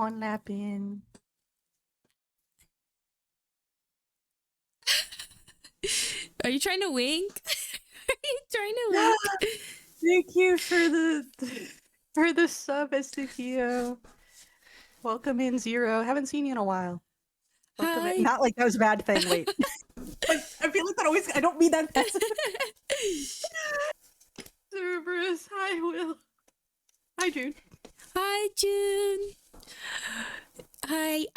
con napping. Are you trying to wink? Are you trying to wink? Thank you for the sub, Estikio. Welcome in, Zero. Haven't seen you in a while. Welcome Hi. in. Not like that was a bad thing. Wait. Like, I feel like that always. I don't mean that. Cerberus. Hi, Will. Hi, June. Hi, June. Hi,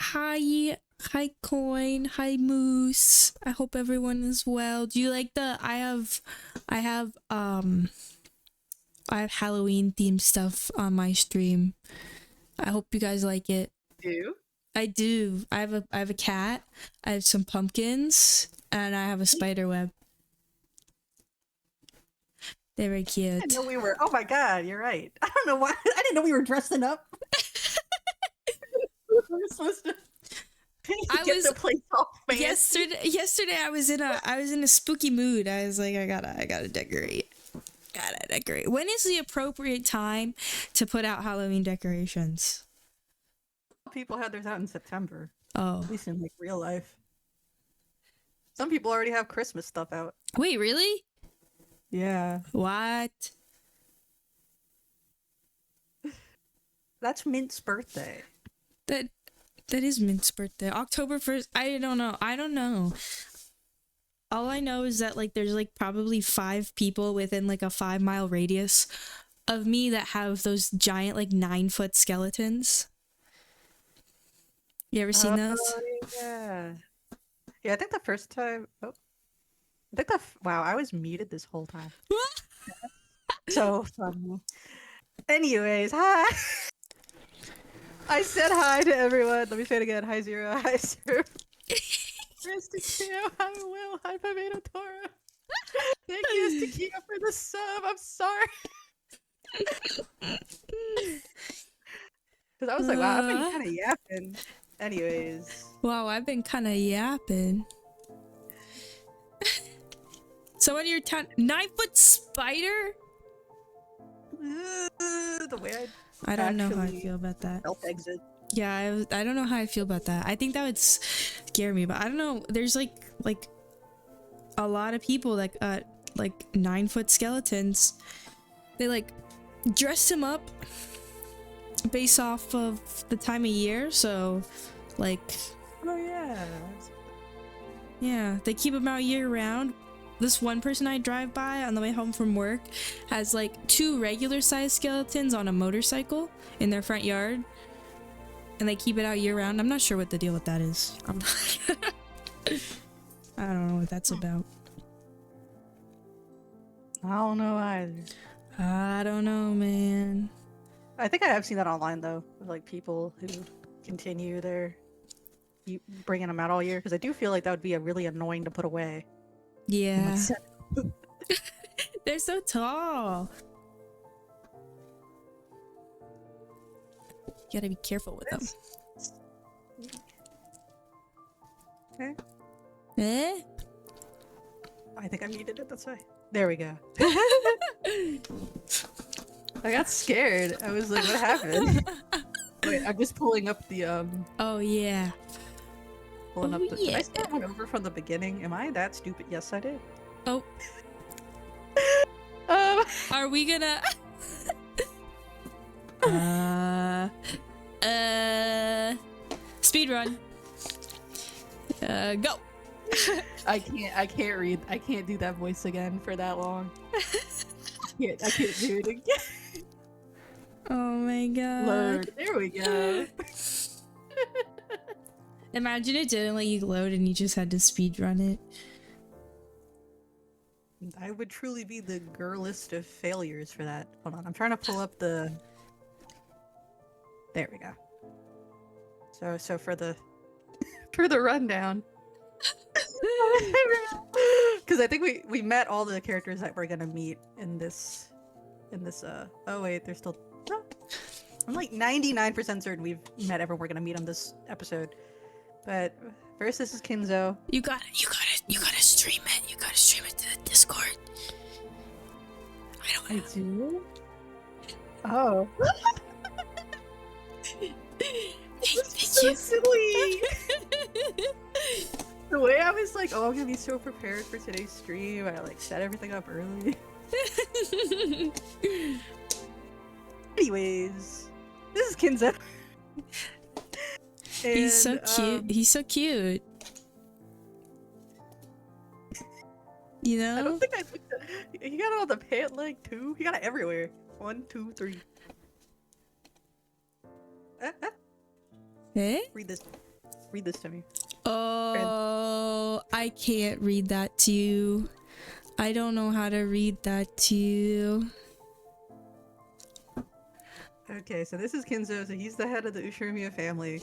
Coin. Hi, Moose. I hope everyone is well. Do you like the? I have Halloween themed stuff on my stream. I hope you guys like it. Do? I do. I have a cat. I have some pumpkins, and I have a spider web. They're very cute. I didn't know we were. Oh my god, you're right. I don't know why. I didn't know we were dressing up. We were supposed to get the place all fancy. Yesterday I was in a spooky mood. I was like, I gotta decorate. Gotta decorate. When is the appropriate time to put out Halloween decorations? People had theirs out in September. Oh. At least in like real life. Some people already have Christmas stuff out. Wait, really? Yeah. What? That's Mint's birthday. That is Mint's birthday. October 1st. I don't know. All I know is that like there's like probably 5 people within like a 5-mile radius of me that have those giant like 9-foot skeletons. You ever seen those? Yeah. Yeah, I think the first time. Oh. I think wow, I was muted this whole time. So funny. Anyways, hi. I said hi to everyone. Let me say it again. Hi, Zero. Hi, Sir. Estikio. Hi, Will. Hi, Pimento Toro. Thank you, Estikio, for the sub. I'm sorry. Because I was like, wow, I've been kind of yapping. Anyways. Wow, I've been kind of yapping. So in your 9-foot spider? The way I don't know how I feel about that. Self-exit. Yeah, I don't know how I feel about that. I think that would scare me, but I don't know. There's like a lot of people that got like 9-foot skeletons. They like dress them up based off of the time of year. So like, oh yeah, they keep them out year round. This one person I drive by on the way home from work has like 2 regular sized skeletons on a motorcycle in their front yard, and they keep it out year round. I'm not sure what the deal with that is. I don't know what that's about. I don't know either. I don't know, man. I think I have seen that online though, with like people who continue their bringing them out all year, because I do feel like that would be a really annoying to put away. Yeah. They're so tall. You gotta be careful with them. Okay. Eh? I think I muted it, that's why. There we go. I got scared. I was like, what happened? Wait, I'm just pulling up the Oh yeah. Pulling up the. Yeah. Did I start one over from the beginning? Am I that stupid? Yes, I did. Oh. Are we gonna? Speed run. Go. I can't read. I can't do that voice again for that long. I can't do it again. Oh my god. Load. There we go. Imagine it didn't let you load and you just had to speed run it. I would truly be the girlist of failures for that. Hold on, I'm trying to pull up the. There we go. So for the rundown. Because I think we met all the characters that we're gonna meet in this oh wait, there's still no. I'm like 99% certain we've met everyone we're gonna meet on this episode. But first, this is Kinzo. You gotta stream it. You gotta stream it to the Discord. I do? Oh. This is Thank so you. silly. The way I was like, oh, I'm gonna be so prepared for today's stream. I like set everything up early. Anyways, this is Kinzo. He's so cute. He's so cute. You know? I don't think I looked at. He got it on the pant leg too. He got it everywhere. 1, 2, 3. Eh? Read this. Read this to me. Oh, I can't read that to you. I don't know how to read that to you. Okay, so this is Kinzo. So he's the head of the Ushiromiya family.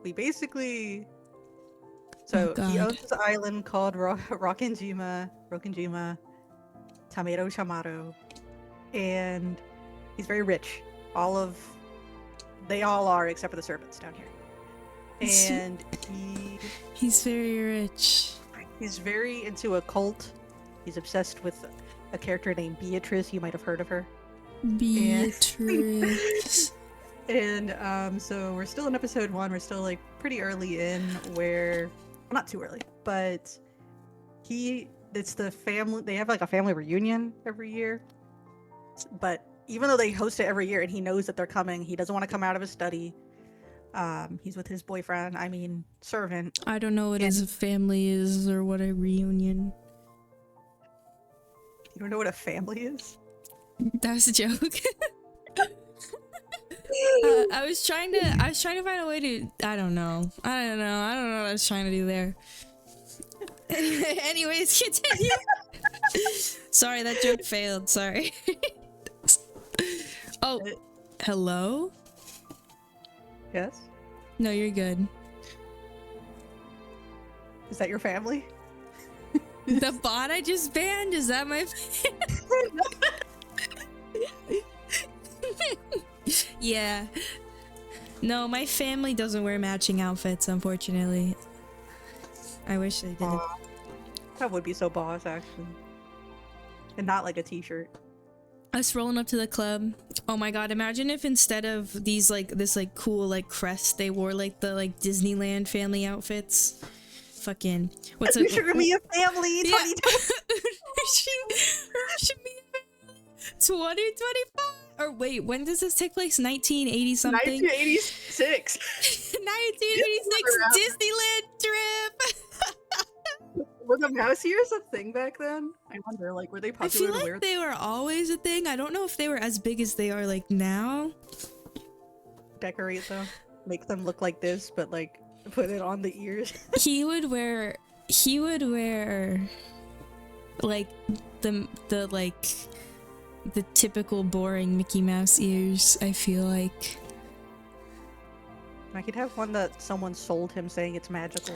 We basically. So he owns this island called Rokkenjima, Tamero Shamaro, and he's very rich. They all are except for the servants down here. And he's very rich. He's very into a cult. He's obsessed with a character named Beatrice. You might have heard of her. Beatrice. And so we're still in episode 1. We're still like pretty early in where, well, not too early, but it's the family. They have like a family reunion every year. But even though they host it every year and he knows that they're coming, he doesn't want to come out of his study. He's with his boyfriend, servant. I don't know what his family is or what a reunion. You don't know what a family is? That was a joke. I was trying to find a way to. I don't know what I was trying to do there. Anyways, continue. Sorry, that joke failed. Sorry. Oh, hello? Yes? No, you're good. Is that your family? The bot I just banned? Is that my Yeah. No, my family doesn't wear matching outfits, unfortunately. I wish they did. That would be so boss, actually. And not like a t-shirt. Us rolling up to the club. Oh my god, imagine if instead of these this cool crest, they wore the Disneyland family outfits. Fucking what's up? Ushiromiya family 2025. Or wait, when does this take place? 1980 something? 1986. 1986 Disneyland trip. Were the mouse ears a thing back then? I wonder, were they popular I feel to wear? like they were always a thing. I don't know if they were as big as they are now. Decorate them, make them look like this, but put it on the ears. he would wear the typical boring Mickey Mouse ears, I feel like. I could have one that someone sold him saying it's magical.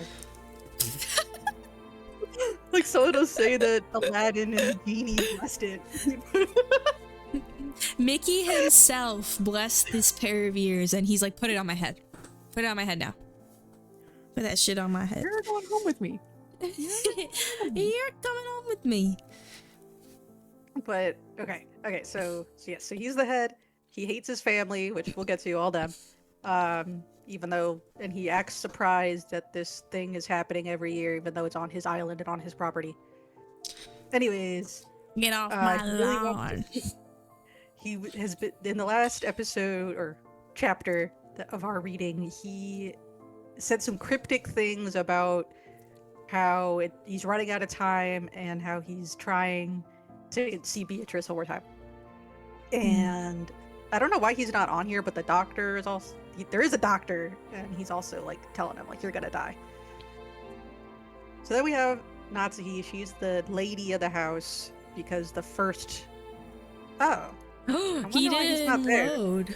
Someone will say that Aladdin and Genie blessed it. Mickey himself blessed this pair of ears and he's like, put it on my head. Put it on my head now. Put that shit on my head. You're going home with me. You're coming home with me. But okay, so he's the head. He hates his family, which we'll get to, all them. Even though, and he acts surprised that this thing is happening every year, even though it's on his island and on his property. Anyways, get off my lawn. He has been in the last episode or chapter of our reading. He said some cryptic things about how he's running out of time and how he's trying to see Beatrice one more time. And I don't know why he's not on here, but the doctor is also there is a doctor, and he's also telling him you're gonna die. So then we have Natsuhi. She's the lady of the house because the first. Oh, he didn't load.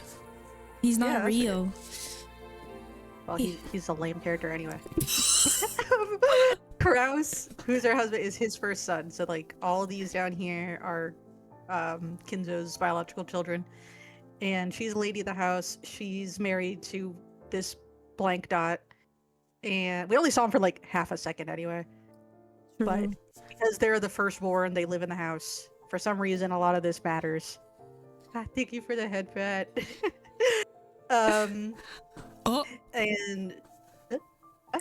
He's not real. Well, he's a lame character anyway. Kraus, who's her husband, is his first son. So all of these down here are Kinzo's biological children. And she's a lady of the house. She's married to this blank dot. And we only saw him for half a second anyway. But because they're the firstborn, they live in the house. For some reason, a lot of this matters. Thank you for the head pat. Um, Oh, and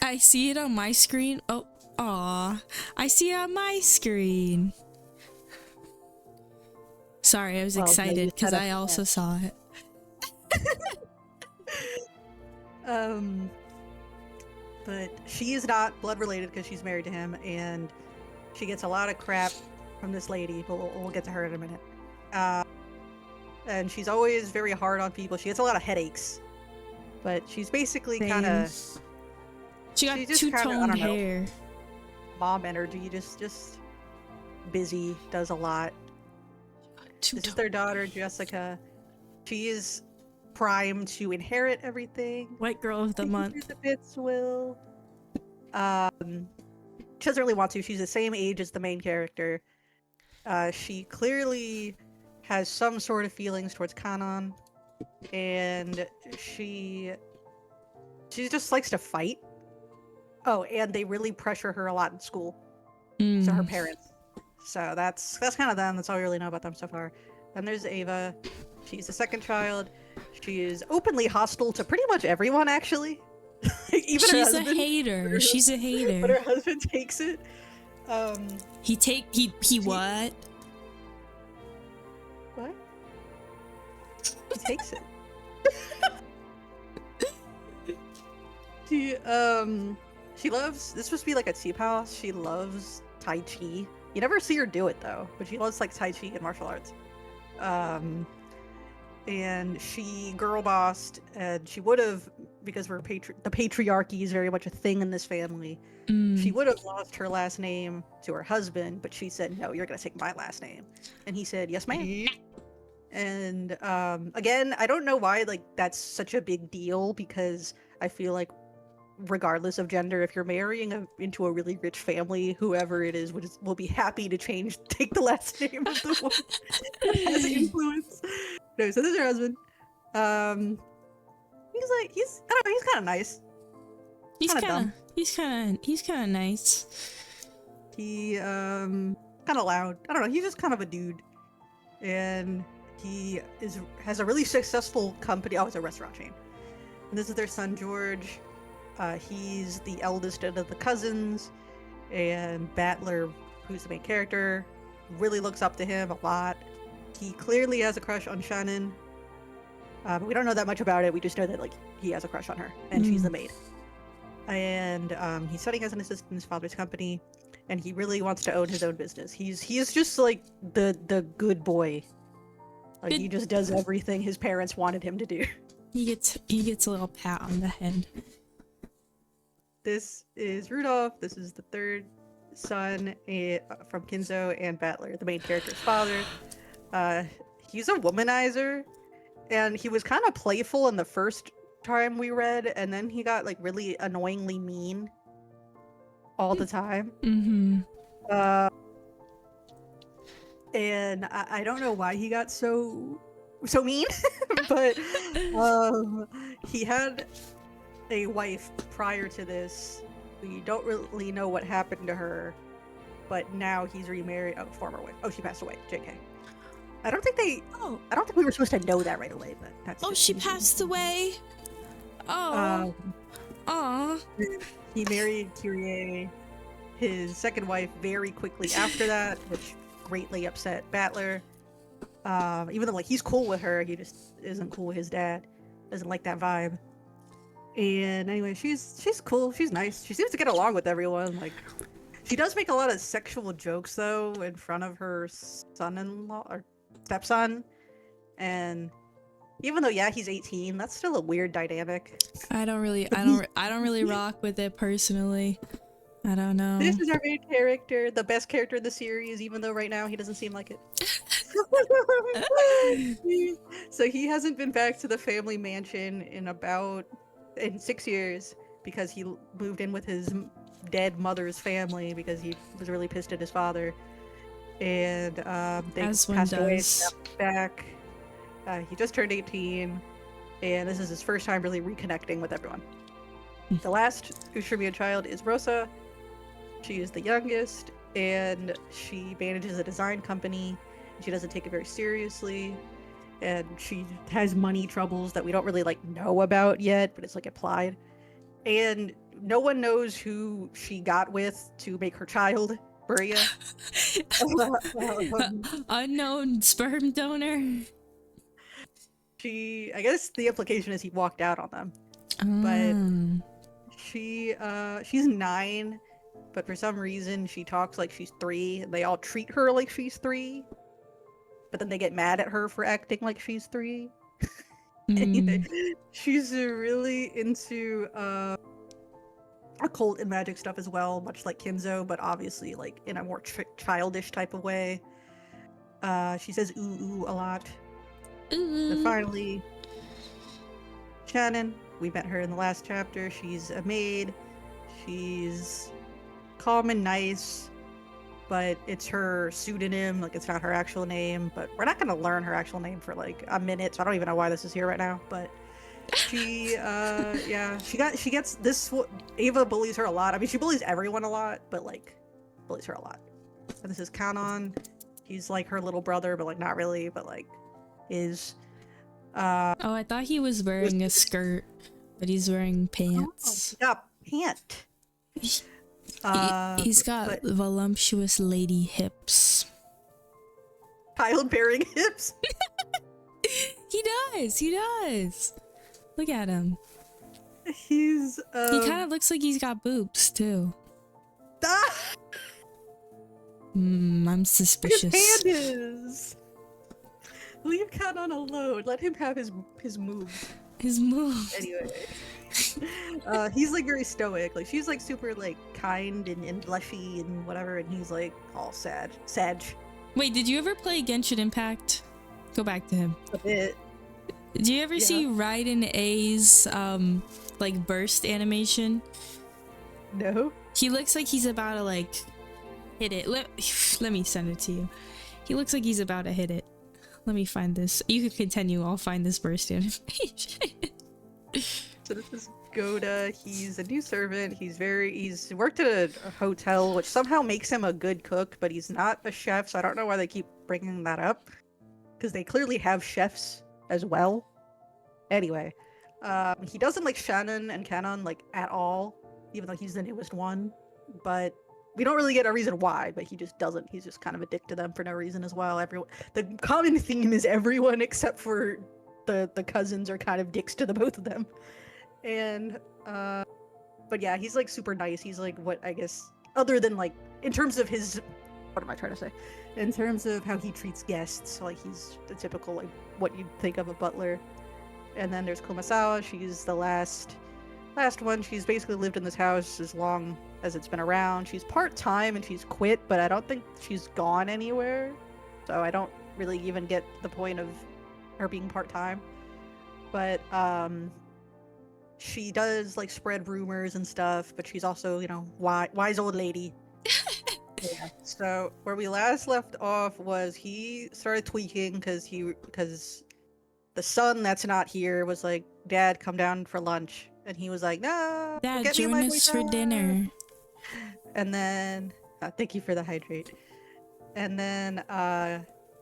I see it on my screen. Oh, aw. I see it on my screen. Sorry, I was well, no, excited you because set up I also saw it. um, but she is not blood related because she's married to him, and she gets a lot of crap from this lady. But we'll get to her in a minute. And she's always very hard on people. She gets a lot of headaches, but she's basically kind Same. of She got she's just kind of, I two-toned don't know, hair. mom energy. Just busy, does a lot. This is their daughter, Jessica. She is primed to inherit everything. White girl of the month. The bits will. She doesn't really want to. She's the same age as the main character. She clearly has some sort of feelings towards Kanon, and she just likes to fight. Oh, and they really pressure her a lot in school. So her parents. So that's kind of them. That's all we really know about them so far. Then there's Ava. She's the second child. She is openly hostile to pretty much everyone, actually. Even She's her husband. a hater. She's a hater. But her husband takes it. He what? What? He takes it. She loves, this must be like a tea house. She loves Tai Chi. You never see her do it though, but she loves like Tai Chi and martial arts. And she girl bossed, and she would have, because we're the patriarchy is very much a thing in this family. She would have lost her last name to her husband, but she said, "No, you're gonna take my last name." And he said, "Yes, ma'am." And again, I don't know why like that's such a big deal, because I feel like regardless of gender, if you're marrying into a really rich family, whoever it is will be happy to take the last name of the one that has influence. No, so this is her husband. He's I don't know, he's kind of nice. He's dumb. He's kind of nice. He kind of loud. I don't know. He's just kind of a dude, and he has a really successful company. Oh, it's a restaurant chain. And this is their son George. He's the eldest of the cousins, and Battler, who's the main character, really looks up to him a lot. He clearly has a crush on Shannon, but we don't know that much about it. We just know that like he has a crush on her, and she's the maid. And he's studying as an assistant in his father's company, and he really wants to own his own business. He's just like the good boy. Like he just does everything his parents wanted him to do. He gets a little pat on the head. This is Rudolph. This is the third son from Kinzo and Battler, the main character's father. He's a womanizer, and he was kind of playful in the first time we read, and then he got like really annoyingly mean all the time. And I don't know why he got so mean, but he had a wife prior to this. We don't really know what happened to her, but now he's remarried. Oh, former wife. Oh, she passed away. JK. I don't think we were supposed to know that right away, but that's Oh, she passed away. Oh. He married Kyrie, his second wife, very quickly after that, which greatly upset Battler. Even though like he's cool with her, he just isn't cool with his dad. Doesn't like that vibe. And anyway, she's cool. She's nice. She seems to get along with everyone. Like, she does make a lot of sexual jokes though in front of her son-in-law or stepson. And even though he's 18, that's still a weird dynamic. I don't really rock with it personally. I don't know. This is our main character, the best character in the series, even though right now he doesn't seem like it. So he hasn't been back to the family mansion in 6 years because he moved in with his dead mother's family because he was really pissed at his father. And they passed away back. He just turned 18, and this is his first time really reconnecting with everyone. The last Ushermia child is Rosa. She is the youngest, and she manages a design company. She doesn't take it very seriously, and she has money troubles that we don't really like know about yet, but it's like implied. And no one knows who she got with to make her child, Maria. Unknown sperm donor. I guess the implication is he walked out on them. But she's 9, but for some reason she talks like she's 3, and they all treat her like she's 3. But then they get mad at her for acting like she's 3. Anyway, she's really into occult and magic stuff as well, much like Kinzo, but obviously like in a more childish type of way. She says ooh ooh a lot. And finally, Shannon. We met her in the last chapter. She's a maid. She's calm and nice, but it's her pseudonym. Like, it's not her actual name. But we're not gonna learn her actual name for like a minute, so I don't even know why this is here right now. But she, yeah, she gets this. Ava bullies her a lot. I mean, she bullies everyone a lot, but like, bullies her a lot. And this is Kanon. He's like her little brother, but like not really. But like, is. Oh, I thought he was wearing a skirt, but he's wearing pants. Oh, yeah, pant. He's got voluptuous lady hips. Childbearing hips? He does. Look at him. He's, He kind of looks like he's got boobs, too. I'm suspicious. His hand is. Leave Kanon alone. Let him have his moves. His moves. Anyway. He's like very stoic. Like, she's like super like kind and blushy and whatever, and he's like all sad. Wait, did you ever play Genshin Impact? Go back to him. A bit. Do you ever see Raiden A's like burst animation? No. He looks like he's about to like hit it. Let me send it to you. He looks like he's about to hit it. Let me find this. You can continue. I'll find this burst animation. So this is Goda. He's a new servant. He's worked at a hotel, which somehow makes him a good cook, but he's not a chef, so I don't know why they keep bringing that up. Because they clearly have chefs as well. Anyway, he doesn't like Shannon and Kanon like at all, even though he's the newest one. But we don't really get a reason why, but he just doesn't. He's just kind of a dick to them for no reason as well. The common theme is everyone except for the cousins are kind of dicks to the both of them. And but yeah, he's like super nice. He's like, what I guess, other than like in terms of his, what am I trying to say? In terms of how he treats guests, like he's the typical like what you'd think of a butler. And then there's Kumasawa. She's the last one. She's basically lived in this house as long as it's been around. She's part-time and she's quit, but I don't think she's gone anywhere. So I don't really even get the point of her being part-time. But she does like spread rumors and stuff, but she's also, you know, wise old lady. Yeah. So where we last left off was he started tweaking because the son that's not here was like, Dad, come down for lunch. And he was like, no, Dad, join us for dinner. And then, thank you for the hydrate. And then,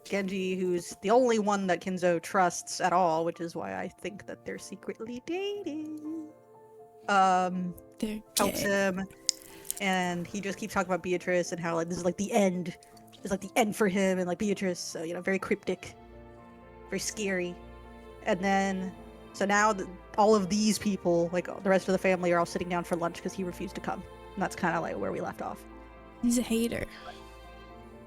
Genji, who's the only one that Kinzo trusts at all, which is why I think that they're secretly dating, helps him. And he just keeps talking about Beatrice and how like this is like the end. It's like the end for him and like Beatrice, so, you know, very cryptic, very scary. And then, so now all of these people, like the rest of the family, are all sitting down for lunch because he refused to come. And that's kind of like where we left off. He's a hater.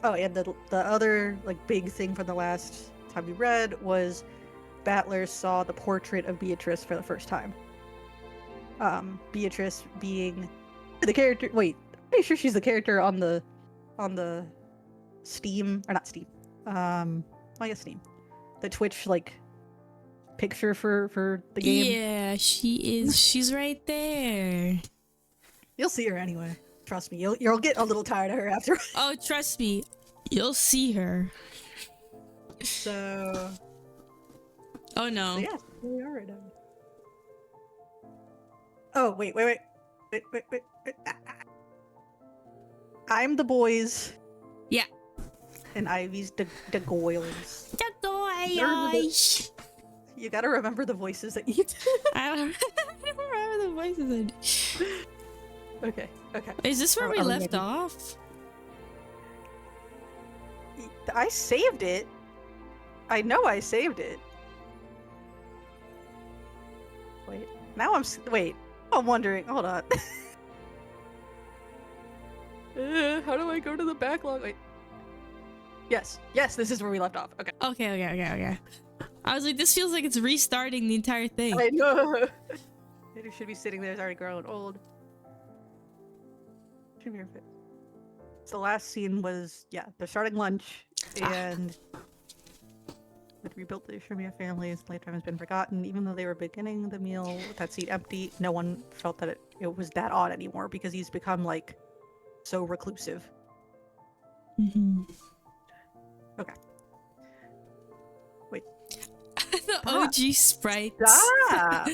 Oh, and the other like big thing from the last time we read was Battler saw the portrait of Beatrice for the first time. Beatrice being the character. Wait, I'm pretty sure she's the character on the Steam, or not Steam. I guess Steam. The Twitch like picture for the game. Yeah, she is. She's right there. You'll see her anyway. Trust me. You'll get a little tired of her after. Oh, trust me. You'll see her. So. Oh no. So yeah, here we are right now. Oh wait. I'm the boys. Yeah. And Ivy's the goils. The goils. You gotta remember the voices that you do. I don't remember the voices. Okay. Is this where we left off? I saved it. I know I saved it. Wait. Now I'm wondering. Hold on. How do I go to the backlog? Wait. Yes, this is where we left off. Okay. Okay. I was like, this feels like it's restarting the entire thing. I know. It should be sitting there. It's already grown old. Should be perfect. So the last scene was, they're starting lunch, and with rebuilt the Shrimia family's playtime has been forgotten. Even though they were beginning the meal with that seat empty, no one felt that it was that odd anymore because he's become like so reclusive. Okay. Wait. The OG sprites. Stop!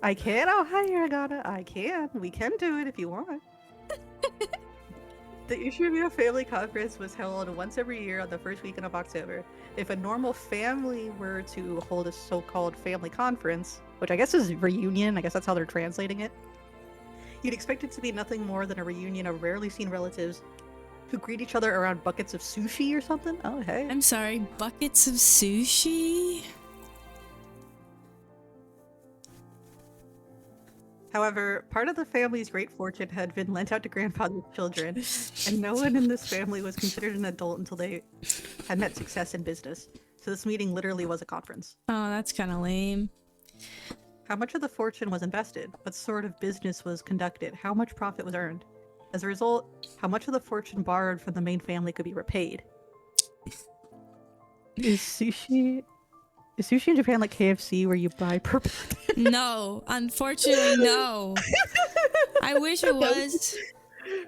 I can. Oh, hi, Hiragana. I can. We can do it if you want. The Ushiromio Family Conference was held once every year on the first weekend of October. If a normal family were to hold a so-called family conference, which I guess is reunion, I guess that's how they're translating it, you'd expect it to be nothing more than a reunion of rarely seen relatives who greet each other around buckets of sushi or something. Oh, hey. I'm sorry, buckets of sushi? However, part of the family's great fortune had been lent out to grandfather's children, and no one in this family was considered an adult until they had met success in business. So this meeting literally was a conference. Oh, that's kind of lame. How much of the fortune was invested? What sort of business was conducted? How much profit was earned? As a result, how much of the fortune borrowed from the main family could be repaid? Is sushi in Japan like KFC where you buy per bucket? No, unfortunately, no. I wish it was.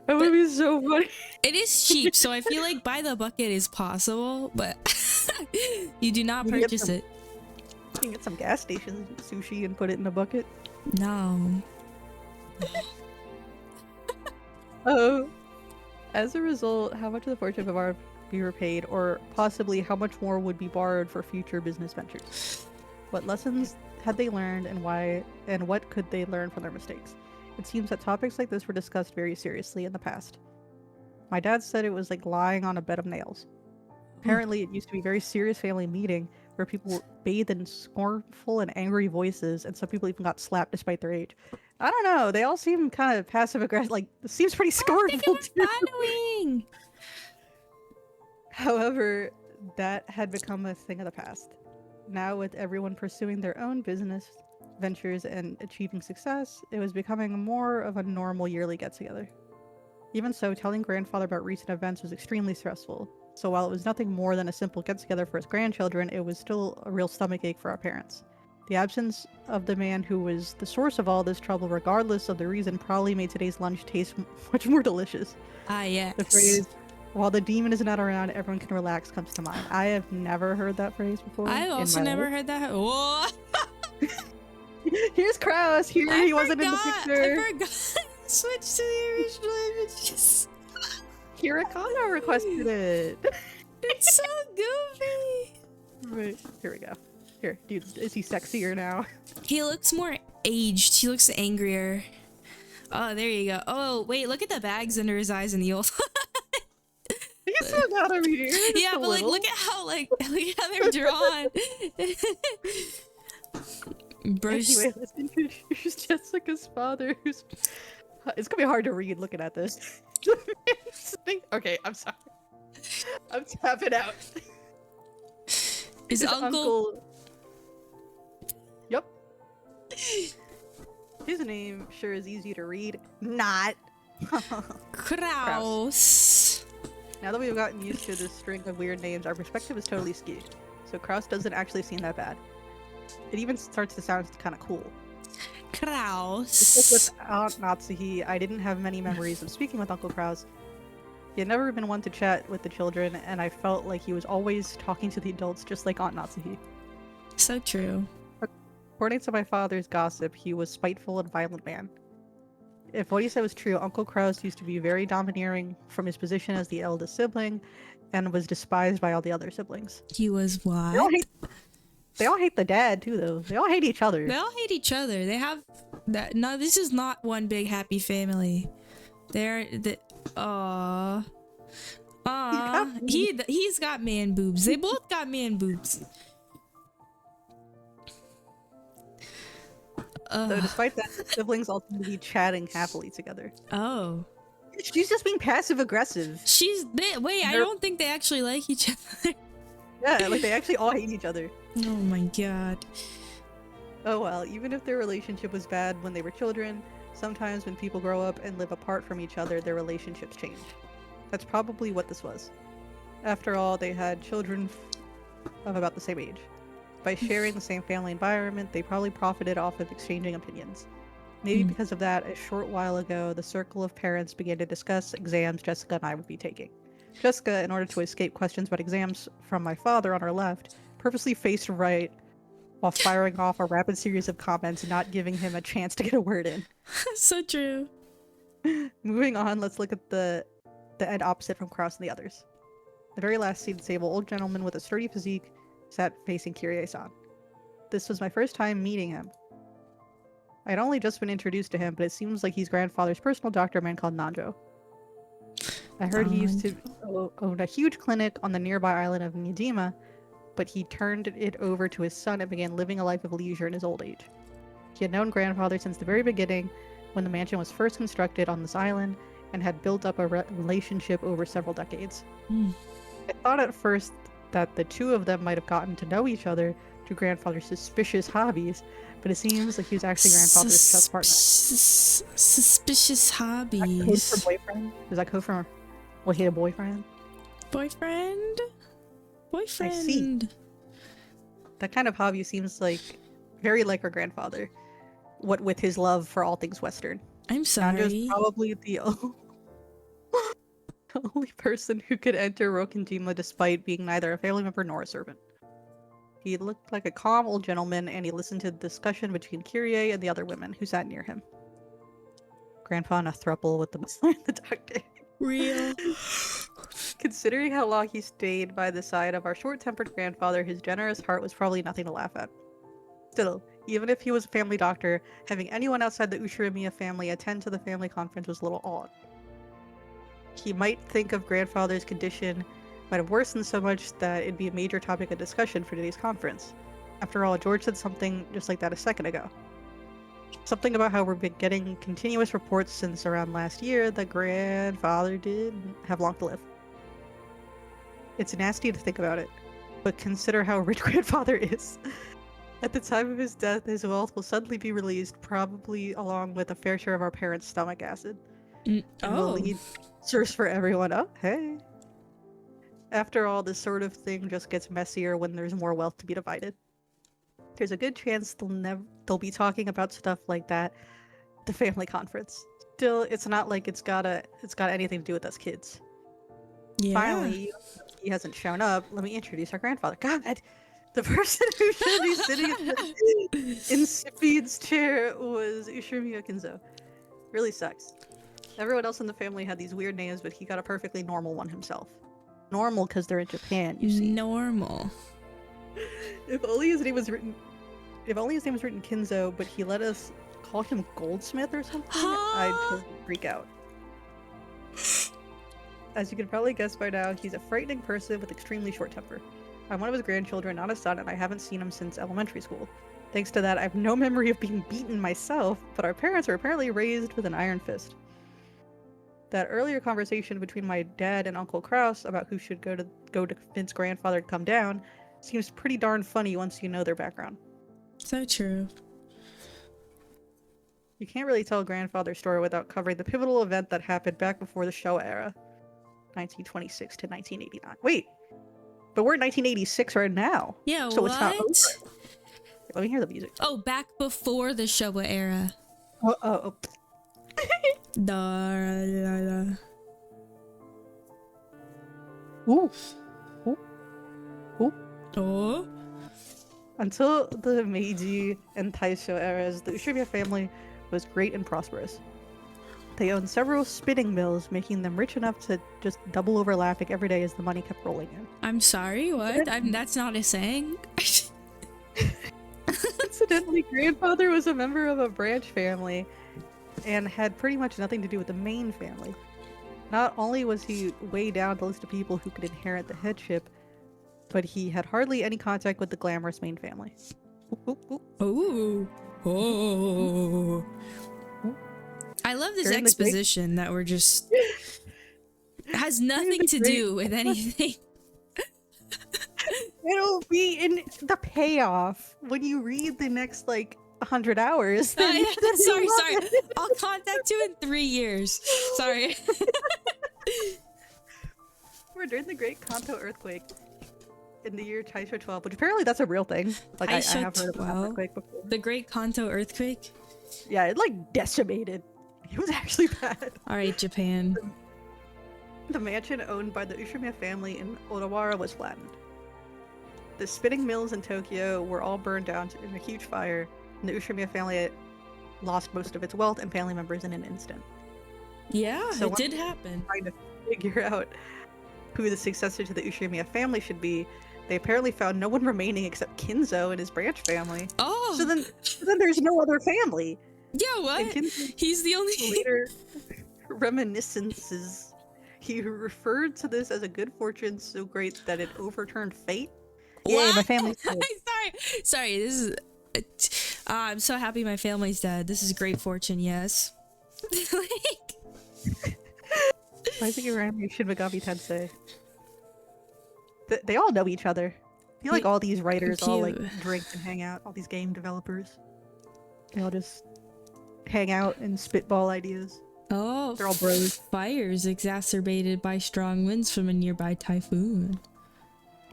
That would be so funny. It is cheap, so I feel like buy the bucket is possible, but you do not purchase it. You can get some gas station sushi and put it in a bucket. No. Oh. As a result, how much of the fortune would be repaid, or possibly how much more would be borrowed for future business ventures? What lessons had they learned, and why, and what could they learn from their mistakes? It seems that topics like this were discussed very seriously in the past. My dad said it was like lying on a bed of nails. Apparently, it used to be a very serious family meeting where people were bathed in scornful and angry voices, and some people even got slapped despite their age. I don't know. They all seem kind of passive aggressive. Like, it seems pretty scornful too. Following. However, that had become a thing of the past. Now, with everyone pursuing their own business ventures and achieving success, it was becoming more of a normal yearly get-together. Even so, telling grandfather about recent events was extremely stressful. So while it was nothing more than a simple get-together for his grandchildren, it was still a real stomachache for our parents. The absence of the man who was the source of all this trouble, regardless of the reason, probably made today's lunch taste much more delicious. Ah, yes. The phrase, "While the demon is not around, everyone can relax," comes to mind. I have never heard that phrase before. I've also never heard that. Whoa! Here's Kraus. He wasn't in the picture. I forgot. Switch to the original images. Hiragana requested it. It's so goofy. Right. Here we go. Here, dude, is he sexier now? He looks more aged. He looks angrier. Oh, there you go. Oh, wait, look at the bags under his eyes in the old He's so not over here. Yeah, but like, look at how they're drawn. Bruce. Anyway, let's introduce Jessica's father, who's... It's gonna be hard to read looking at this. Okay, I'm sorry. I'm tapping out. His uncle... Yep. His name sure is easy to read. Not. Kraus. Now that we've gotten used to this string of weird names, our perspective is totally skewed. So Kraus doesn't actually seem that bad. It even starts to sound kind of cool. Kraus. Just like with Aunt Natsuhi, I didn't have many memories of speaking with Uncle Kraus. He had never been one to chat with the children, and I felt like he was always talking to the adults, just like Aunt Natsuhi. So true. According to my father's gossip, he was a spiteful and violent man. If what he said was true, Uncle Kraus used to be very domineering from his position as the eldest sibling and was despised by all the other siblings. He was They all what? hate, they all hate the dad, too, though. They all hate each other. They all hate each other. They have that. No, this is not one big happy family. They're the. Aww. He's got man boobs. They both got man boobs. So despite that, the siblings all seem to be chatting happily together. Oh. She's just being passive aggressive. Wait, I don't think they actually like each other. Yeah, like they actually all hate each other. Oh my god. Oh well, even if their relationship was bad when they were children, sometimes when people grow up and live apart from each other, their relationships change. That's probably what this was. After all, they had children of about the same age. By sharing the same family environment, they probably profited off of exchanging opinions. Maybe because of that, a short while ago, the circle of parents began to discuss exams Jessica and I would be taking. Jessica, in order to escape questions about exams from my father on her left, purposely faced right while firing off a rapid series of comments, not giving him a chance to get a word in. So true. Moving on, let's look at the end opposite from Kraus and the others. The very last seat at the table, old gentleman with a sturdy physique sat facing Kyrie-san. This was my first time meeting him. I had only just been introduced to him, but it seems like he's grandfather's personal doctor, a man called Nanjo. I heard he used to own a huge clinic on the nearby island of Nijima, but he turned it over to his son and began living a life of leisure in his old age. He had known grandfather since the very beginning, when the mansion was first constructed on this island, and had built up a relationship over several decades. I thought at first that the two of them might have gotten to know each other through grandfather's suspicious hobbies, but it seems like he was actually grandfather's trust partner. Suspicious hobbies. Code for boyfriend? Is that code for what, he a boyfriend? Boyfriend? Boyfriend. I see. That kind of hobby seems like very like our grandfather. What with his love for all things Western. I'm sorry. Nanjo's probably the only person who could enter Rokenjima despite being neither a family member nor a servant. He looked like a calm old gentleman, and he listened to the discussion between Kyrie and the other women who sat near him. Grandpa in a throuple with the doctor. Real. Considering how long he stayed by the side of our short-tempered grandfather, his generous heart was probably nothing to laugh at. Still, even if he was a family doctor, having anyone outside the Ushirimiya family attend to the family conference was a little odd. He might think of grandfather's condition might have worsened so much that it'd be a major topic of discussion for today's conference. After all, George said something just like that a second ago. Something about how we've been getting continuous reports since around last year that grandfather did have long to live. It's nasty to think about it, but consider how rich grandfather is. At the time of his death, his wealth will suddenly be released, probably along with a fair share of our parents' stomach acid. And will lead search for everyone. Oh, hey. After all, this sort of thing just gets messier when there's more wealth to be divided. There's a good chance they'll be talking about stuff like that at the family conference. Still, it's not like it's got anything to do with us kids. Yeah. Finally, he hasn't shown up. Let me introduce our grandfather. God, the person who should be sitting in Sipied's chair was Ushirimiya Kinzo. Really sucks. Everyone else in the family had these weird names, but he got a perfectly normal one himself. Normal because they're in Japan, you see. Normal. If only his name was written Kinzo, but he let us call him Goldsmith or something, I'd totally freak out. As you can probably guess by now, he's a frightening person with extremely short temper. I'm one of his grandchildren, not a son, and I haven't seen him since elementary school. Thanks to that, I have no memory of being beaten myself, but our parents were apparently raised with an iron fist. That earlier conversation between my dad and Uncle Kraus about who should go to convince grandfather to come down seems pretty darn funny once you know their background. So true. You can't really tell grandfather's story without covering the pivotal event that happened back before the Showa era, 1926 to 1989. Wait, but we're in 1986 right now. Yeah, so what? It's not over. Let me hear the music. Oh, back before the Showa era. Oh. Ooh. Oh. Until the Meiji and Taisho eras, the Ushirimiya family was great and prosperous. They owned several spinning mills, making them rich enough to just double over laughing every day as the money kept rolling in. I'm sorry, what? That's not a saying. Incidentally, grandfather was a member of a branch family and had pretty much nothing to do with the main family. Not only was he way down the list of people who could inherit the headship, but he had hardly any contact with the glamorous main family. Ooh. Oh. I love this exposition that we're just has nothing to do with anything. It'll be in the payoff when you read the next like 100 hours. Sorry. I'll contact you in 3 years. Sorry. We're during the Great Kanto earthquake in the year Taisho 12, which apparently that's a real thing. Like I have heard of that earthquake before. The Great Kanto earthquake? Yeah, it like decimated. It was actually bad. Alright, Japan. The mansion owned by the Ushimiya family in Odawara was flattened. The spinning mills in Tokyo were all burned down in a huge fire, and the Ushimiya family lost most of its wealth and family members in an instant. Yeah, so it did happen. Trying to figure out who the successor to the Ushimiya family should be, they apparently found no one remaining except Kinzo and his branch family. Oh! So then there's no other family! Yeah, what? He's the only... Later reminiscences, he referred to this as a good fortune so great that it overturned fate. What? Yay, my family's dead. Sorry, this is... I'm so happy my family's dead. This is great fortune, yes. Why is it around me Shin Megami Tensei? They all know each other. I feel like all these writers all like drink and hang out. All these game developers. They all just hang out and spitball ideas. Oh, they're all bros. Fires exacerbated by strong winds from a nearby typhoon.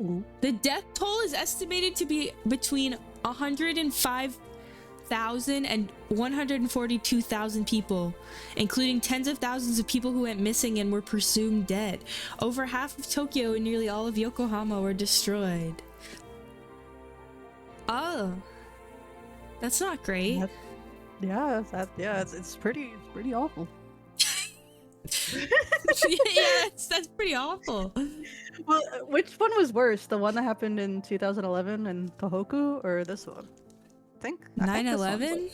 Ooh. The death toll is estimated to be between 105,000 and 142,000 people, including tens of thousands of people who went missing and were presumed dead. Over half of Tokyo and nearly all of Yokohama were destroyed. Oh, that's not great. It's pretty awful. Yeah, that's pretty awful. Well, which one was worse? The one that happened in 2011 in Tohoku, or this one? I think 9/11.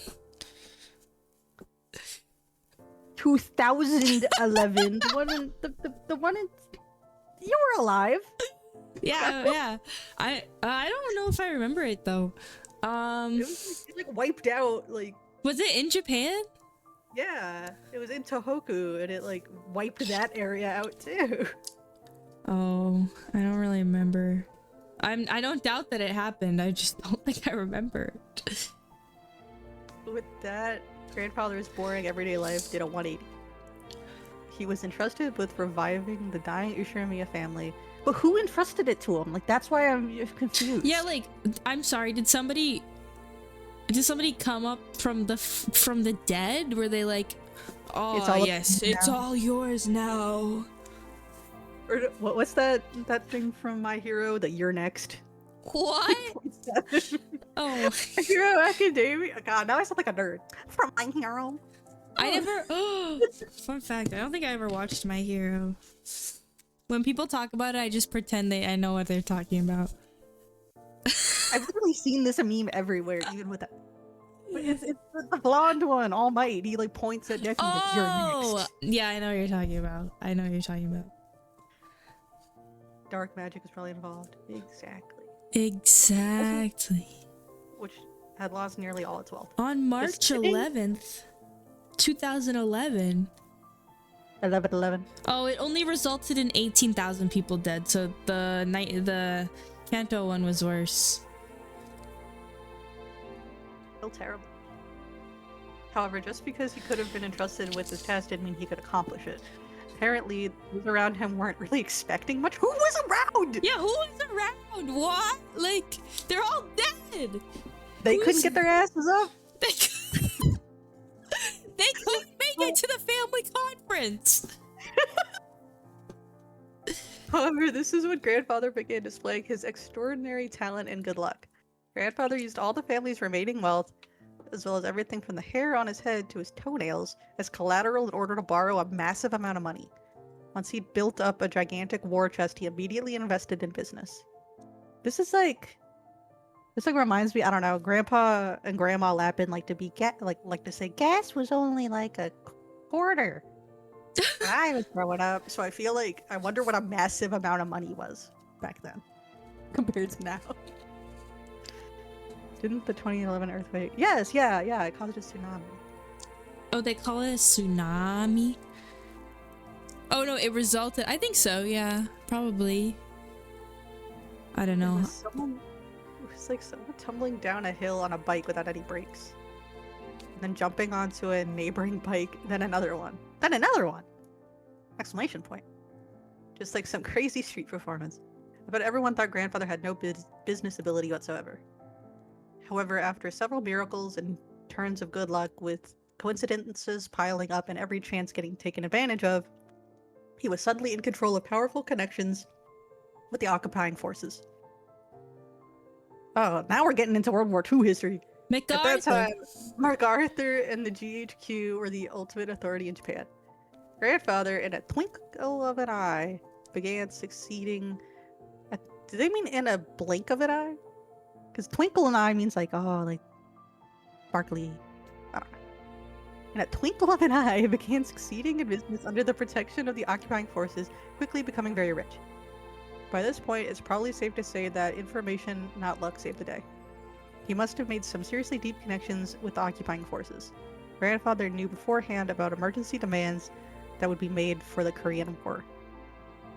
2011. the one in you were alive. Yeah. I don't know if I remember it though. It like wiped out like. Was it in Japan? Yeah, it was in Tohoku, and it like wiped that area out too. Oh, I don't really remember. I don't doubt that it happened. I just don't think I remember. With that, grandfather's boring everyday life did a 180. He was entrusted with reviving the dying Ushimiya family, but who entrusted it to him? Like that's why I'm confused. Yeah, like I'm sorry. Did somebody come up from the dead? Were they like, oh yes, it's all yours now? Or what's that thing from My Hero? That you're next. What? Oh, My Hero Academia. God, now I sound like a nerd. From My Hero. I never. Fun fact: I don't think I ever watched My Hero. When people talk about it, I just pretend I know what they're talking about. I've literally seen this meme everywhere, even with that. It's the blonde one, All Might. He like points at Deku. Like, you're next. Yeah, I know what you're talking about. Dark magic is probably involved. Exactly. Which had lost nearly all its wealth. On March 11th, 2011. 11/11. Oh, it only resulted in 18,000 people dead. So the Kanto one was worse. Still terrible. However, just because he could have been entrusted with this task didn't mean he could accomplish it. Apparently, those around him weren't really expecting much. Who was around? Yeah, who was around? What? Like, they're all dead. They couldn't get their asses up. They couldn't make it to the family conference. However, this is when grandfather began displaying his extraordinary talent and good luck. Grandfather used all the family's remaining wealth, as well as everything from the hair on his head to his toenails, as collateral in order to borrow a massive amount of money. Once he'd built up a gigantic war chest, he immediately invested in business. This reminds me, I don't know, Grandpa and Grandma Lappin like to say gas was only like a quarter when I was growing up. So I wonder what a massive amount of money was back then compared to now. Didn't the 2011 earthquake? Yes, yeah, it caused a tsunami. Oh, they call it a tsunami? Oh no, it resulted. I think so, yeah. Probably. I don't know. It was like someone tumbling down a hill on a bike without any brakes. And then jumping onto a neighboring bike, then another one. Then another one! Exclamation point. Just like some crazy street performance. But everyone thought Grandfather had no business ability whatsoever. However, after several miracles and turns of good luck with coincidences piling up and every chance getting taken advantage of, he was suddenly in control of powerful connections with the occupying forces. Oh, now we're getting into World War II history. MacArthur. At that time, MacArthur and the GHQ were the ultimate authority in Japan. Grandfather, in a twinkle of an eye, began succeeding. Do they mean in a blink of an eye? Because twinkle an eye means like, oh, like sparkly. I don't know. In a twinkle of an eye, began succeeding in business under the protection of the occupying forces, quickly becoming very rich. By this point, it's probably safe to say that information, not luck, saved the day. He must have made some seriously deep connections with the occupying forces. Grandfather knew beforehand about emergency demands that would be made for the Korean War.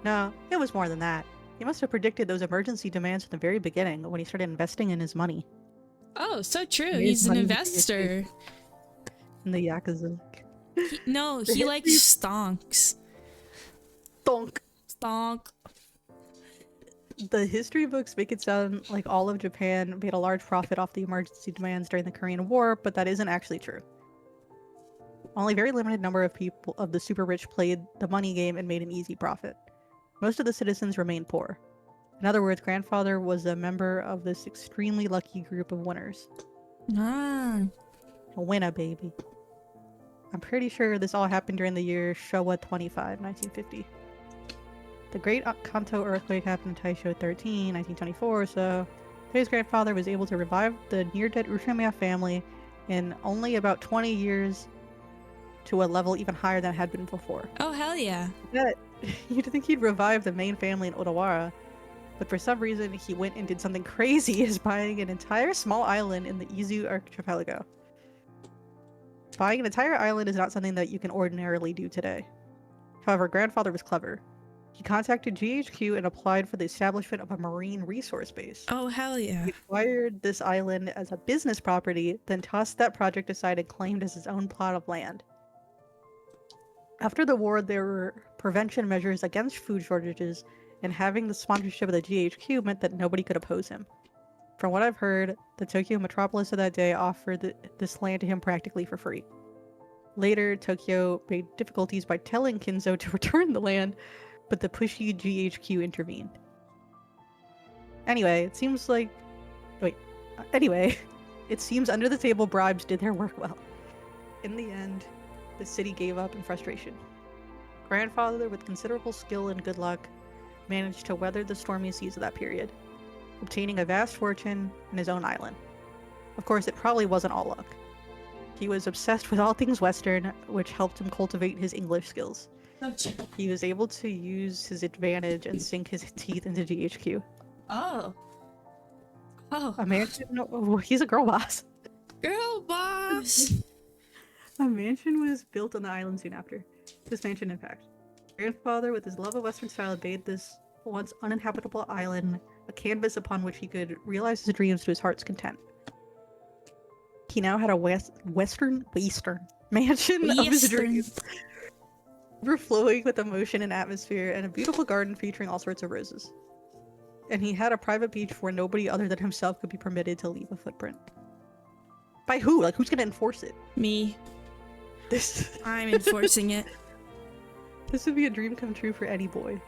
No, it was more than that. He must have predicted those emergency demands from the very beginning when he started investing in his money. Oh, so true. He's an investor. In the Yakuza. He likes stonks. Stonk. Stonk. The history books make it sound like all of Japan made a large profit off the emergency demands during the Korean War, but that isn't actually true. Only a very limited number of people of the super rich played the money game and made an easy profit. Most of the citizens remained poor. In other words, Grandfather was a member of this extremely lucky group of winners. Ah. A winner, baby. I'm pretty sure this all happened during the year Showa 25, 1950. The Great Kanto earthquake happened in Taisho 13, 1924, so his grandfather was able to revive the near-dead Ushimiya family in only about 20 years to a level even higher than it had been before. Oh, hell yeah. You'd think he'd revive the main family in Odawara, but for some reason he went and did something crazy as buying an entire small island in the Izu archipelago. Buying an entire island is not something that you can ordinarily do today. However, Grandfather was clever. He contacted GHQ and applied for the establishment of a marine resource base. Oh, hell yeah. He acquired this island as a business property, then tossed that project aside and claimed as his own plot of land. After the war, there were prevention measures against food shortages, and having the sponsorship of the GHQ meant that nobody could oppose him. From what I've heard, the Tokyo metropolis of that day offered this land to him practically for free. Later, Tokyo made difficulties by telling Kinzo to return the land, but the pushy GHQ intervened. Anyway, it seems under the table bribes did their work well. In the end, the city gave up in frustration. Grandfather, with considerable skill and good luck, managed to weather the stormy seas of that period, obtaining a vast fortune and his own island. Of course, it probably wasn't all luck. He was obsessed with all things Western, which helped him cultivate his English skills. He was able to use his advantage and sink his teeth into GHQ. Oh. Oh. A mansion? No, he's a girl boss. Girl boss! A mansion was built on the island soon after. This mansion, in fact. Grandfather, with his love of Western style, made this once uninhabitable island a canvas upon which he could realize his dreams to his heart's content. He now had a western mansion of his dreams, overflowing with emotion and atmosphere, and a beautiful garden featuring all sorts of roses. And he had a private beach where nobody other than himself could be permitted to leave a footprint. By who? Like, who's gonna enforce it? Me. I'm enforcing it. This would be a dream come true for any boy.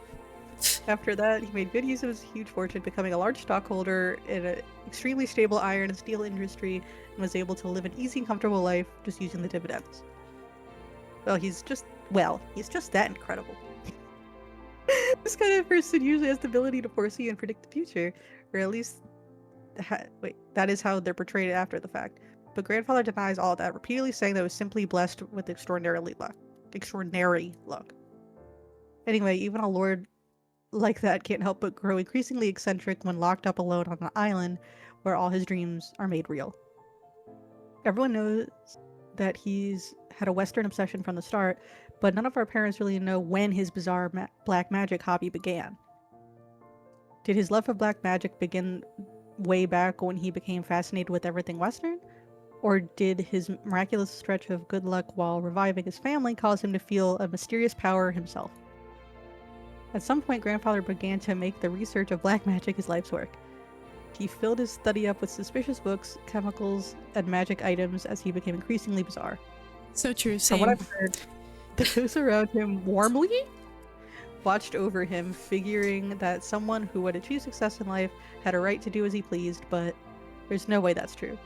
After that, he made good use of his huge fortune, becoming a large stockholder in an extremely stable iron and steel industry, and was able to live an easy and comfortable life just using the dividends. He's just that incredible. This kind of person usually has the ability to foresee and predict the future, or at least, that is how they're portrayed after the fact. But grandfather denies all that, repeatedly saying that it was simply blessed with extraordinary luck. Anyway, even a lord like that can't help but grow increasingly eccentric when locked up alone on an island where all his dreams are made real. Everyone knows that he's had a Western obsession from the start, but none of our parents really know when his bizarre black magic hobby began. Did his love for black magic begin way back when he became fascinated with everything Western? Or did his miraculous stretch of good luck while reviving his family cause him to feel a mysterious power himself? At some point, grandfather began to make the research of black magic his life's work. He filled his study up with suspicious books, chemicals, and magic items as he became increasingly bizarre. So true, same. From what I've heard, those around him warmly watched over him, figuring that someone who would achieve success in life had a right to do as he pleased, but there's no way that's true.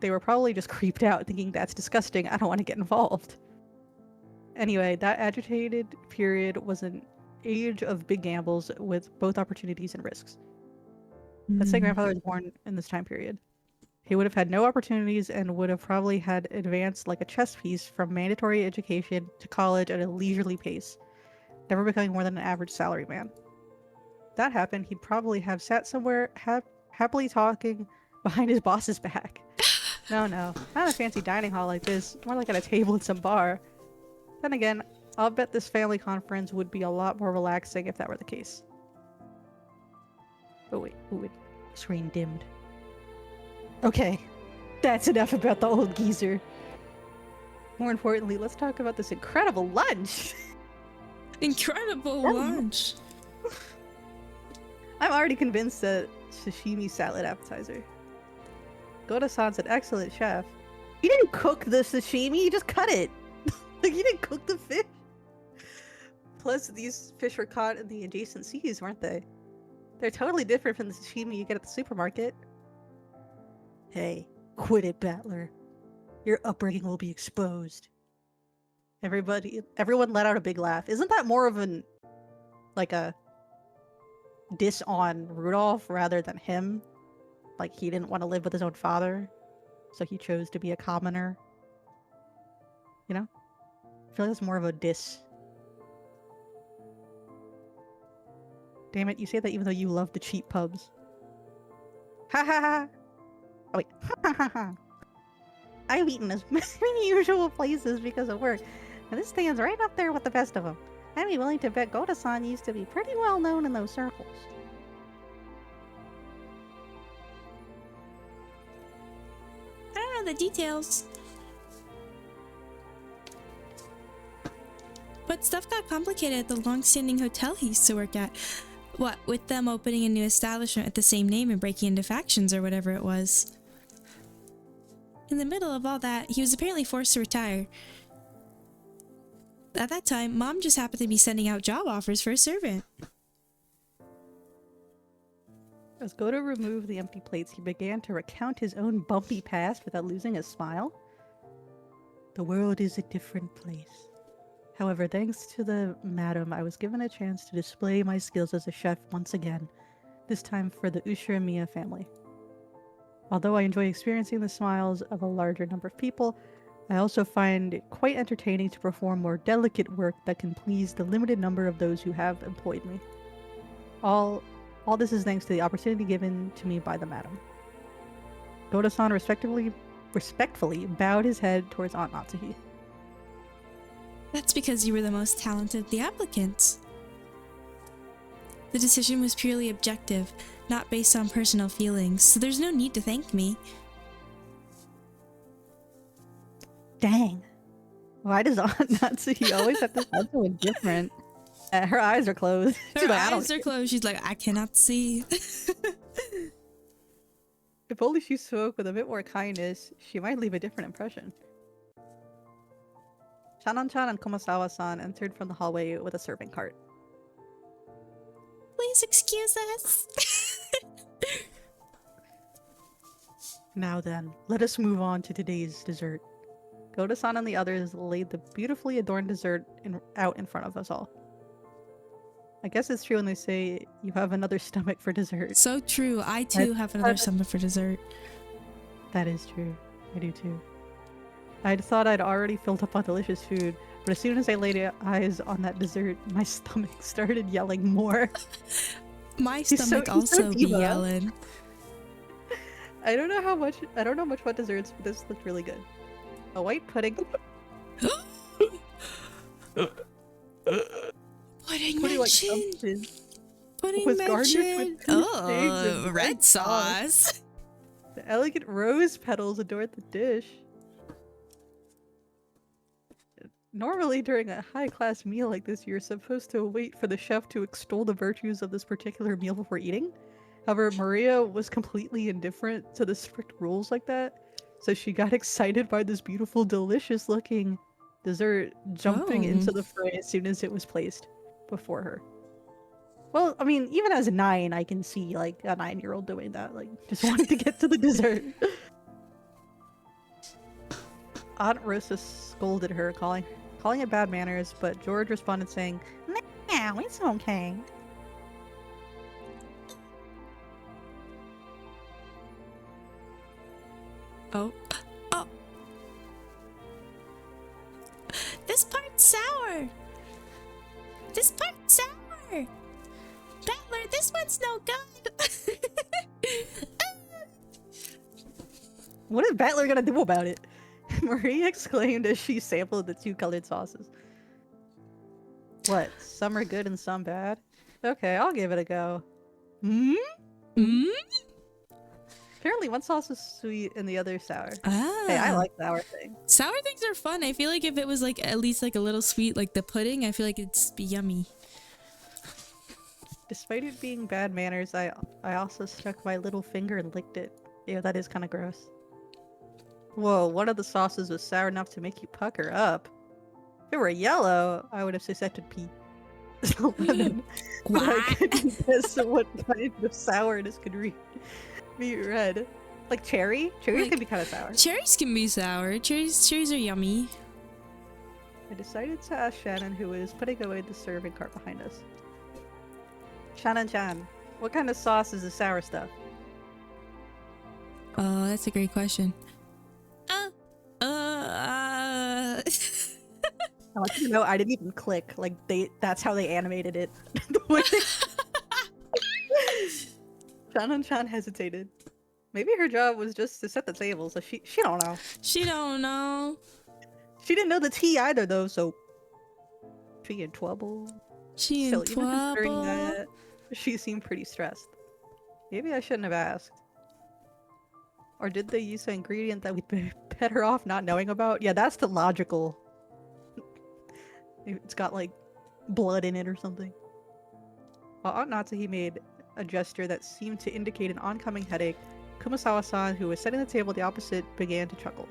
They were probably just creeped out, thinking that's disgusting, I don't want to get involved. Anyway, that agitated period was an age of big gambles with both opportunities and risks. Let's say grandfather was born in this time period. He would have had no opportunities and would have probably had advanced like a chess piece from mandatory education to college at a leisurely pace, never becoming more than an average salaryman. If that happened, he'd probably have sat somewhere happily talking behind his boss's back. No, not a fancy dining hall like this, more like at a table at some bar. Then again, I'll bet this family conference would be a lot more relaxing if that were the case. Oh wait, screen dimmed. Okay, that's enough about the old geezer. More importantly, let's talk about this incredible lunch! Incredible lunch! I'm already convinced that sashimi salad appetizer. Goda-san's an excellent chef. He didn't cook the sashimi, he just cut it! Like, he didn't cook the fish! Plus, these fish were caught in the adjacent seas, weren't they? They're totally different from the sashimi you get at the supermarket. Hey, quit it, Battler. Your upbringing will be exposed. Everyone let out a big laugh. Isn't that more of a diss on Rudolph rather than him? Like, he didn't want to live with his own father, so he chose to be a commoner. You know? I feel like it's more of a diss. Damn it, you say that even though you love the cheap pubs. Ha ha ha! Oh wait, ha ha ha ha! I've eaten as many usual places because of work, and this stands right up there with the best of them. I'd be willing to bet Goda-san used to be pretty well known in those circles. I don't know the details. But stuff got complicated at the long-standing hotel he used to work at. What, with them opening a new establishment with the same name and breaking into factions or whatever it was. In the middle of all that, he was apparently forced to retire. At that time, Mom just happened to be sending out job offers for a servant. As Goda removed the empty plates, he began to recount his own bumpy past without losing his smile. The world is a different place. However, thanks to the madam, I was given a chance to display my skills as a chef once again, this time for the Ushiramiya family. Although I enjoy experiencing the smiles of a larger number of people, I also find it quite entertaining to perform more delicate work that can please the limited number of those who have employed me. All this is thanks to the opportunity given to me by the madam. Goda-san respectfully bowed his head towards Aunt Natsuhi. That's because you were the most talented of the applicants. The decision was purely objective, not based on personal feelings, so there's no need to thank me. Dang. Why does Aunt Natsuhi always have to sound so indifferent? Her eyes are closed. Her eyes are closed. She's like, I cannot see. If only she spoke with a bit more kindness, she might leave a different impression. Shanon-chan and Komasawa-san entered from the hallway with a serving cart. Please excuse us. Now then, let us move on to today's dessert. Goda-san and the others laid the beautifully adorned dessert out in front of us all. I guess it's true when they say you have another stomach for dessert. So true. I too have another stomach for dessert. That is true. I do too. I'd thought I'd already filled up on delicious food, but as soon as I laid eyes on that dessert, my stomach started yelling more. My stomach also be yelling. I don't know much about desserts, but this looked really good. A white pudding. Pudding Pudding mention. Pudding was mention. garnished with eggs and Red sauce. The elegant rose petals adored the dish. Normally, during a high-class meal like this, you're supposed to wait for the chef to extol the virtues of this particular meal before eating. However, Maria was completely indifferent to the strict rules like that, so she got excited by this beautiful, delicious-looking dessert jumping into the fray as soon as it was placed before her. Well, I mean, even as a 9, I can see, like, a 9-year-old doing that, like, just wanting to get to the dessert. Aunt Rosa scolded her, calling it bad manners, but George responded saying, "No, it's okay." Oh. This part's sour. This part's sour. Battler, this one's no good. What is Battler gonna do about it? Marie exclaimed as she sampled the 2 colored sauces. What? Some are good and some bad? Okay, I'll give it a go. Apparently one sauce is sweet and the other sour. Hey, I like sour things. Sour things are fun. I feel like if it was like at least like a little sweet, like the pudding, I feel like it'd be yummy. Despite it being bad manners, I also stuck my little finger and licked it. Yeah, that is kind of gross. Whoa, one of the sauces was sour enough to make you pucker up. If it were yellow, I would have suspected pee. Lemon. But I couldn't guess what kind of sourness could be red. Like cherry? Cherries can be kind of sour. Cherries can be sour. Cherries are yummy. I decided to ask Shannon, who was putting away the serving cart behind us. Shannon-chan, what kind of sauce is the sour stuff? Oh, that's a great question. I want you to know I didn't even click. Like that's how they animated it. Shannon-chan hesitated. Maybe her job was just to set the table, so she don't know. She don't know. She didn't know the tea either though, so she in trouble. She in trouble. Even considering that, she seemed pretty stressed. Maybe I shouldn't have asked. Or did they use an ingredient that we'd be better off not knowing about? Yeah, that's the logical. It's got like blood in it or something. While Aunt Natsuhi made a gesture that seemed to indicate an oncoming headache, Kumasawa-san, who was setting the table the opposite, began to chuckle.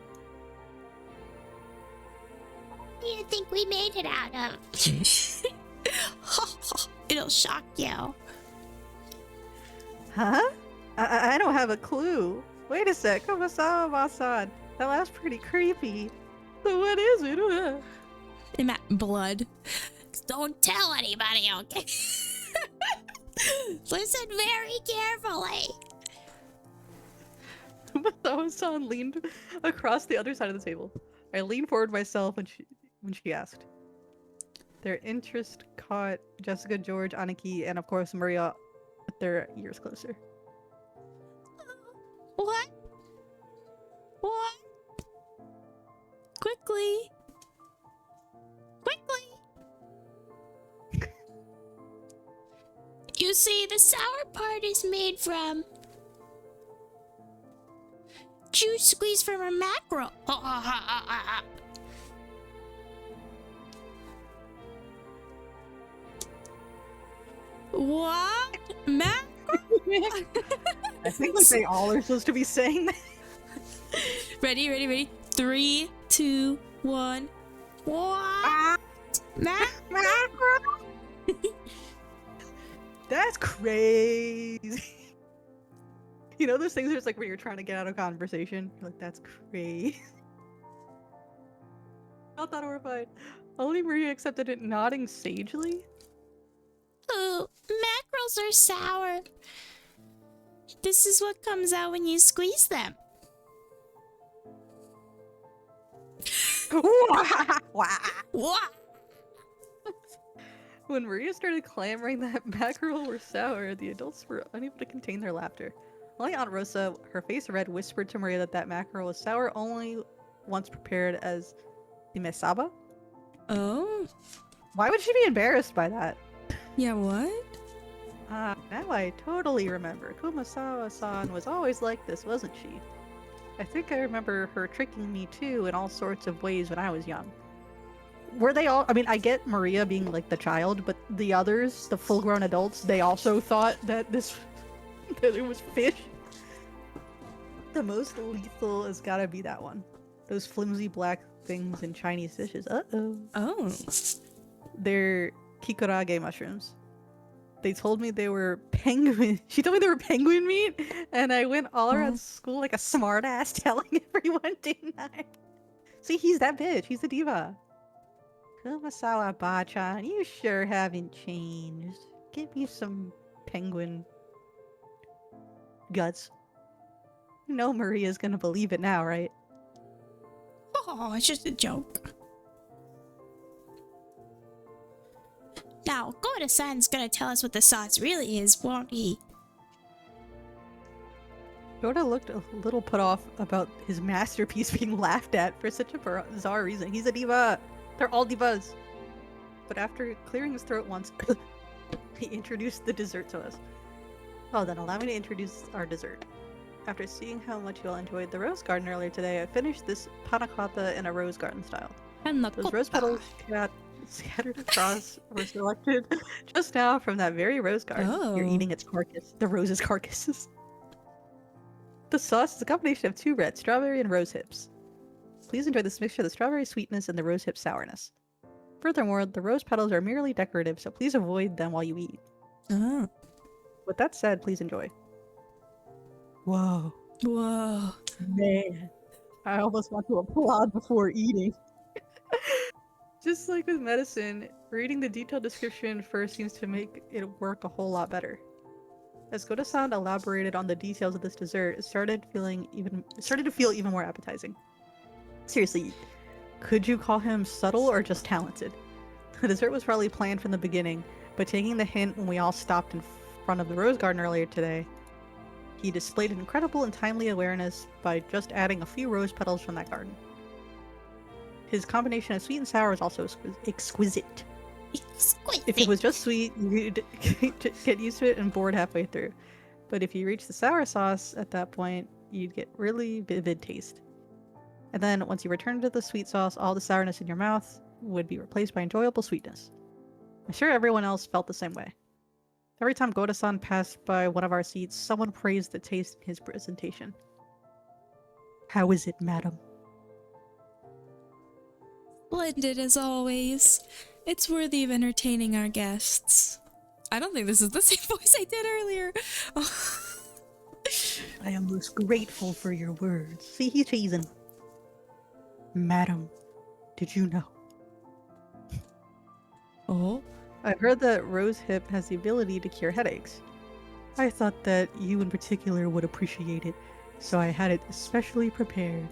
What do you think we made it out of? It'll shock you. Huh? I don't have a clue. Wait a sec, Kumasawa-san. That last pretty creepy. So what is it? It meant blood. Don't tell anybody, okay? Listen very carefully. Kumasawa-san leaned across the other side of the table. I leaned forward myself when she asked. Their interest caught Jessica, George, Aniki, and of course Maria with their ears closer. What? What? Quickly! You see, the sour part is made from juice squeezed from a mackerel. What? Mackerel? I think like they all are supposed to be saying that. Ready? 3, 2, 1. What? Mackerel? That's crazy. You know those things where it's like when you're trying to get out of conversation? You're like, that's crazy. I thought horrified. Only Maria accepted it, nodding sagely. Ooh, mackerels are sour. This is what comes out when you squeeze them. What? When Maria started clamoring that mackerel were sour, the adults were unable to contain their laughter. Only Aunt Rosa, her face red, whispered to Maria that mackerel was sour only once prepared as imesaba. Oh? Why would she be embarrassed by that? Yeah, what? Now I totally remember. Kumasawa-san was always like this, wasn't she? I think I remember her tricking me too in all sorts of ways when I was young. Were they all? I mean, I get Maria being like the child, but the others, the full-grown adults, they also thought that that it was fish. The most lethal has gotta be that one. Those flimsy black things in Chinese dishes. Uh-oh. Oh. They're kikurage mushrooms. They told me they were penguin. She told me they were penguin meat, and I went all around school like a smartass telling everyone, didn't I? See, he's that bitch. He's the diva. Kumasawa Bachan, you sure haven't changed. Give me some penguin guts. You know Maria's gonna believe it now, right? Oh, it's just a joke. Now, Goda-san's gonna tell us what the sauce really is, won't he? Yoda looked a little put off about his masterpiece being laughed at for such a bizarre reason. He's a diva! They're all divas! But after clearing his throat once, he introduced the dessert to us. Well then, allow me to introduce our dessert. After seeing how much you all enjoyed the rose garden earlier today, I finished this panna cotta in a rose garden style. Those rose petals scattered across were selected just now from that very rose garden. Oh. You're eating its carcass. The rose's carcasses. The sauce is a combination of 2 red, strawberry, and rose hips. Please enjoy this mixture of the strawberry sweetness and the rose hip sourness. Furthermore, the rose petals are merely decorative, so please avoid them while you eat. Oh. With that said, please enjoy. Whoa. Whoa. Man. I almost want to applaud before eating. Just like with medicine, reading the detailed description first seems to make it work a whole lot better. As Goda-san elaborated on the details of this dessert, it started to feel even more appetizing. Seriously, could you call him subtle or just talented? The dessert was probably planned from the beginning, but taking the hint when we all stopped in front of the rose garden earlier today, he displayed incredible and timely awareness by just adding a few rose petals from that garden. His combination of sweet and sour is also exquisite. If it was just sweet, you'd get used to it and bored halfway through. But if you reach the sour sauce at that point, you'd get really vivid taste. And then once you return to the sweet sauce, all the sourness in your mouth would be replaced by enjoyable sweetness. I'm sure everyone else felt the same way. Every time Goda-san passed by one of our seats, someone praised the taste in his presentation. How is it, madam? Splendid as always. It's worthy of entertaining our guests. I don't think this is the same voice I did earlier. I am most grateful for your words. See, he's teasing. Madam, did you know? Oh? I've heard that rose hip has the ability to cure headaches. I thought that you in particular would appreciate it, so I had it especially prepared.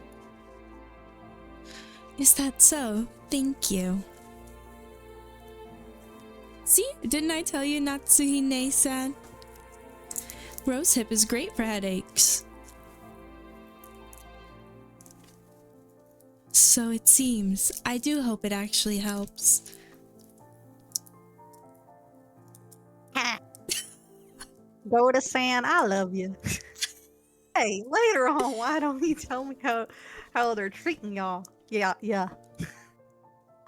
Is that so? Thank you. See? Didn't I tell you, Natsuhine-san? Rosehip is great for headaches. So it seems. I do hope it actually helps. Goda-san, I love you. Hey, later on, why don't you tell me how they're treating y'all? Yeah.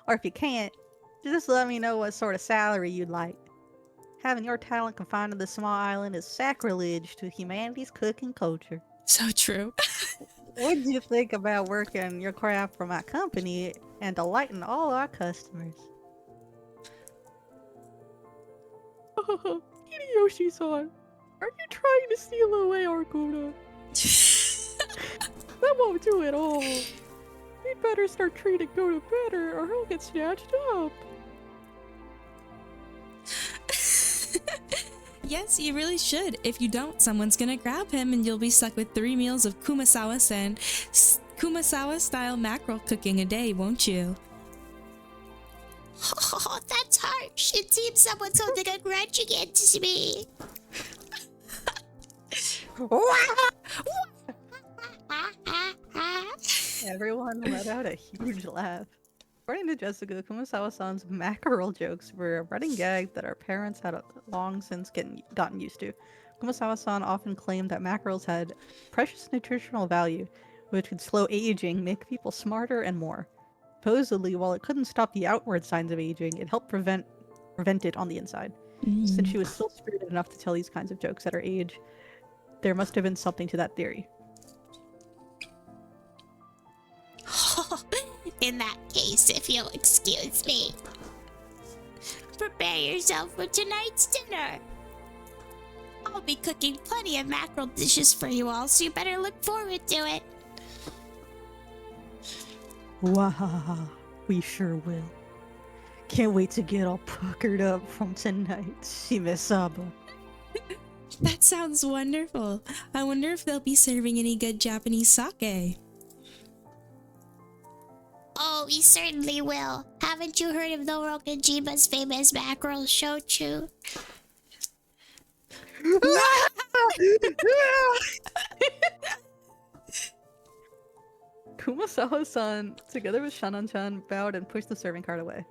Or if you can't, just let me know what sort of salary you'd like. Having your talent confined to this small island is sacrilege to humanity's cooking culture. So true. What did you think about working your craft for my company and delighting all our customers? Idiot. Yoshi-san, are you trying to steal away our Gouda? That won't do at all. We'd better start treating Gouda better or he'll get snatched up. Yes, you really should. If you don't, someone's gonna grab him and you'll be stuck with 3 meals of Kumasawa-style mackerel cooking a day, won't you? Oh, that's harsh. It seems someone's holding a grudge against me. Everyone let out a huge laugh. According to Jessica, Kumasawa-san's mackerel jokes were a running gag that our parents had long since gotten used to. Kumasawa-san often claimed that mackerels had precious nutritional value, which could slow aging, make people smarter, and more. Supposedly, while it couldn't stop the outward signs of aging, it helped prevent it on the inside. Since she was still spirited enough to tell these kinds of jokes at her age, there must have been something to that theory. In that case, if you'll excuse me, prepare yourself for tonight's dinner. I'll be cooking plenty of mackerel dishes for you all, so you better look forward to it. Wahaha, we sure will. Can't wait to get all puckered up from tonight, Shime-saba. That sounds wonderful. I wonder if they'll be serving any good Japanese sake. Oh, we certainly will. Haven't you heard of Norokajima's famous mackerel shochu? Kumasawa-san, together with Shannon-chan, bowed and pushed the serving cart away.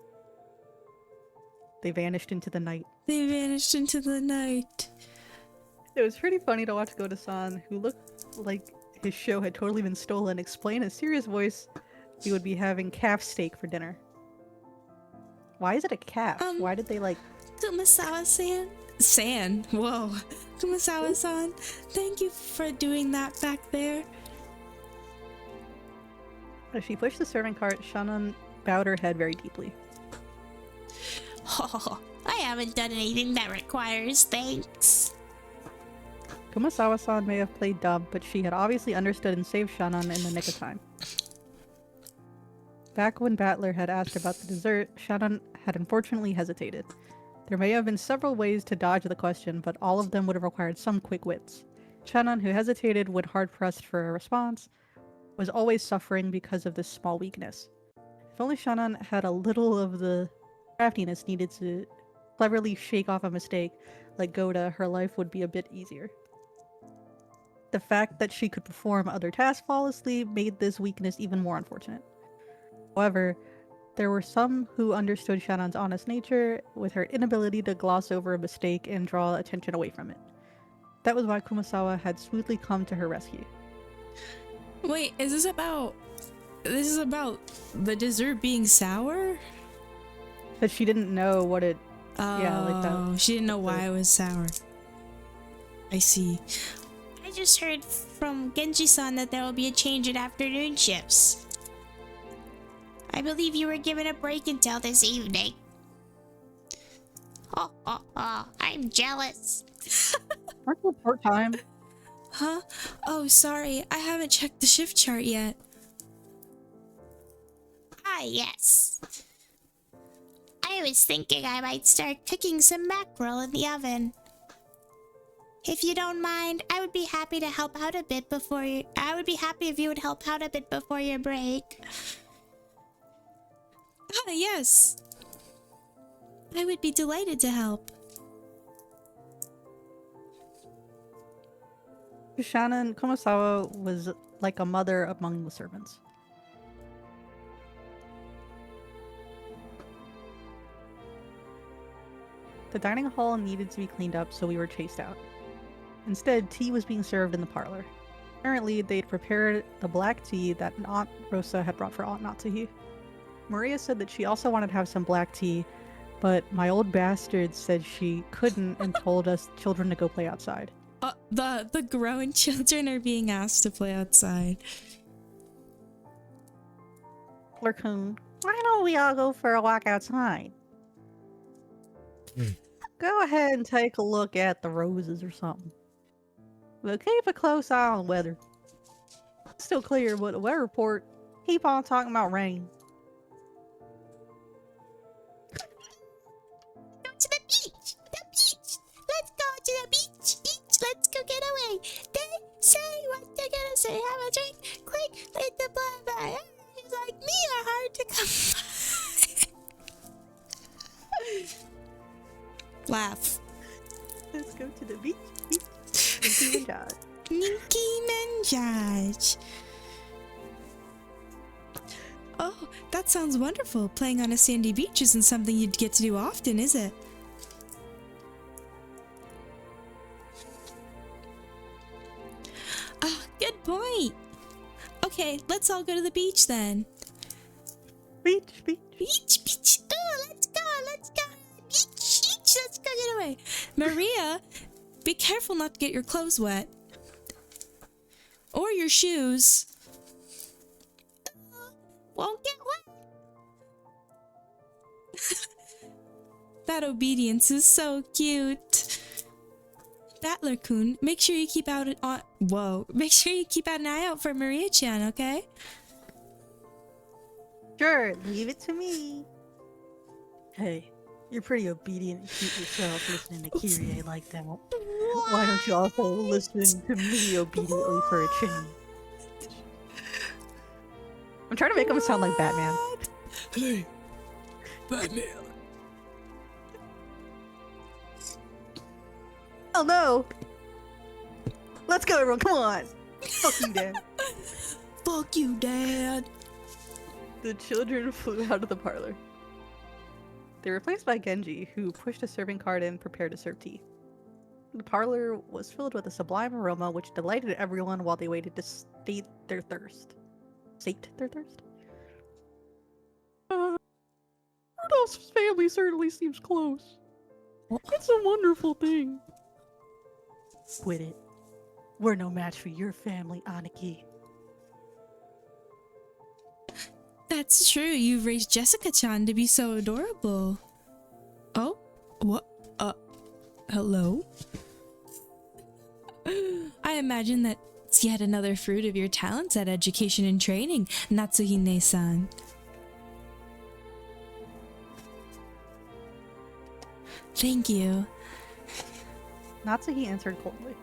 They vanished into the night. They vanished into the night. It was pretty funny to watch Goda-san, who looked like his show had totally been stolen, explain in a serious voice he would be having calf steak for dinner. Why is it a calf? Why did they like... Kumasawa-san? Whoa. Kumasawa-san, thank you for doing that back there. As she pushed the serving cart, Shannon bowed her head very deeply. Oh, I haven't done anything that requires thanks. Kumasawa-san may have played dumb, but she had obviously understood and saved Shannon in the nick of time. Back when Battler had asked about the dessert, Shannon had unfortunately hesitated. There may have been several ways to dodge the question, but all of them would have required some quick wits. Shannon, who hesitated when hard-pressed for a response, was always suffering because of this small weakness. If only Shannon had a little of the craftiness needed to cleverly shake off a mistake like Goda, her life would be a bit easier. The fact that she could perform other tasks flawlessly made this weakness even more unfortunate. However, there were some who understood Shannon's honest nature with her inability to gloss over a mistake and draw attention away from it. That was why Kumasawa had smoothly come to her rescue. Wait, is this about the dessert being sour? But she didn't know what it... Oh, yeah, like that. She didn't know why it was sour. I see. I just heard from Genji-san that there will be a change in afternoon shifts. I believe you were given a break until this evening. Oh, I'm jealous. Aren't you part-time? Huh? Oh, sorry. I haven't checked the shift chart yet. Ah, yes. I was thinking I might start cooking some mackerel in the oven. If you don't mind, I would be happy to help out a bit before you... I would be happy if you would help out a bit before your break. Ah, yes. I would be delighted to help. Shannon, Kumasawa was like a mother among the servants. The dining hall needed to be cleaned up, so we were chased out. Instead, tea was being served in the parlor. Apparently, they'd prepared the black tea that Aunt Rosa had brought for Aunt Natsuhi. Maria said that she also wanted to have some black tea, but my old bastard said she couldn't and told us children to go play outside. The grown children are being asked to play outside. Raccoon, why don't we all go for a walk outside? Go ahead and take a look at the roses or something. But keep a close eye on weather. It's still clear, but the weather report keep on talking about rain. Go to the beach! The beach! Let's go to the beach! Beach! Let's go get away! They say what they're gonna say. Have a drink! Quick! Let the blood by! He's like me are hard to come by. Laugh. Let's go to the beach. Nicki Minaj. Nicki Minaj. Oh, that sounds wonderful. Playing on a sandy beach isn't something you'd get to do often, is it? Ah, good point. Okay, let's all go to the beach then. Beach. Beach! Oh, let's go! Beach! Let's go get away! Maria, be careful not to get your clothes wet. Or your shoes. Won't get wet! That obedience is so cute. Battler-kun, make sure you keep out an make sure you keep out an eye out for Maria-chan, okay? Sure, leave it to me. Hey, you're pretty obedient and cute yourself listening to Kyrie like that. Why don't you also listen to me obediently for a change? I'm trying to make him sound like Batman. Hey, Batman. Oh no! Let's go, everyone, come on! Fuck you, Dad. Fuck you, Dad. The children flew out of the parlor. They were replaced by Genji, who pushed a serving cart and prepared to serve tea. The parlor was filled with a sublime aroma which delighted everyone while they waited to sate their thirst. Rudolph's family certainly seems close. It's a wonderful thing. Quit it. We're no match for your family, Aniki. That's true. You've raised Jessica-chan to be so adorable. Oh? What? Hello? I imagine that's yet another fruit of your talents at education and training, Natsuhine-san. Thank you. Natsuhi answered coldly.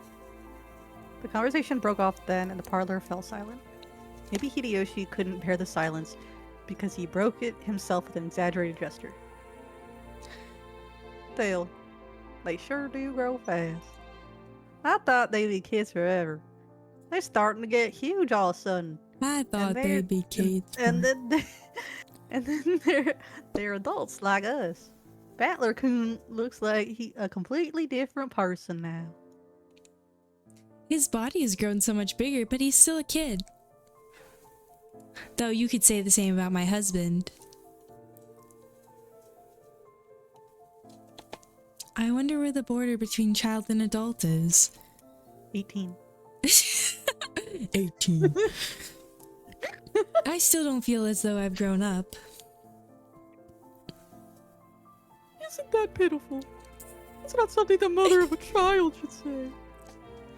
The conversation broke off then, and the parlor fell silent. Maybe Hideyoshi couldn't bear the silence because he broke it himself with an exaggerated gesture. Still, they sure do grow fast. I thought they'd be kids forever. They're starting to get huge all of a sudden. I thought they'd be kids. And then they're adults like us. Battler-kun looks like a completely different person now. His body has grown so much bigger, but he's still a kid. Though you could say the same about my husband. I wonder where the border between child and adult is. 18. 18. I still don't feel as though I've grown up. Isn't that pitiful? That's not something the mother of a child should say.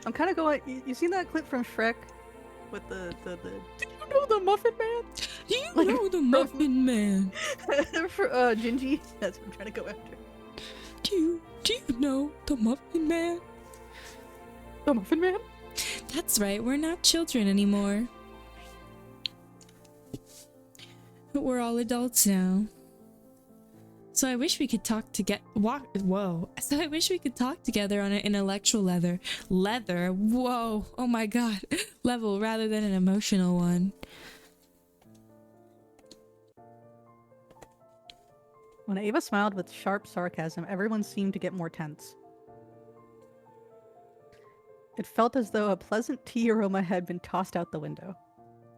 I'm kind of going. You seen that clip from Shrek with the? Did you know the Muffin Man? Do you know the Muffin Man? For Gingy. That's what I'm trying to go after. Do you know the Muffin Man? The Muffin Man? That's right. We're not children anymore. We're all adults now. So I wish we could talk together. So I wish we could talk together on an intellectual leather. Whoa. Oh my god. Level rather than an emotional one. When Ava smiled with sharp sarcasm, everyone seemed to get more tense. It felt as though a pleasant tea aroma had been tossed out the window.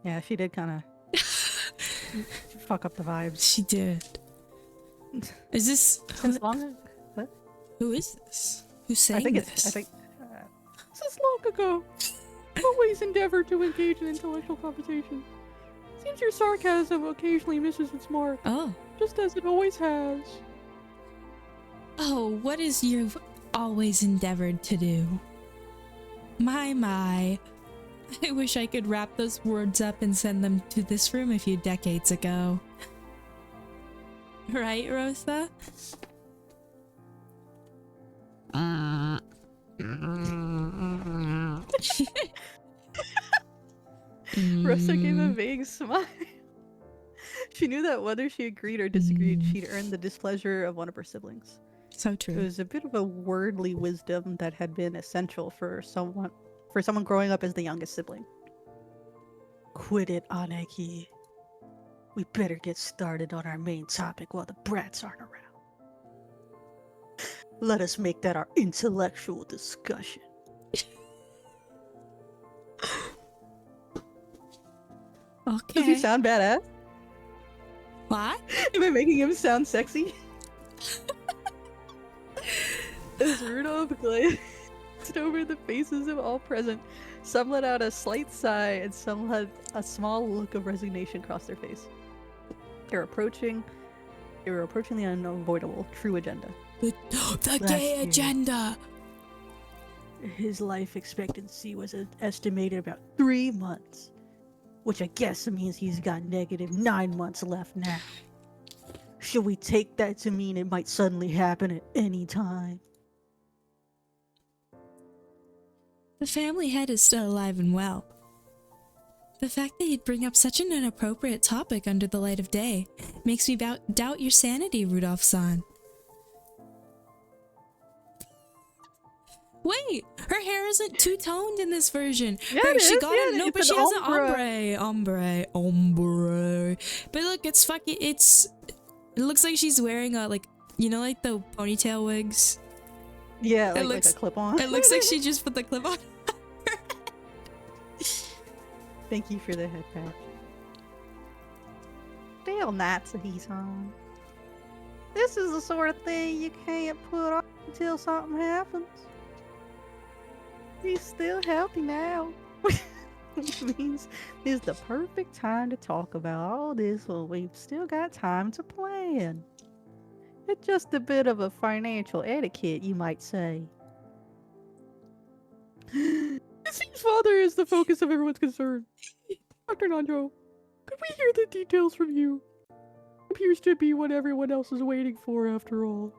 Yeah, she did kind of fuck up the vibes. She did. Is this since long? What? Who is this? Who's saying this? Since long ago. Always endeavored to engage in intellectual conversation. Seems your sarcasm occasionally misses its mark. Oh. Just as it always has. Oh, what is you've always endeavored to do? My. I wish I could wrap those words up and send them to this room a few decades ago. Right, Rosa? Rosa gave a vague smile. She knew that whether she agreed or disagreed, she'd earned the displeasure of one of her siblings. So It true. was a bit of a worldly wisdom that had been essential for someone growing up as the youngest sibling. Quit it, Aneki. We better get started on our main topic while the brats aren't around. Let us make that our intellectual discussion. Okay. Does he sound badass? What? Am I making him sound sexy? As Rudolph glazed over the faces of all present, some let out a slight sigh and some had a small look of resignation across their face. They were approaching the unavoidable true agenda. The Last gay year. agenda! His life expectancy was estimated about 3 months, which I guess means he's got negative 9 months left now. Should we take that to mean it might suddenly happen at any time? The family head is still alive and well. The fact that you'd bring up such an inappropriate topic under the light of day makes me doubt your sanity, Rudolph-san. Wait, her hair isn't two-toned in this version. Yeah, Or it she is, got yeah, it. No, it's but an she has an ombre. But look, it's fucking. It looks like she's wearing a like the ponytail wigs. Yeah, It like looks- a clip-on. It looks like she just put the clip on. Thank you for the head pat. Still not he's on. This is the sort of thing you can't put off until something happens. He's still healthy now. Which means it's the perfect time to talk about all this when we've still got time to plan. It's just a bit of a financial etiquette, you might say. It seems father is the focus of everyone's concern. Dr. Nanjo, could we hear the details from you? Appears to be what everyone else is waiting for after all.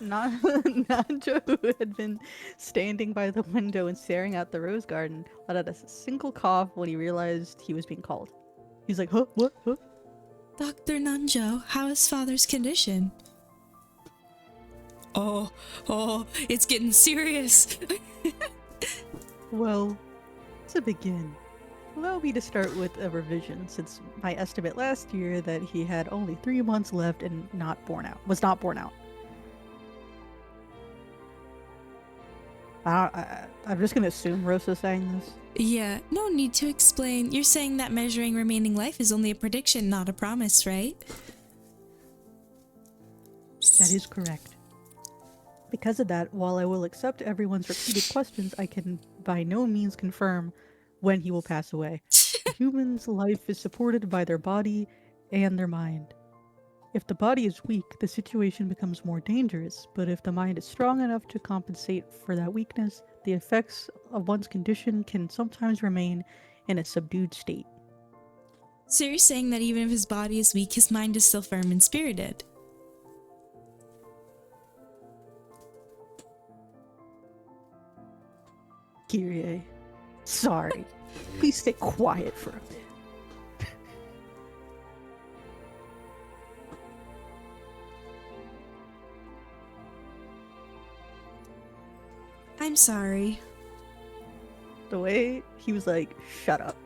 Nanjo, who had been standing by the window and staring out the rose garden, let out a single cough when he realized he was being called. He's like, huh? What? Huh? Dr. Nanjo, how is father's condition? Oh, it's getting serious. Well, to begin, allow me to start with a revision, since my estimate last year that he had only 3 months left and was not born out. I'm just gonna assume Rosa's saying this. Yeah, no need to explain. You're saying that measuring remaining life is only a prediction, not a promise, right? That is correct. Because of that, while I will accept everyone's repeated questions, I can by no means confirm when he will pass away. A human's life is supported by their body and their mind. If the body is weak, the situation becomes more dangerous, but if the mind is strong enough to compensate for that weakness, the effects of one's condition can sometimes remain in a subdued state. So you're saying that even if his body is weak, his mind is still firm and spirited? Kyrie, sorry. Please stay quiet for a bit. I'm sorry. The way he was like, shut up.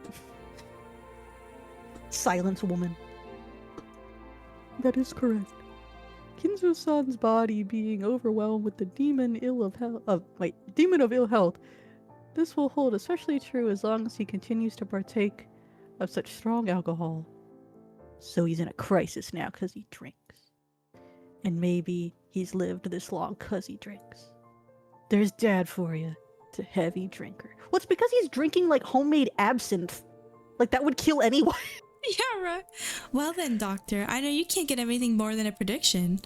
Silence, woman. That is correct. Kinzo-san's body being overwhelmed with the demon of ill health. This will hold especially true as long as he continues to partake of such strong alcohol. So he's in a crisis now because he drinks. And maybe he's lived this long because he drinks. There's dad for you. It's a heavy drinker. Well, it's because he's drinking like homemade absinthe. Like that would kill anyone. Yeah, right. Well then, Doctor, I know you can't get everything more than a prediction.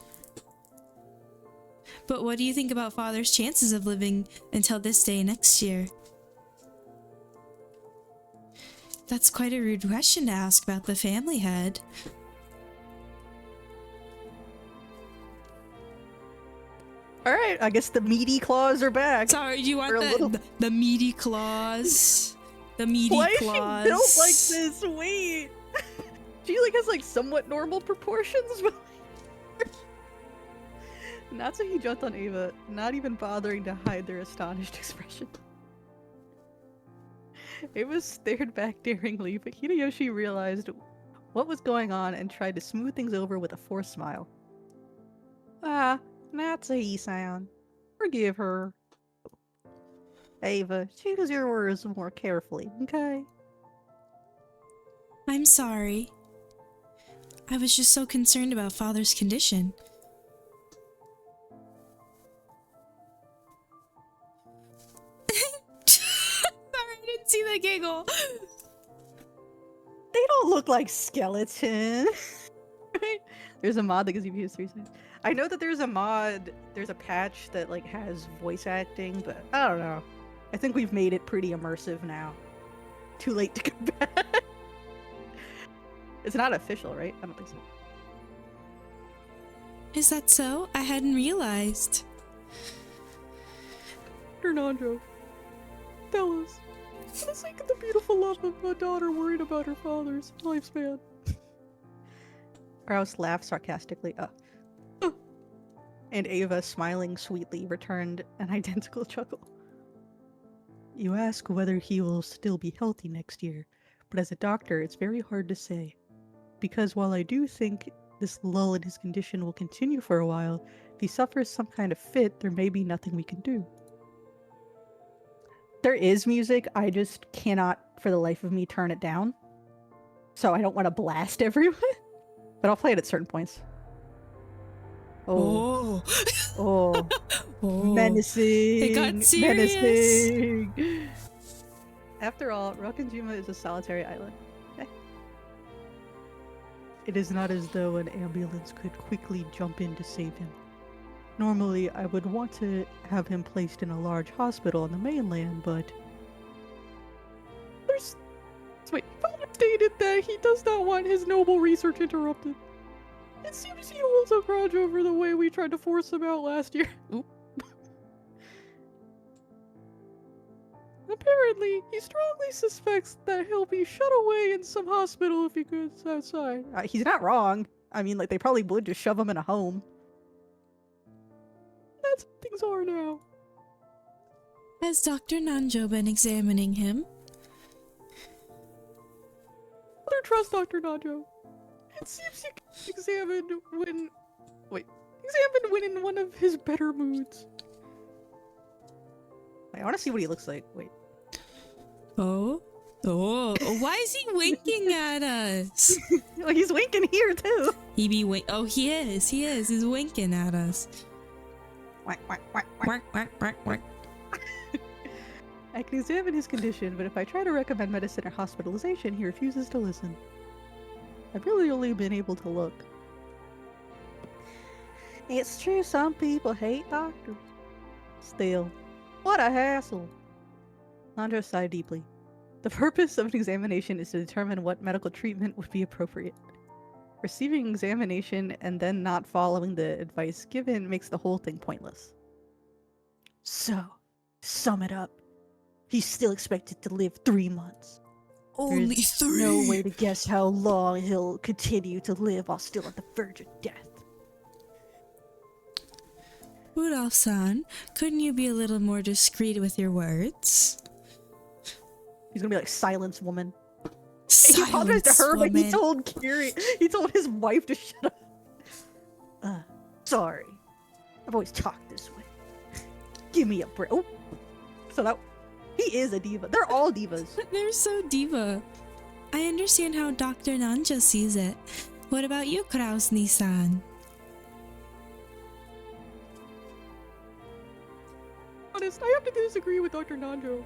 But what do you think about Father's chances of living until this day next year? That's quite a rude question to ask about the family head. Alright, I guess the meaty claws are back. Sorry, do you want For a little- the meaty claws? The meaty Why is claws. she built like this? Wait. She like has like somewhat normal proportions, but Natsuki jumped on Ava, not even bothering to hide their astonished expression. Ava stared back daringly, but Hideyoshi realized what was going on and tried to smooth things over with a forced smile. Ah, Natsuki-san. Forgive her. Ava, choose your words more carefully, okay? I'm sorry. I was just so concerned about Father's condition. Sorry, I didn't see the giggle. They don't look like skeletons. Right? There's a mod that gives you views 3 seconds. I know that there's a mod, there's a patch that like has voice acting, but I don't know. I think we've made it pretty immersive now. Too late to go back. It's not official, right? I don't think so. Is that so? I hadn't realized. Fernando, tell us. For the sake of the beautiful love of a daughter worried about her father's lifespan. Rouse laughed sarcastically. And Ava, smiling sweetly, returned an identical chuckle. You ask whether he will still be healthy next year, but as a doctor, it's very hard to say. Because while I do think this lull in his condition will continue for a while, if he suffers some kind of fit, there may be nothing we can do. There is music, I just cannot, for the life of me, turn it down. So I don't want to blast everyone. But I'll play it at certain points. Oh. Oh. Oh. Menacing. It got serious. Menacing. After all, Rokkenjima is a solitary island. It is not as though an ambulance could quickly jump in to save him. Normally, I would want to have him placed in a large hospital on the mainland, but... Wait, Father stated that he does not want his noble research interrupted. It seems he holds a grudge over the way we tried to force him out last year. Oop. Apparently, he strongly suspects that he'll be shut away in some hospital if he goes outside. He's not wrong. I mean, like, they probably would just shove him in a home. That's how things are now. Has Dr. Nanjo been examining him? Other trust Dr. Nanjo. It seems he examined when in one of his better moods. I want to see what he looks like. Wait. Oh? Oh, why is he winking at us? Well, he's winking here too. He be wink. Oh, he is. He's winking at us. Quack, quack, quack, quack. Quack, quack, quack, quack. I can examine his condition, but if I try to recommend medicine or hospitalization, he refuses to listen. I've really only been able to look. It's true some people hate doctors. Still, what a hassle. Nanjo sighed deeply. The purpose of an examination is to determine what medical treatment would be appropriate. Receiving examination and then not following the advice given makes the whole thing pointless. So, sum it up. He's still expected to live 3 months. Only There's 3. no way to guess how long he'll continue to live while still on the verge of death. Rudolph-san, couldn't you be a little more discreet with your words? He's gonna be like, silence, woman. Silence, He apologized to her, woman. but he told his wife to shut up. Sorry. I've always talked this way. Give me a break. Oh, so that he is a diva. They're all divas. They're so diva. I understand how Dr. Nanjo sees it. What about you, Kraus-ni-san? Honest, I have to disagree with Dr. Nanjo.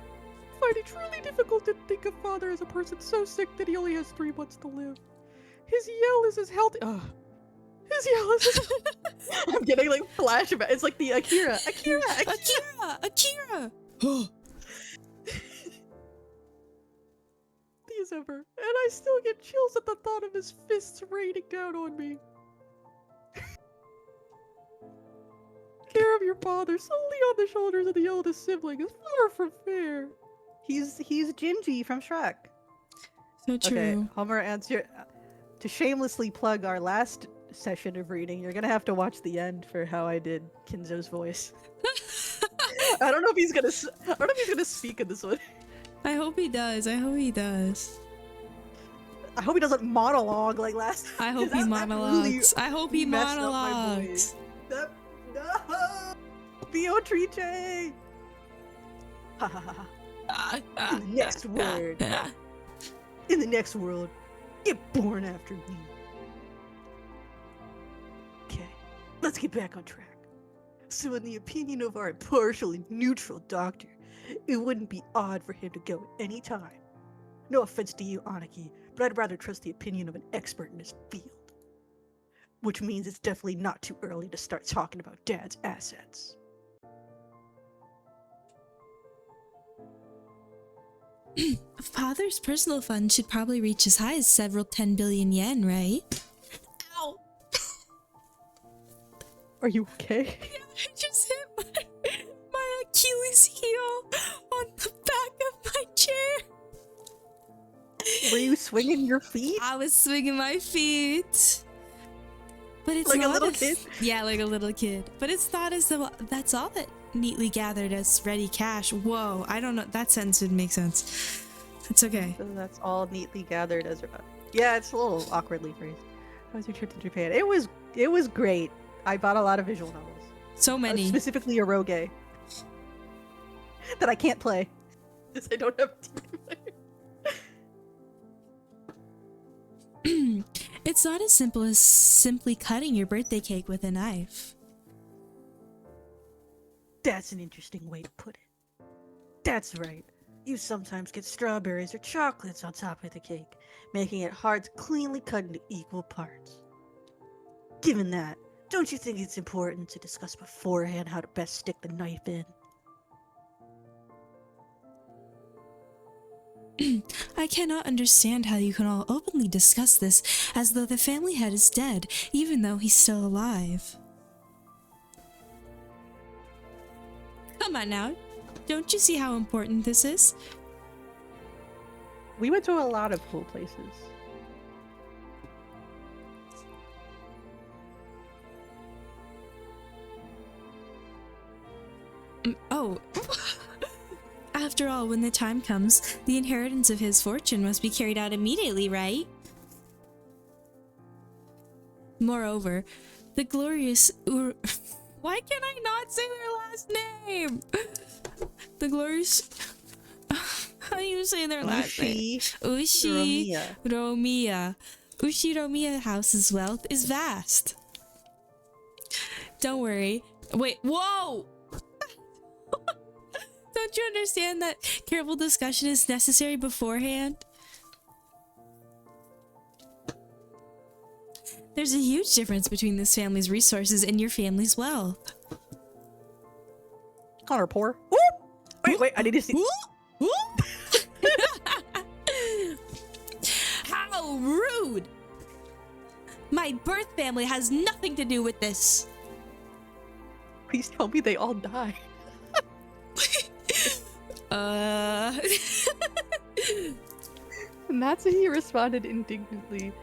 find it truly difficult to think of father as a person so sick that he only has 3 months to live. His yell is as healthy. His yell is as. I'm getting like flashback. It's like the Akira. Akira. As ever, and I still get chills at the thought of his fists raining down on me. Care of your father solely on the shoulders of the eldest sibling is far from fair. He's Gingy from Shrek. So true. Okay, Homer, answer to shamelessly plug our last session of reading. You're gonna have to watch the end for how I did Kinzo's voice. I don't know if he's gonna speak in this one. I hope he does. I hope he does. I hope he doesn't monologue like last time. I hope he monologues. I hope he monologues. No! Beatrice! Ha ha ha. In the next word. In the next world, get born after me. Okay, let's get back on track. So in the opinion of our impartial and neutral doctor, it wouldn't be odd for him to go at any time. No offense to you, Aniki, but I'd rather trust the opinion of an expert in this field. Which means it's definitely not too early to start talking about Dad's assets. Father's personal fund should probably reach as high as several 10 billion yen, right? Ow! Are you okay? Yeah, I just hit my Achilles heel on the back of my chair. Were you swinging your feet? I was swinging my feet. But it's like not a little kid? Yeah, like a little kid. But it's not as though that's all that neatly gathered as ready cash. Whoa, I don't know. That sentence would make sense. It's okay. So that's all neatly gathered as. Yeah, it's a little awkwardly phrased. How was your trip to Japan? It was great. I bought a lot of visual novels. So many. Specifically Eroge. That I can't play. Because I don't have time. It's not as simple as simply cutting your birthday cake with a knife. That's an interesting way to put it. That's right. You sometimes get strawberries or chocolates on top of the cake, making it hard to cleanly cut into equal parts. Given that, don't you think it's important to discuss beforehand how to best stick the knife in? I cannot understand how you can all openly discuss this as though the family head is dead, even though he's still alive. Come on now. Don't you see how important this is? We went to a lot of cool places. Oh. After all, when the time comes, the inheritance of his fortune must be carried out immediately, right? Moreover, the glorious Why can I not say their last name? The glorious How do you say their last name? Ushiromiya House's wealth is vast. Don't worry. Wait, whoa! Don't you understand that careful discussion is necessary beforehand? There's a huge difference between this family's resources and your family's wealth. Connor, poor. Wait, I need to see. How rude! My birth family has nothing to do with this. Please tell me they all die. Natsuhi responded indignantly,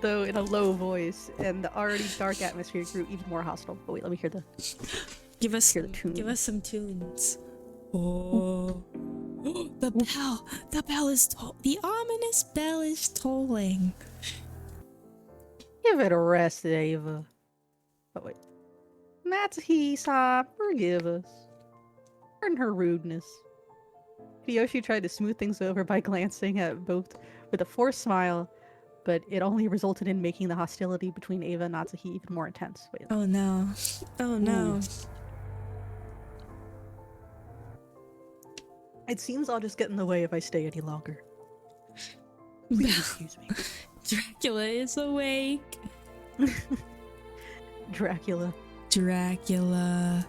though in a low voice, and the already dark atmosphere grew even more hostile. Oh wait, let me hear the. Give us hear the tune. Give us some tunes. Oh, the bell! The bell is the ominous bell is tolling. Give it a rest, Ava. Oh wait, Natsuhi-san, forgive us. Pardon her rudeness. Kiyoshi tried to smooth things over by glancing at both with a forced smile, but it only resulted in making the hostility between Ava and Natsuhi even more intense. Wait. Oh no. Oh no. It seems I'll just get in the way if I stay any longer. Please excuse me. Dracula is awake. Dracula. Dracula.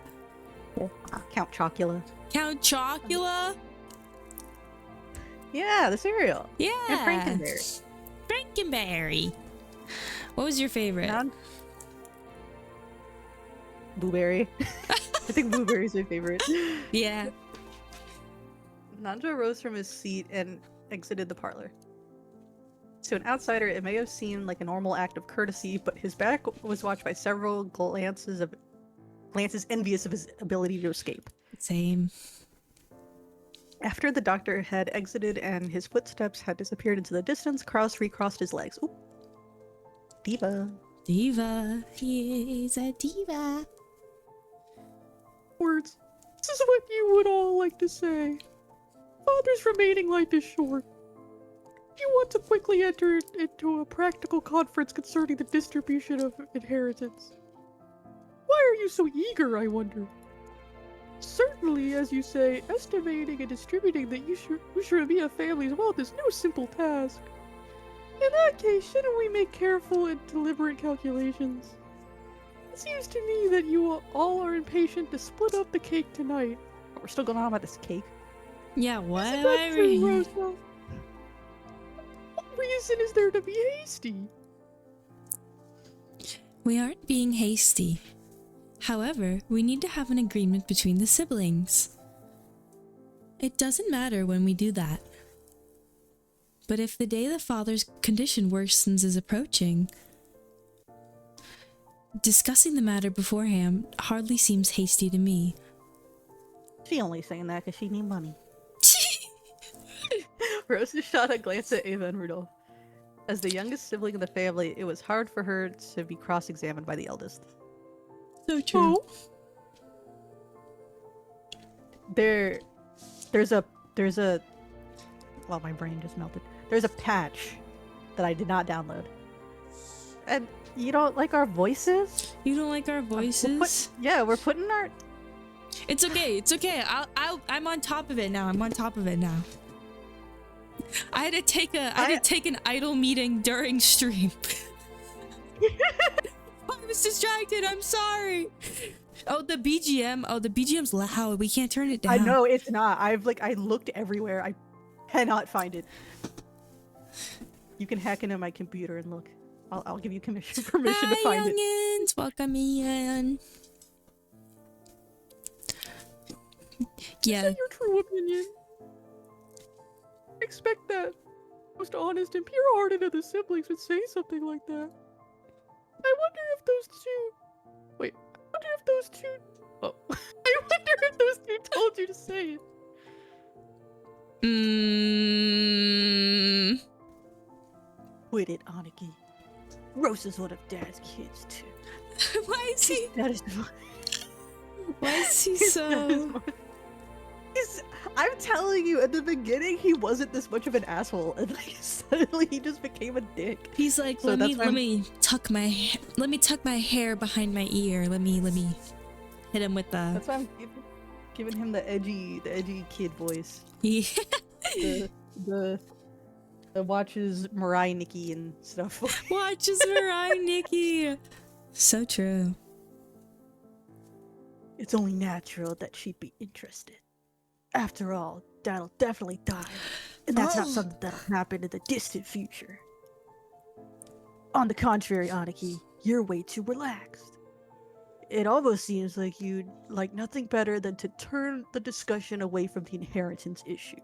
Count Chocula. Count Chocula? Yeah, the cereal. Yeah. And Frankenberry. Frankenberry. What was your favorite? Blueberry. I think Blueberry's my favorite. Yeah. Nanja rose from his seat and exited the parlor. To an outsider, it may have seemed like a normal act of courtesy, but his back was watched by several glances envious of his ability to escape. Same. After the doctor had exited and his footsteps had disappeared into the distance, Kraus recrossed his legs. Oop. Diva. Diva. He is a diva. Words. This is what you would all like to say. Father's remaining life is short. You want to quickly enter into a practical conference concerning the distribution of inheritance. Why are you so eager, I wonder? Certainly, as you say, estimating and distributing the Ushramia family's wealth is no simple task. In that case, shouldn't we make careful and deliberate calculations? It seems to me that you all are impatient to split up the cake tonight. We're still going on about this cake. Yeah, what? Isn't that true, Rosa? What reason is there to be hasty? We aren't being hasty. However, we need to have an agreement between the siblings. It doesn't matter when we do that. But if the day the father's condition worsens is approaching, discussing the matter beforehand hardly seems hasty to me. She only saying that because she need money. Rosa shot a glance at Ava and Rudolph. As the youngest sibling in the family, it was hard for her to be cross-examined by the eldest. So true. Oh. There's a well, my brain just melted. There's a patch that I did not download. And you don't like our voices? You don't like our voices? We're putting our... It's okay, it's okay. I'm on top of it now. I'm on top of it now. I had to take an idle meeting during stream. I was distracted. I'm sorry. Oh, the BGM. Oh, the BGM's loud. We can't turn it down. I know it's not. I looked everywhere. I cannot find it. You can hack into my computer and look. I'll give you permission to find it. Youngins, welcome in. Yeah. Is that your true opinion? Expect that most honest and pure-hearted of the siblings would say something like that. I wonder if those two... Wait, I wonder if those two... Oh. I wonder if those two told you to say it. Quit it, Aniki. Rosa's one of Dad's kids, too. Why is he... That is... Why is he so... I'm telling you, at the beginning, he wasn't this much of an asshole, and like suddenly he just became a dick. He's like, so let me tuck my hair behind my ear. Let me hit him with the. That's why I'm giving him the edgy kid voice. Yeah. the watches Mirai Nikki and stuff. Watches Mirai Nikki. So true. It's only natural that she'd be interested. After all, Dad'll definitely die, and that's not something that'll happen in the distant future. On the contrary, Aniki, you're way too relaxed. It almost seems like you'd like nothing better than to turn the discussion away from the inheritance issue.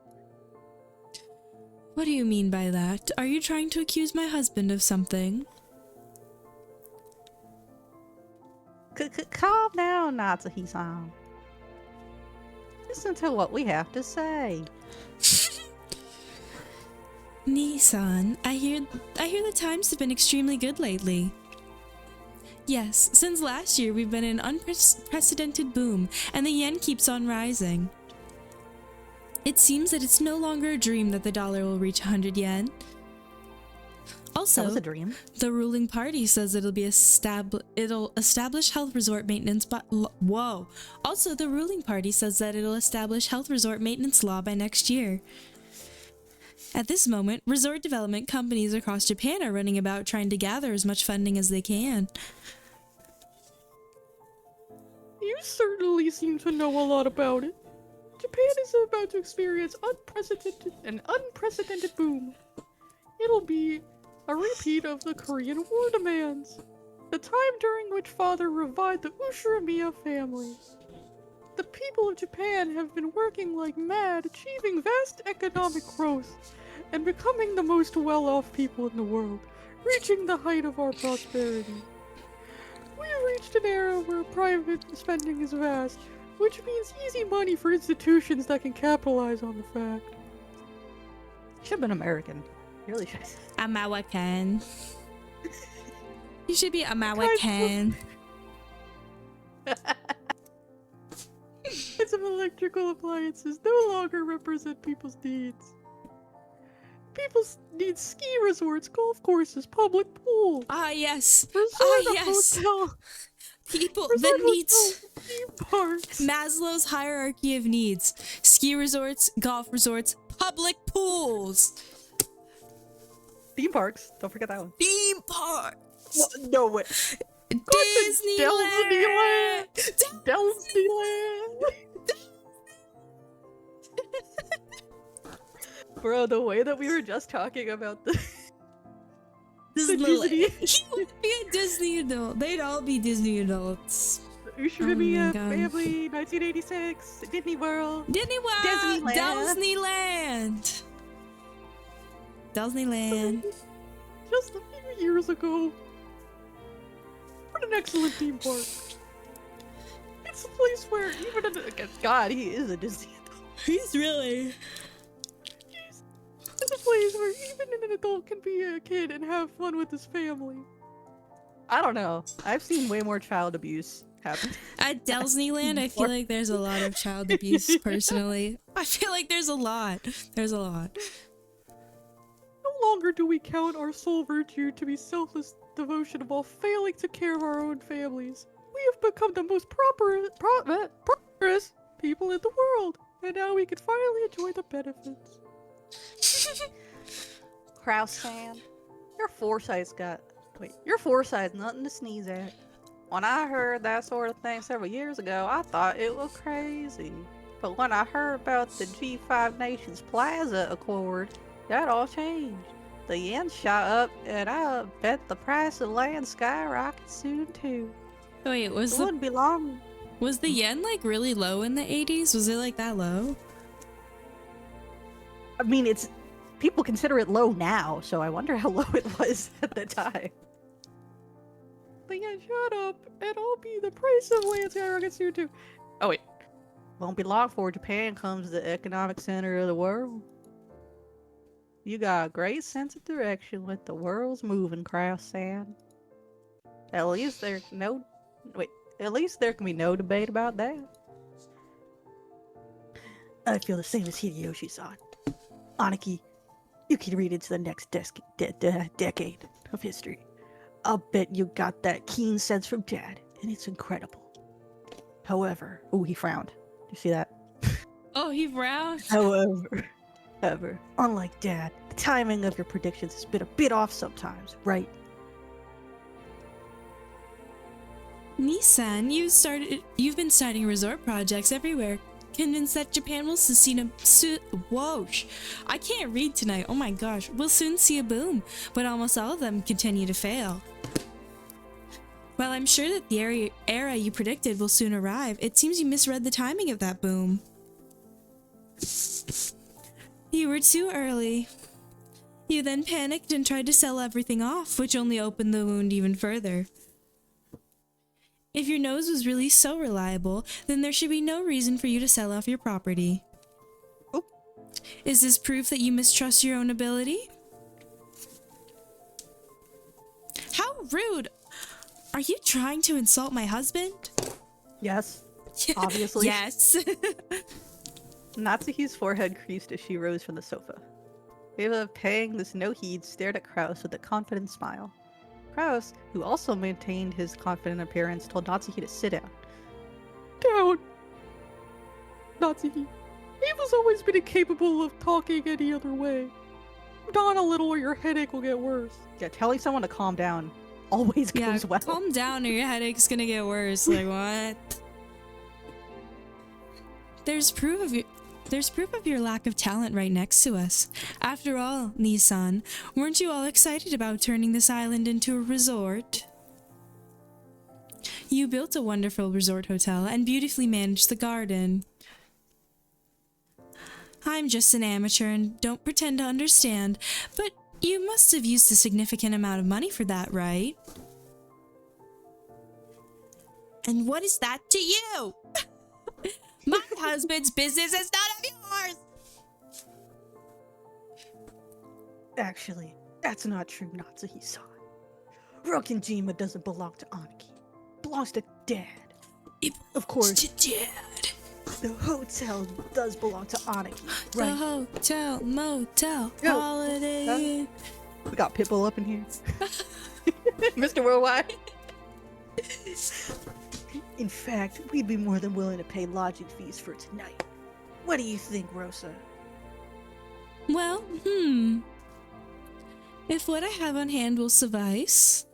What do you mean by that? Are you trying to accuse my husband of something? Calm down, Natsuhi-san. Listen to what we have to say. Nissan, I hear the times have been extremely good lately. Yes, since last year we've been in an unprecedented boom, and the yen keeps on rising. It seems that it's no longer a dream that the dollar will reach 100 yen. That was Also, a dream. the ruling party says it'll establish health resort maintenance whoa. Also, the ruling party says that it'll establish health resort maintenance law by next year. At this moment, resort development companies across Japan are running about trying to gather as much funding as they can. You certainly seem to know a lot about it. Japan is about to experience an unprecedented boom. It'll be a repeat of the Korean War demands, the time during which father revived the Ushiramiya family. The people of Japan have been working like mad, achieving vast economic growth, and becoming the most well-off people in the world, reaching the height of our prosperity. We've reached an era where private spending is vast, which means easy money for institutions that can capitalize on the fact. Should have been American. You really should. American. You should be American. Kinds of electrical appliances no longer represent people's needs. People need ski resorts, golf courses, public pools. Ah, yes. Yes. Hotel. People, Resort the needs. hotels, theme parks. Maslow's hierarchy of needs. Ski resorts, golf resorts, public pools. Theme parks. Don't forget that one. Theme park. What? No way. Disneyland. Disneyland. Bro, the way that we were just talking about the Disney. Disney. He would be a Disney adult. They'd all be Disney adults. Ushiramiya Oh my God. family, 1986, Disney World. Disney World. Disneyland. Disneyland. Just a few years ago. What an excellent theme park. It's a place where even God, he is a Disney adult. He's really. it's a place where even an adult can be a kid and have fun with his family. I don't know. I've seen way more child abuse happen. At Disneyland, I feel like there's a lot of child abuse, personally. I feel like there's a lot. There's a lot. No longer do we count our sole virtue to be selfless devotion while failing to care of our own families. We have become the most prosperous people in the world, and now we can finally enjoy the benefits. Kraus fan, your foresight's nothing to sneeze at. When I heard that sort of thing several years ago, I thought it was crazy. But when I heard about the G5 Nations Plaza Accord, that all changed. The yen shot up, and I bet the price of land skyrocket soon too. Wait, It wouldn't be long. was the yen like really low in the 80s? Was it like that low? I mean, people consider it low now, so I wonder how low it was at the time. But yeah, shut up, and I'll be the price of land skyrocket soon too. Oh wait, won't be long before Japan comes the economic center of the world. You got a great sense of direction with the world's moving, Kraus-san. At least there can be no debate about that. I feel the same as Hideyoshi-san. Aniki, you can read into the next decade of history. I'll bet you got that keen sense from Dad, and it's incredible. However, he frowned. You see that? Oh, he frowned? However, unlike Dad, the timing of your predictions has been a bit off sometimes, right? Nissan, you've been starting resort projects everywhere. Convinced that Japan will I can't read tonight. Oh my gosh. We'll soon see a boom, but almost all of them continue to fail. While I'm sure that the era you predicted will soon arrive, it seems you misread the timing of that boom. You were too early. You then panicked and tried to sell everything off, which only opened the wound even further. If your nose was really so reliable, then there should be no reason for you to sell off your property. Oh. Is this proof that you mistrust your own ability? How rude! Are you trying to insult my husband? Yes, obviously. Yes. Natsuhi's forehead creased as she rose from the sofa. Ava, paying this no heed, stared at Kraus with a confident smile. Kraus, who also maintained his confident appearance, told Natsuki to sit down. Down! Natsuki, Ava's always been incapable of talking any other way. Dawn a little or your headache will get worse. Yeah, telling someone to calm down always Yeah, goes well. calm down or your headache's gonna get worse. Like, what? There's proof of your lack of talent right next to us. After all, Nissan, weren't you all excited about turning this island into a resort? You built a wonderful resort hotel and beautifully managed the garden. I'm just an amateur and don't pretend to understand, but you must have used a significant amount of money for that, right? And what is that to you? My husband's business is none of yours! Actually, that's not true, Natsuki-san. Rokinjima doesn't belong to Aniki. It belongs to Dad. Of course, To Dad. the hotel does belong to Aniki, The right? hotel, motel, Yo, holiday Inn. We got Pitbull up in here. Mr. Worldwide. In fact, we'd be more than willing to pay lodging fees for tonight. What do you think, Rosa? Well, if what I have on hand will suffice.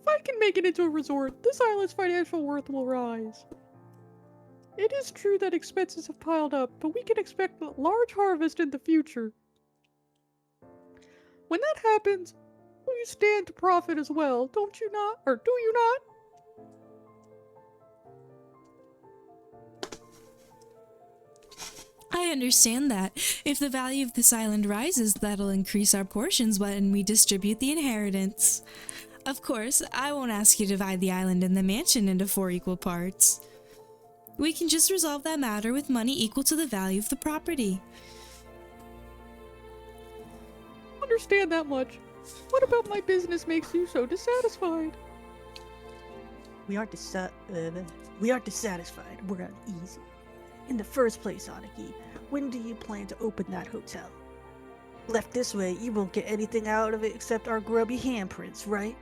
If I can make it into a resort, this island's financial worth will rise. It is true that expenses have piled up, but we can expect a large harvest in the future. When that happens, you stand to profit as well, don't you not? Or do you not? I understand that. If the value of this island rises, that'll increase our portions when we distribute the inheritance. Of course, I won't ask you to divide the island and the mansion into 4 equal parts. We can just resolve that matter with money equal to the value of the property. Understand that much. What about my business makes you so dissatisfied? We aren't dissatisfied. We're uneasy. In the first place, Aniki, when do you plan to open that hotel? Left this way, you won't get anything out of it except our grubby handprints, right?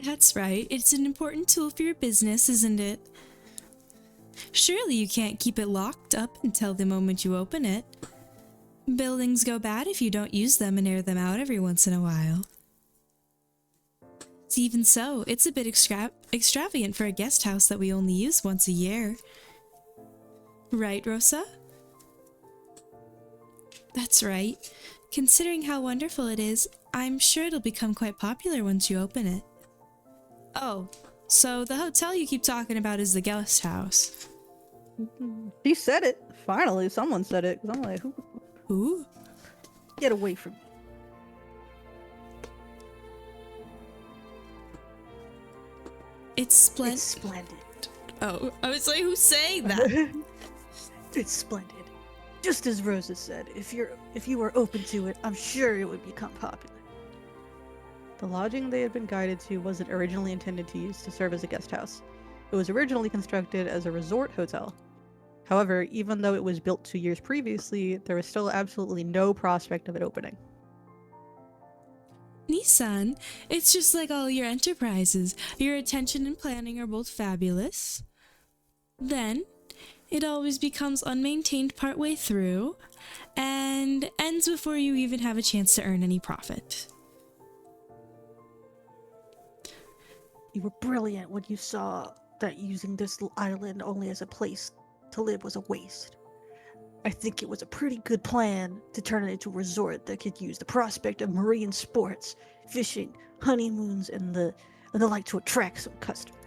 That's right. It's an important tool for your business, isn't it? Surely you can't keep it locked up until the moment you open it. Buildings go bad if you don't use them and air them out every once in a while. Even so, it's a bit extravagant for a guest house that we only use once a year. Right, Rosa? That's right. Considering how wonderful it is, I'm sure it'll become quite popular once you open it. Oh, so the hotel you keep talking about is the guest house. He said it. Finally, someone said it. 'Cause I'm like, who? Ooh. Get away from me. It's splendid. It's splendid. Oh, I was like, who's saying that? It's splendid. Just as Rosa said, if you were open to it, I'm sure it would become popular. The lodging they had been guided to wasn't originally intended to serve as a guest house. It was originally constructed as a resort hotel. However, even though it was built 2 years previously, there was still absolutely no prospect of it opening. Nissan, it's just like all your enterprises. Your attention and planning are both fabulous. Then, it always becomes unmaintained partway through, and ends before you even have a chance to earn any profit. You were brilliant when you saw that using this island only as a place to live was a waste. I think it was a pretty good plan to turn it into a resort that could use the prospect of marine sports, fishing, honeymoons, and the like to attract some customers.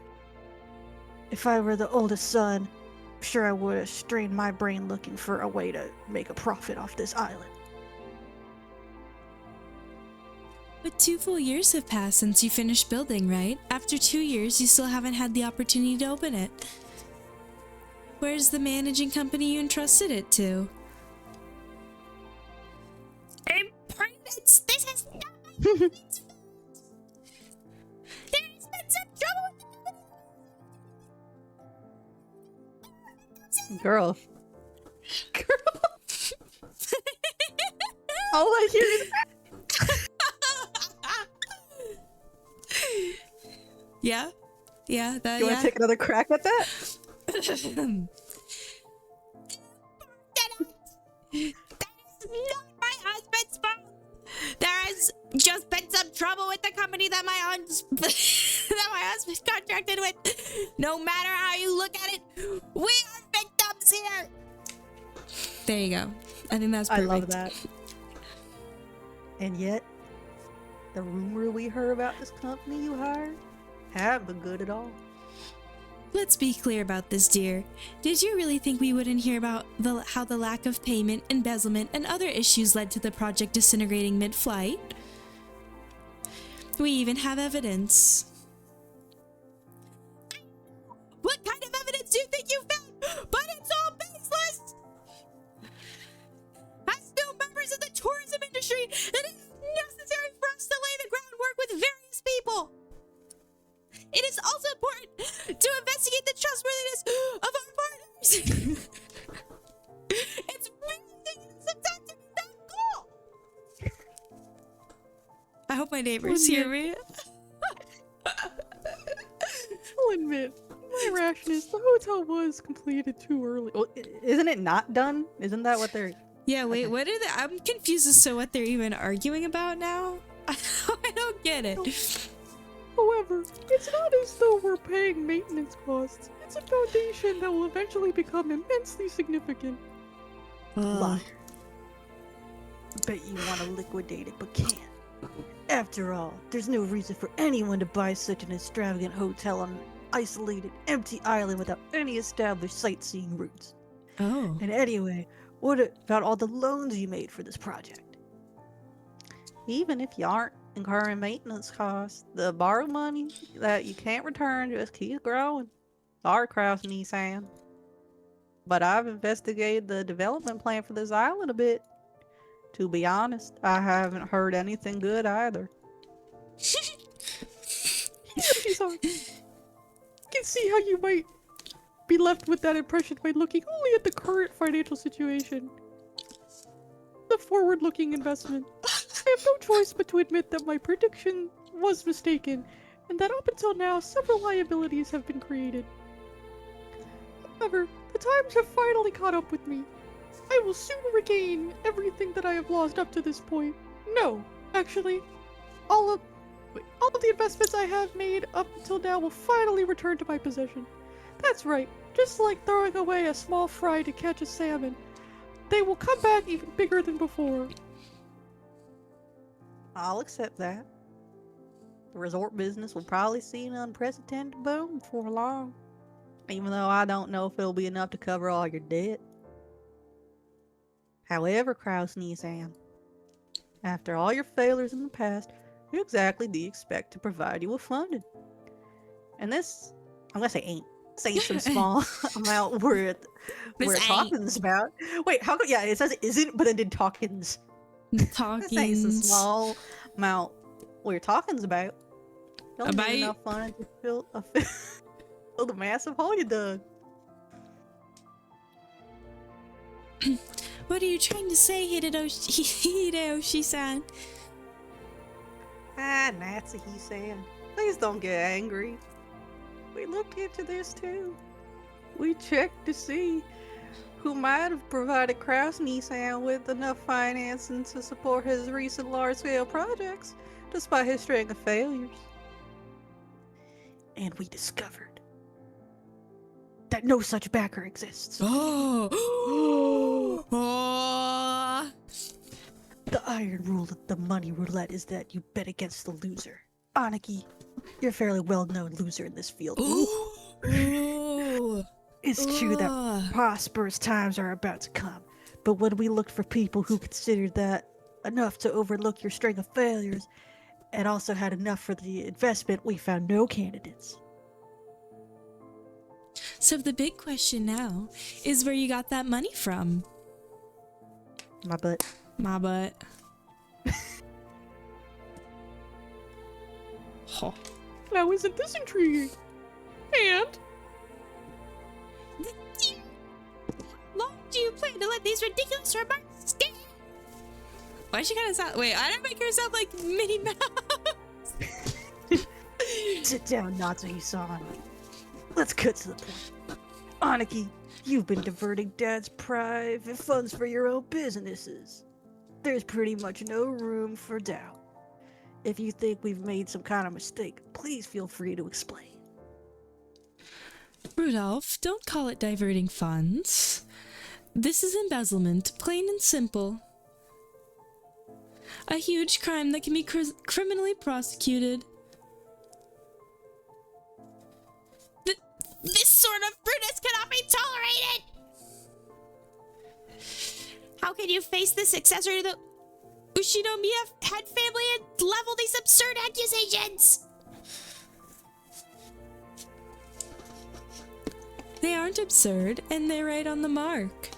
If I were the oldest son, I'm sure I would have strained my brain looking for a way to make a profit off this island. But 2 full years have passed since you finished building, right? After 2 years, you still haven't had the opportunity to open it. Where's the managing company you entrusted it to? Imprudence! This is not my husband's fault! There has been some trouble with the Girl. All I hear is Yeah? Yeah, that, you want yeah. to take another crack at that? That is not my husband's fault. There has just been some trouble with the company that my husband contracted with. No matter how you look at it, we are victims here. There you go. I think that's I perfect. love that. And yet, the rumor we heard about this company you hired haven't been good at all. Let's be clear about this, dear. Did you really think we wouldn't hear about how the lack of payment, embezzlement, and other issues led to the project disintegrating mid-flight? We even have evidence. What kind of evidence do you think you found? But it's all baseless. As new members of the tourism industry, it is necessary for us to lay the groundwork with various people. It is also important to investigate the trustworthiness of our partners. It's really taking some time to meet that goal. I hope my neighbors hear me. I'll admit, my ration is the hotel was completed too early. Well, isn't it not done? Isn't that what they're... Yeah, wait, what are they? I'm confused as to what they're even arguing about now. I don't get it. However, it's not as though we're paying maintenance costs. It's a foundation that will eventually become immensely significant. Liar. Bet you want to liquidate it, but can't. After all, there's no reason for anyone to buy such an extravagant hotel on an isolated, empty island without any established sightseeing routes. Oh. And anyway, what about all the loans you made for this project? Even if you aren't incurring maintenance costs, the borrowed money that you can't return just keeps growing. Sorry, Kraus Nissan. But I've investigated the development plan for this island a bit. To be honest, I haven't heard anything good either. I can see how you might be left with that impression by looking only at the current financial situation. The forward-looking investment. I have no choice but to admit that my prediction was mistaken, and that up until now, several liabilities have been created. However, the times have finally caught up with me. I will soon regain everything that I have lost up to this point. No, actually, all of the investments I have made up until now will finally return to my possession. That's right, just like throwing away a small fry to catch a salmon. They will come back even bigger than before. I'll accept that. The resort business will probably see an unprecedented boom before long. Even though I don't know if it'll be enough to cover all your debt. However, Kraus Nissan, after all your failures in the past, who exactly do you expect to provide you with funding? And this, I'm gonna say ain't. This ain't some small amount we're talking about. Wait, how come? Yeah, it says isn't, but then did talkins. This ain't some small amount we're talking about. Don't need enough funding to fill the massive hole you dug. What are you trying to say, Hideyoshi-san? Ah, Natsuhi-san. Please don't get angry. We looked into this too. We checked to see who might have provided Kraus Nissan with enough financing to support his recent large-scale projects, despite his string of failures. And we discovered that no such backer exists. Oh! The iron rule of the money roulette is that you bet against the loser. Aniki, you're a fairly well-known loser in this field. Ooh. It's true that prosperous times are about to come, but when we looked for people who considered that enough to overlook your string of failures, and also had enough for the investment, we found no candidates. So the big question now is where you got that money from. My butt. My butt. Huh. Now isn't this intriguing? And How long do you plan to let these ridiculous remarks stand? Why she kind of sound? Wait, I didn't make her sound like Minnie Mouse. Sit down, Natsuhi-san. Let's cut to the point. Aniki, you've been diverting Dad's private funds for your own businesses. There's pretty much no room for doubt. If you think we've made some kind of mistake, please feel free to explain. Rudolph, don't call it diverting funds. This is embezzlement, plain and simple. A huge crime that can be criminally prosecuted. This sort of prudence cannot be tolerated! How can you face the successor to the Ushinomiya head family and level these absurd accusations? They aren't absurd, and they're right on the mark.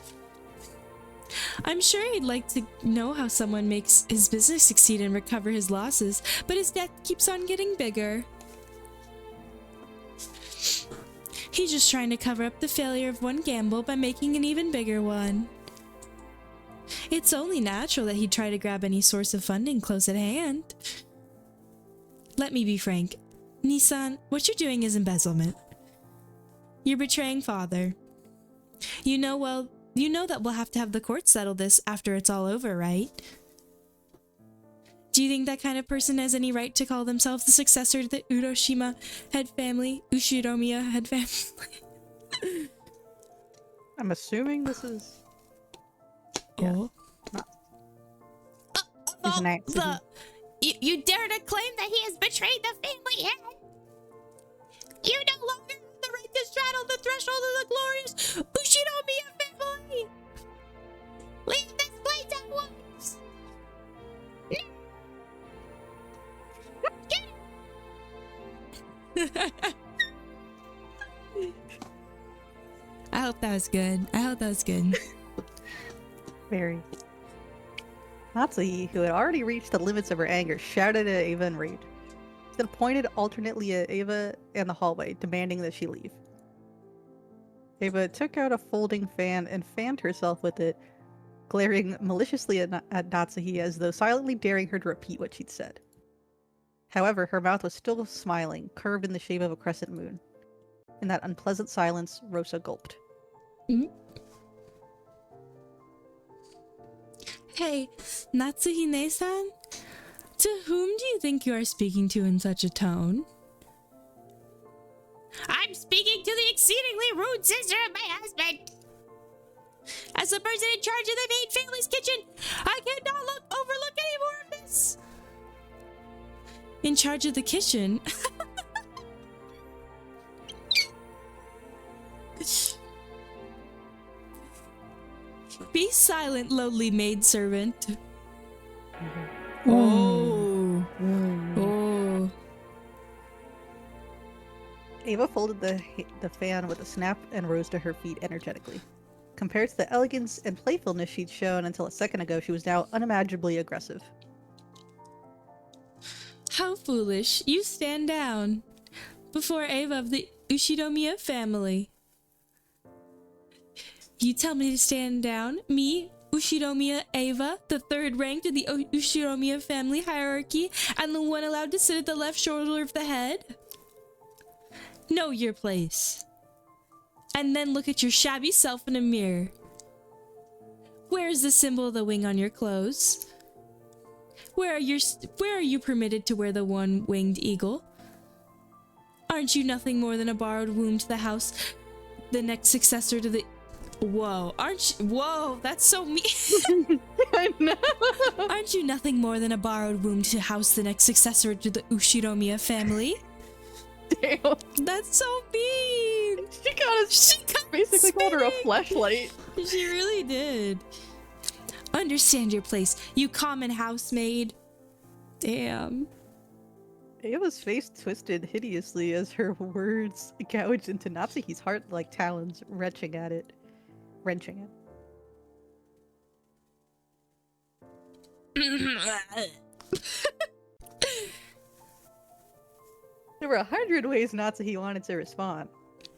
I'm sure he'd like to know how someone makes his business succeed and recover his losses, but his debt keeps on getting bigger. He's just trying to cover up the failure of one gamble by making an even bigger one. It's only natural that he'd try to grab any source of funding close at hand. Let me be frank. Nissan, what you're doing is embezzlement. You're betraying father. You know that we'll have to have the court settle this after it's all over, right? Do you think that kind of person has any right to call themselves the successor to the Uroshima head family? Ushinomiya head family? I'm assuming this is... Oh. He's an act. You dare to claim that he has betrayed the family head? You no longer have the right to straddle the threshold of the glorious Ushinomiya family! Leave this place at once! I hope that was good. Very. Natsuhi, who had already reached the limits of her anger, shouted at Ava in rage. She then pointed alternately at Ava and the hallway, demanding that she leave. Ava took out a folding fan and fanned herself with it, glaring maliciously at Natsuhi as though silently daring her to repeat what she'd said. However, her mouth was still smiling, curved in the shape of a crescent moon. In that unpleasant silence, Rosa gulped. Hey, Natsuhine-san? To whom do you think you are speaking to in such a tone? I'm speaking to the exceedingly rude sister of my husband! As the person in charge of the main family's kitchen, I cannot overlook any more of this! In charge of the kitchen? Be silent, lowly maidservant. Oh. Oh. Ava folded the fan with a snap and rose to her feet energetically. Compared to the elegance and playfulness she'd shown until a second ago, she was now unimaginably aggressive. How foolish. You stand down. Before Ava of the Ushinomiya family. You tell me to stand down? Me, Ushinomiya Ava, the third ranked in the Ushinomiya family hierarchy, and the one allowed to sit at the left shoulder of the head? Know your place. And then look at your shabby self in a mirror. Where is the symbol of the wing on your clothes? Where are you permitted to wear the one-winged eagle? Aren't you nothing more than a borrowed womb to the house, the next successor to the... Whoa, whoa, that's so mean. I know. Aren't you nothing more than a borrowed womb to house the next successor to the Ushinomiya family? Damn. That's so mean. She basically called her a fleshlight. She really did. Understand your place, you common housemaid. Damn. Ava's face twisted hideously as her words gouged into Natsuhi's heart like talons, wrenching it. There were 100 ways Natsuhi wanted to respond.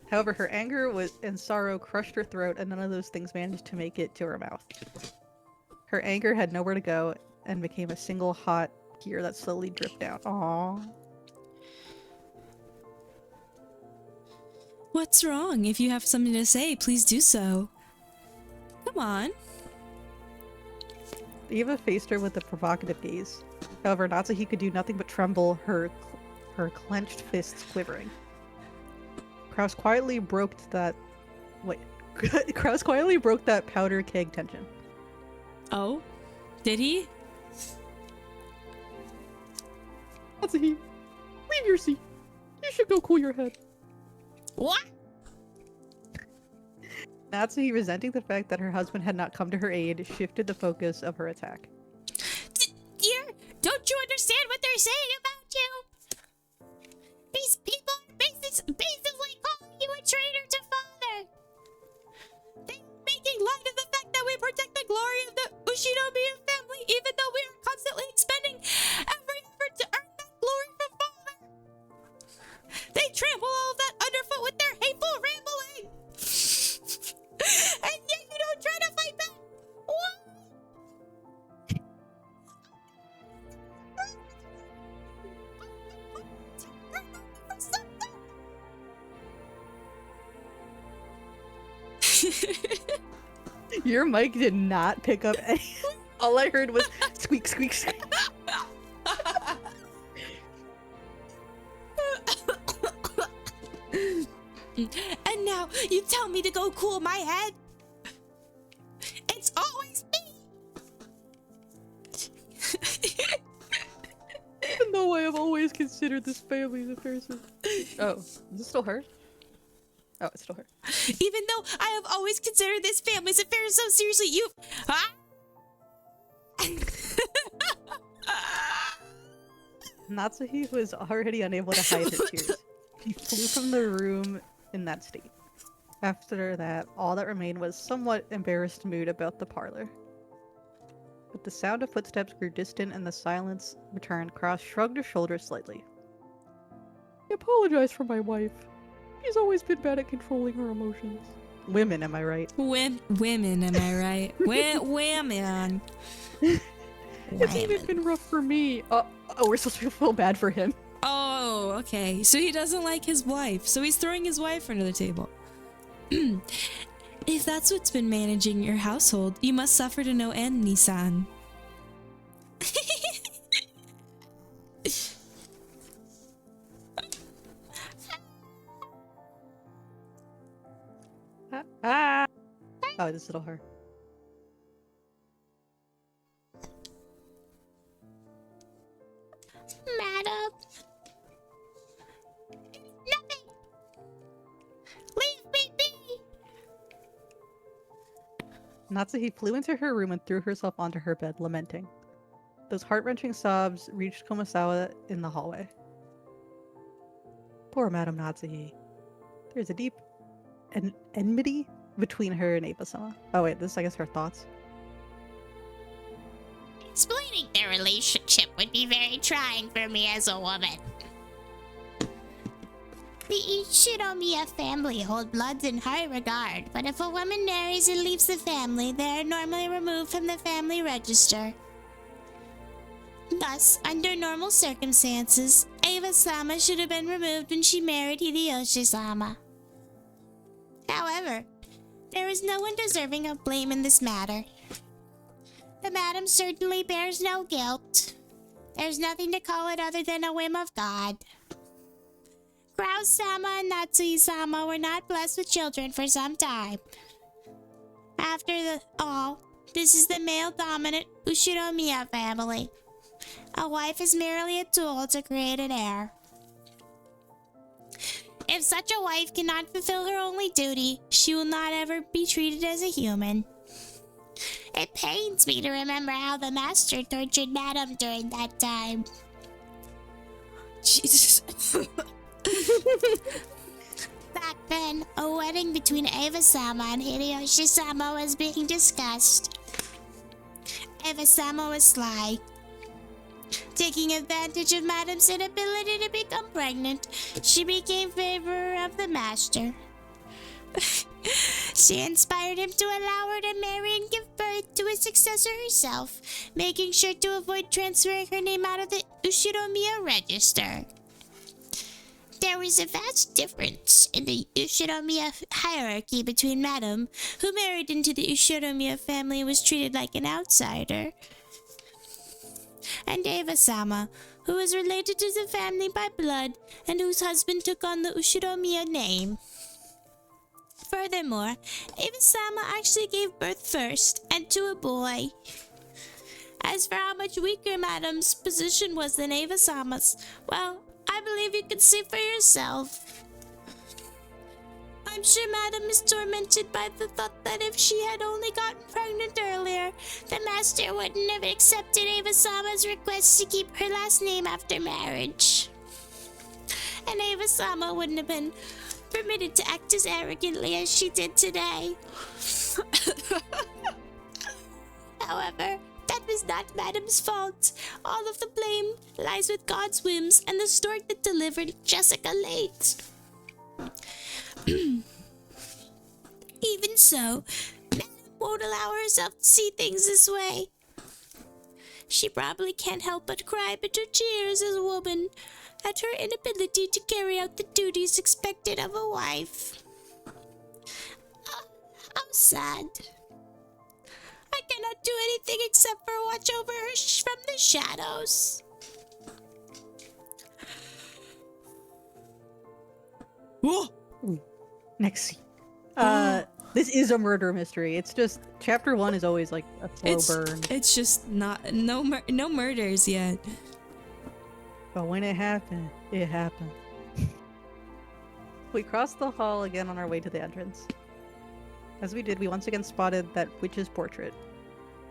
However, her anger and sorrow crushed her throat, and none of those things managed to make it to her mouth. Her anger had nowhere to go, and became a single hot tear that slowly dripped down. Aww. What's wrong? If you have something to say, please do so. Come on. Eva faced her with a provocative gaze. However, Natsuhi could do nothing but tremble, her clenched fists quivering. Kraus quietly broke that powder keg tension. Oh? Did he? Natsuhi, leave your seat. You should go cool your head. What? Natsuhi, resenting the fact that her husband had not come to her aid, shifted the focus of her attack. Dear, don't you understand what they're saying about you? These people are basically calling you a traitor to father. They're making light of the fact that we protect the glory of the Ushinomiya family, even though we are constantly expending every effort to earn that glory from father. They trample all of that underfoot with their hateful rambling. And yet you don't try to fight back. What? Your mic did not pick up any. All I heard was squeak, squeak, squeak. And now you tell me to go cool my head? It's always me! Even though I have always considered this family the person. Oh, is this still her? Oh, it's still her. Even though I have always considered this family's affair so seriously, you... Ah! Natsuhi was already unable to hide her tears. She flew from the room in that state. After that, all that remained was somewhat embarrassed mood about the parlor. But the sound of footsteps grew distant and the silence returned. Cross shrugged her shoulders slightly. I apologize for my wife. She's always been bad at controlling her emotions. Women, am I right? Women, am I right? Women. It's even been rough for me. Oh, we're supposed to feel bad for him. Oh, okay. So he doesn't like his wife. So he's throwing his wife under the table. If that's what's been managing your household, you must suffer to no end, Nisan. Ah! Oh, this little her. Madam. Nothing. Leave me be. Natsuhi flew into her room and threw herself onto her bed, lamenting. Those heart-wrenching sobs reached Komasawa in the hallway. Poor Madame Natsuhi. There's a deep enmity between her and Ape-sama. Oh wait, this is, I guess, her thoughts. Explaining their relationship would be very trying for me as a woman. The Ichinomiya family hold bloods in high regard, but if a woman marries and leaves the family, they are normally removed from the family register. Thus, under normal circumstances, Eva-sama should have been removed when she married Hideyoshi-sama. However, there is no one deserving of blame in this matter. The madam certainly bears no guilt. There's nothing to call it other than a whim of God. Kraus-sama and Natsui-sama were not blessed with children for some time. After all, this is the male-dominant Ushinomiya family. A wife is merely a tool to create an heir. If such a wife cannot fulfill her only duty, she will not ever be treated as a human. It pains me to remember how the master tortured Madam during that time. Jesus. Back then, a wedding between Eva-sama and Hideyoshi-sama was being discussed. Eva-sama was sly. Taking advantage of Madam's inability to become pregnant, she became favor of the master. She inspired him to allow her to marry and give birth to a successor herself, making sure to avoid transferring her name out of the Ushinomiya register. There was a vast difference in the Ushinomiya hierarchy between Madame, who married into the Ushinomiya family and was treated like an outsider, and Eva-sama, who was related to the family by blood and whose husband took on the Ushinomiya name. Furthermore, Eva-sama actually gave birth first, and to a boy. As for how much weaker Madame's position was than Eva-sama's, well, I believe you can see for yourself. I'm sure Madame is tormented by the thought that if she had only gotten pregnant earlier, the master wouldn't have accepted Eva-sama's request to keep her last name after marriage. And Eva-sama wouldn't have been permitted to act as arrogantly as she did today. However, that was not Madame's fault. All of the blame lies with God's whims and the stork that delivered Jessica late. Even so, Madame won't allow herself to see things this way. She probably can't help but cry bitter tears as a woman at her inability to carry out the duties expected of a wife. How sad. I cannot do anything except for watch over her from the shadows. Whoa! Next scene. This is a murder mystery. It's just chapter 1 is always like a slow burn. It's just no murders yet. But when it happened, it happened. We crossed the hall again on our way to the entrance. As we did, we once again spotted that witch's portrait.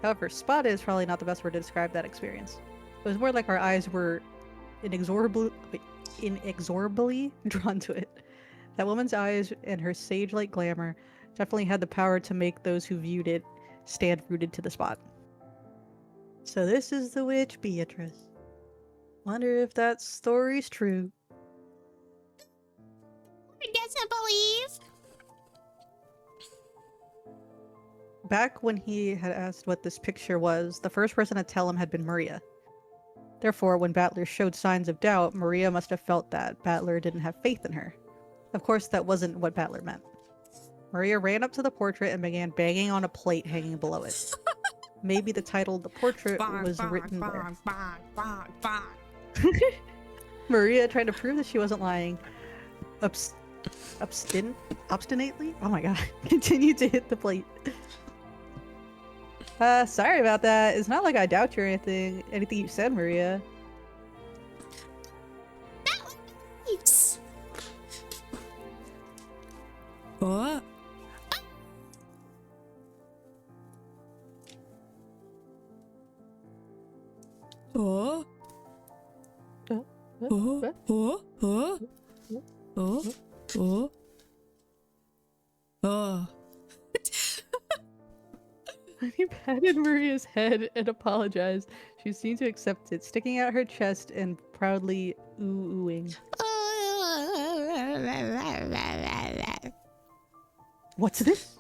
However, spotted is probably not the best word to describe that experience. It was more like our eyes were inexorably drawn to it. That woman's eyes and her sage-like glamour definitely had the power to make those who viewed it stand rooted to the spot. So this is the witch Beatrice. Wonder if that story's true. I doesn't believe. Back when he had asked what this picture was, the first person to tell him had been Maria. Therefore, when Battler showed signs of doubt, Maria must have felt that Battler didn't have faith in her. Of course, that wasn't what Battler meant. Maria ran up to the portrait and began banging on a plate hanging below it. Maybe the title of the portrait was written there. Maria tried to prove that she wasn't lying. Obstinately? Oh my god. Continued to hit the plate. Sorry about that. It's not like I doubt you or anything you said, Maria. That was nice. What? Oh. Oh. Oh. Oh. Oh. Oh. Oh. When he patted Maria's head and apologized, she seemed to accept it, sticking out her chest and proudly oohing. What's this?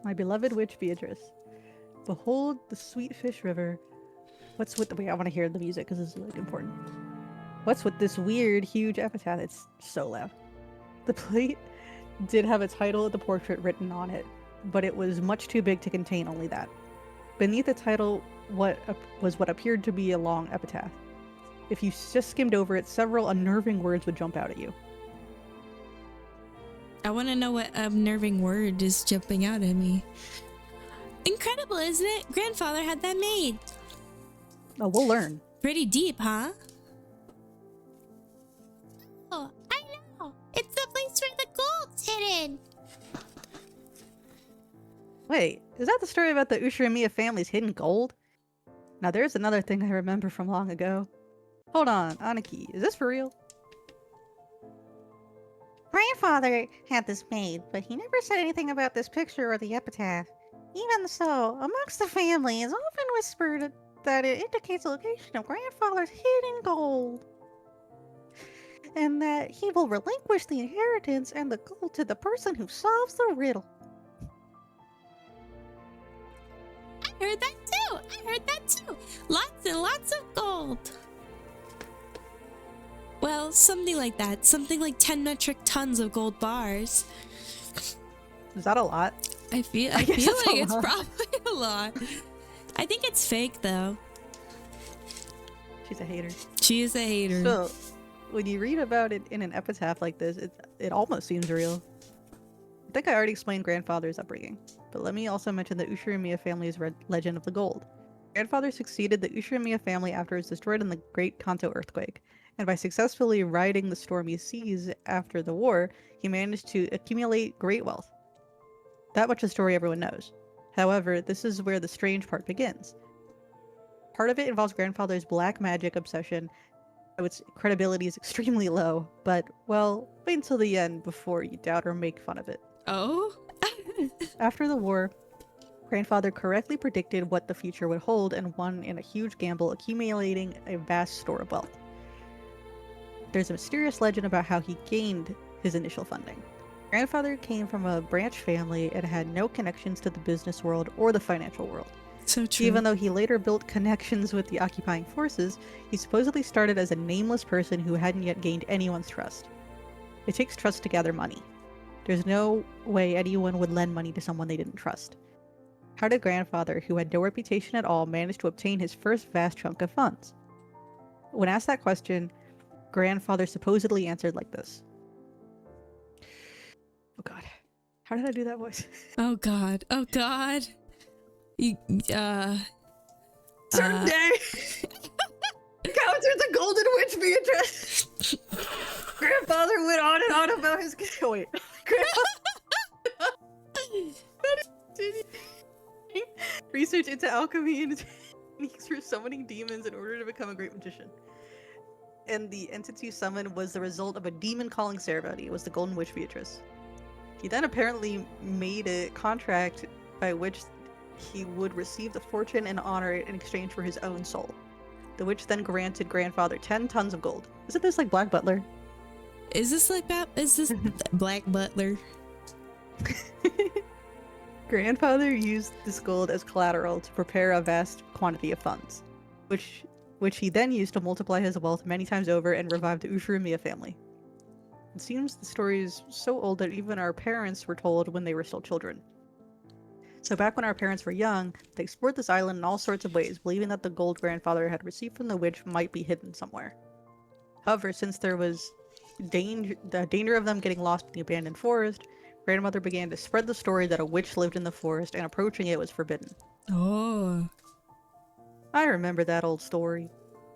My beloved witch Beatrice. Behold the sweet fish river. What's with the— wait, I want to hear the music because this is like important. What's with this weird, huge epitaph? It's so loud. The plate did have a title of the portrait written on it, but it was much too big to contain only that. Beneath the title was what appeared to be a long epitaph. If you just skimmed over it, several unnerving words would jump out at you. I want to know what unnerving word is jumping out at me. Incredible, isn't it? Grandfather had that made. Oh, we'll learn. Pretty deep, huh? Oh, I know. It's the place where the gold's hidden. Wait, is that the story about the Ushinomiya family's hidden gold? Now there's another thing I remember from long ago. Hold on, Aniki, is this for real? Grandfather had this made, but he never said anything about this picture or the epitaph. Even so, amongst the family, it's often whispered that it indicates the location of Grandfather's hidden gold. And that he will relinquish the inheritance and the gold to the person who solves the riddle. heard that too. I heard that too. Lots and lots of gold. Well, something like that. Something like 10 metric tons of gold bars. Is that a lot? I feel guess like it's a it's lot. probably a lot. I think it's fake though. She's a hater. She is a hater. So, when you read about it in an epitaph like this, it almost seems real. I think I already explained Grandfather's upbringing, but let me also mention the Ushirimiya family's legend of the gold. Grandfather succeeded the Ushirimiya family after it was destroyed in the Great Kanto earthquake, and by successfully riding the stormy seas after the war, he managed to accumulate great wealth. That much a story everyone knows. However, this is where the strange part begins. Part of it involves Grandfather's black magic obsession, so its credibility is extremely low, but, well, wait until the end before you doubt or make fun of it. Oh? After the war, Grandfather correctly predicted what the future would hold and won in a huge gamble, accumulating a vast store of wealth. There's a mysterious legend about how he gained his initial funding. Grandfather came from a branch family and had no connections to the business world or the financial world. So true. Even though he later built connections with the occupying forces, he supposedly started as a nameless person who hadn't yet gained anyone's trust. It takes trust to gather money. There's no way anyone would lend money to someone they didn't trust. How did Grandfather, who had no reputation at all, manage to obtain his first vast chunk of funds? When asked that question, Grandfather supposedly answered like this. Oh god. How did I do that voice? Oh god. Oh god. Certain day! Encountered the Golden Witch Beatrice! Grandfather went on and on about his... Wait. Research into alchemy and techniques for summoning demons in order to become a great magician. And the entity summoned was the result of a demon-calling ceremony. It was the Golden Witch Beatrice. He then apparently made a contract by which he would receive the fortune and honor in exchange for his own soul. The witch then granted Grandfather 10 tons of gold. Isn't this like Black Butler? Is this like that? Is this Black Butler? Grandfather used this gold as collateral to prepare a vast quantity of funds, which he then used to multiply his wealth many times over and revive the Ushirimiya family. It seems the story is so old that even our parents were told when they were still children. So back when our parents were young, they explored this island in all sorts of ways, believing that the gold Grandfather had received from the witch might be hidden somewhere. However, since there was the danger of them getting lost in the abandoned forest, Grandmother began to spread the story that a witch lived in the forest and approaching it was forbidden. Oh. I remember that old story.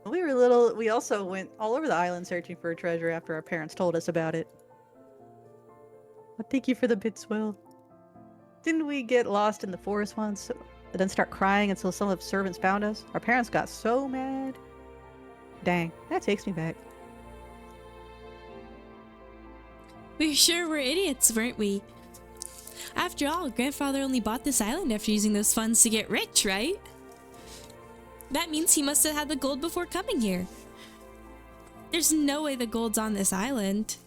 When we were little, we also went all over the island searching for a treasure after our parents told us about it. But thank you for the bits, Will. Didn't we get lost in the forest once, and then start crying until some of the servants found us? Our parents got so mad. Dang, that takes me back. We sure were idiots, weren't we? After all, Grandfather only bought this island after using those funds to get rich, right? That means he must have had the gold before coming here. There's no way the gold's on this island.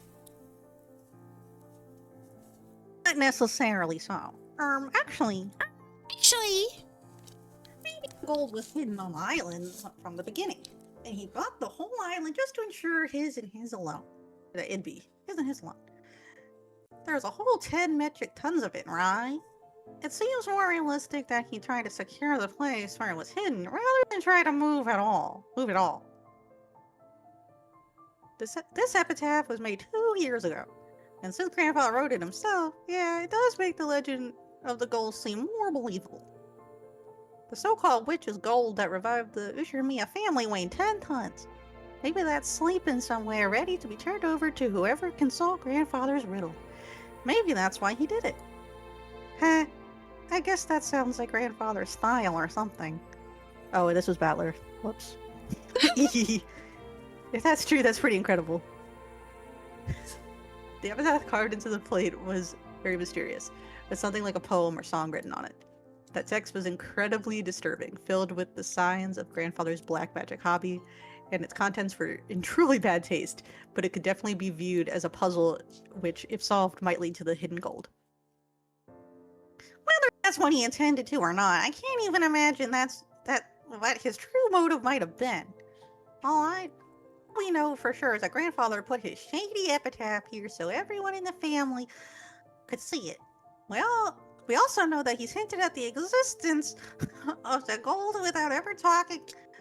Not necessarily so. Actually, maybe the gold was hidden on the island from the beginning. And he bought the whole island just to ensure his and his alone. It'd be his and his alone. There's a whole 10 metric tons of it, right? It seems more realistic that he tried to secure the place where it was hidden rather than try to move it all. This epitaph was made 2 years ago. And since Grandpa wrote it himself, yeah, it does make the legend of the gold seem more believable. The so-called witch's gold that revived the Ushirimiya family weighed 10 tons. Maybe that's sleeping somewhere ready to be turned over to whoever can solve Grandfather's riddle. Maybe that's why he did it. Heh, I guess that sounds like Grandfather's style or something. Oh, this was Battler. Whoops. If that's true, that's pretty incredible. The epitaph carved into the plate was very mysterious, with something like a poem or song written on it. That text was incredibly disturbing, filled with the signs of Grandfather's black magic hobby, and its contents were in truly bad taste, but it could definitely be viewed as a puzzle which, if solved, might lead to the hidden gold. Whether that's what he intended to or not. I can't even imagine what his true motive might have been. We know for sure is that grandfather put his shady epitaph here so everyone in the family could see it. Well, we also know that he's hinted at the existence of the gold without ever talking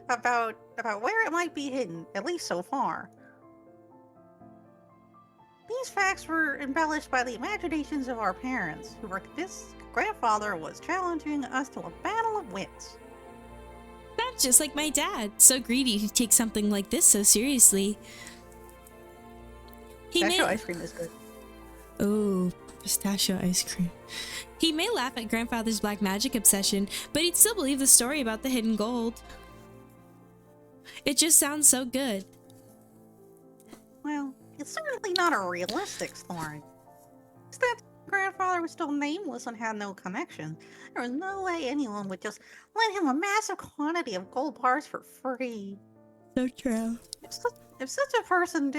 about where it might be hidden, at least so far. These facts were embellished by the imaginations of our parents, who were convinced grandfather was challenging us to a battle of wits. That's just like my dad, so greedy to take something like this so seriously. Pistachio ice cream is good. Oh, pistachio ice cream. He may laugh at grandfather's black magic obsession, but he'd still believe the story about the hidden gold. It just sounds so good. Well, it's certainly not a realistic story. It's that grandfather was still nameless and had no connection. There was no way anyone would just lend him a massive quantity of gold bars for free. So true. If such a person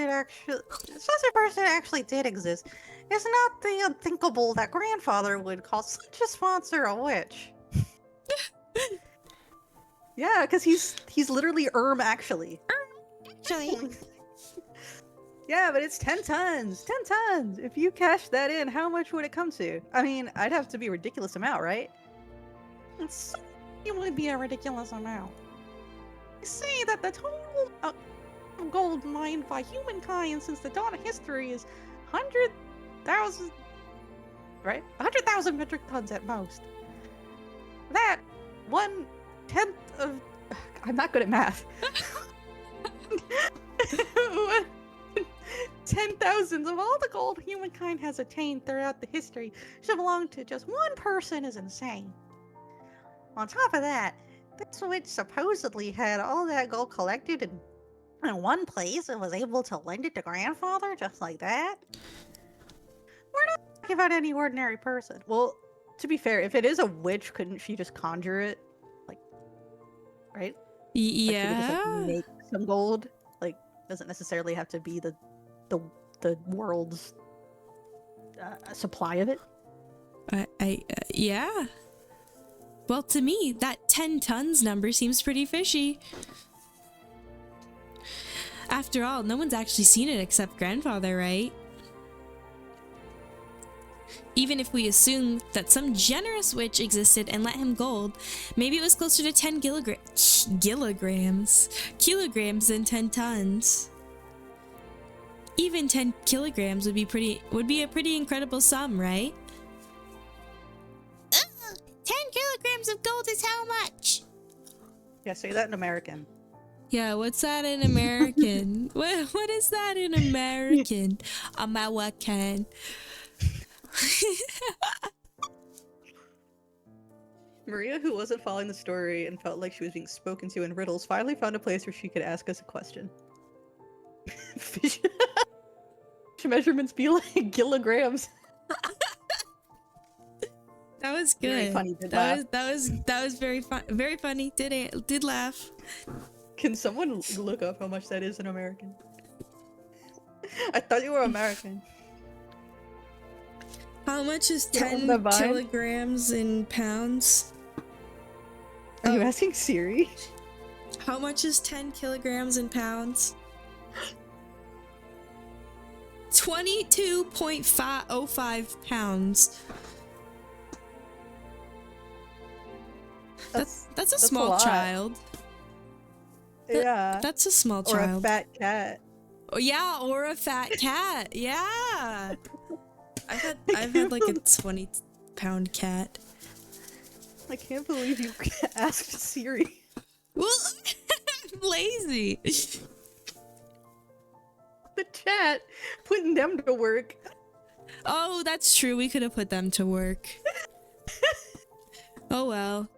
actually did exist, it's not the unthinkable that grandfather would call such a sponsor a witch. Yeah, because he's literally actually. Actually. Yeah, but it's 10 tons. 10 tons. If you cash that in, how much would it come to? I mean, I'd have to be a ridiculous amount, right? It would be a ridiculous amount. They say that the total of gold mined by humankind since the dawn of history is 100,000, right? 100,000 metric tons at most. That 1/10 of... I'm not good at math. 10,000 of all the gold humankind has attained throughout the history should belong to just one person is insane. On top of that, this witch supposedly had all that gold collected in one place and was able to lend it to grandfather just like that. We're not talking about any ordinary person. Well, to be fair, if it is a witch, couldn't she just conjure it? Like, right? Yeah. Like, she could just like, make some gold. Like, doesn't necessarily have to be the world's supply of it. Yeah. Well, to me, that 10 tons number seems pretty fishy. After all, no one's actually seen it except grandfather, right? Even if we assume that some generous witch existed and let him gold, maybe it was closer to 10 kilograms than 10 tons. Even 10 kilograms would be a pretty incredible sum, right? 10 kilograms of gold is how much? Yeah, say that in American. Yeah, what's that in American? what is that in American? American. Maria, who wasn't following the story and felt like she was being spoken to in riddles, finally found a place where she could ask us a question. Fish measurements be like kilograms. That was good. Very funny. That was very fun. Very funny. Did laugh. Can someone look up how much that is in American? I thought you were American. How much is Yeah, 10 the vine. kilograms in pounds? Are you Oh. asking Siri? How much is 10 kilograms in pounds? 22.05 pounds. That's a small lot. child. Yeah. That's a small Or a child. fat cat. Oh, yeah, or a fat cat. Yeah. I've had like a 20-pound cat. I can't believe you asked Siri. Well, I'm lazy. The chat, putting them to work. Oh, that's true. We could have put them to work. Oh well.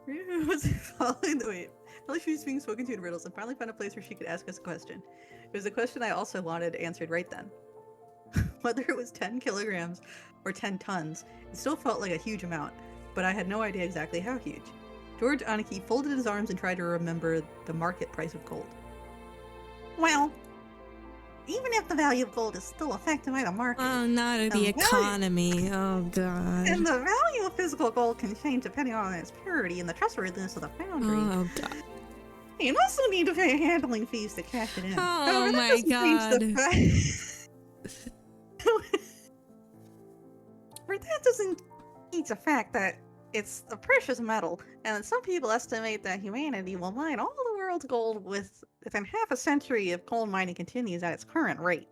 Maria was following the wait. Like she was being spoken to in riddles and finally found a place where she could ask us a question. It was a question I also wanted answered right then. Whether it was 10 kilograms or 10 tons, it still felt like a huge amount, but I had no idea exactly how huge. George Aniki folded his arms and tried to remember the market price of gold. Well, even if the value of gold is still affected by the market, Oh, not the economy. Oh god. and the value of physical gold can change depending on its purity and the trustworthiness of the foundry. Oh god. You also need to pay handling fees to cash it in. Oh However, that my doesn't change god. the fact. But that doesn't change the fact that it's a precious metal, and some people estimate that humanity will mine all the world's gold within half a century if gold mining continues at its current rate.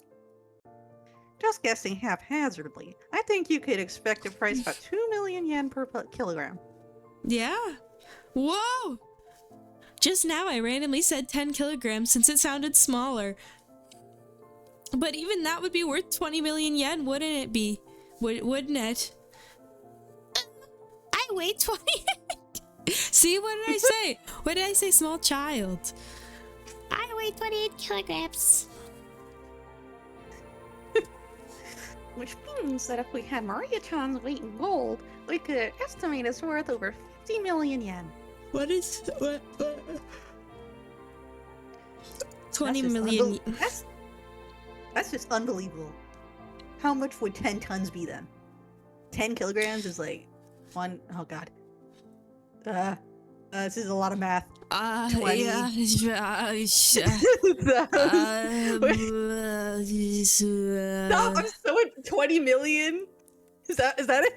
Just guessing haphazardly, I think you could expect a price about 2 million yen per kilogram. Yeah. Whoa! Just now I randomly said 10 kilograms since it sounded smaller. But even that would be worth 20 million yen, wouldn't it be? Wouldn't it? I weigh 20. See, what did I say? What did I say, small child? I weigh 28 kilograms. Which means that if we had Maria-chan's weight in gold, we could estimate it's worth over 50 million yen. What is... What? 20 That's just million... That's just unbelievable. How much would 10 tons be then? 10 kilograms is like one... Oh god. This is a lot of math. 20. Yeah. Stop, I'm so at 20 million? Is that it?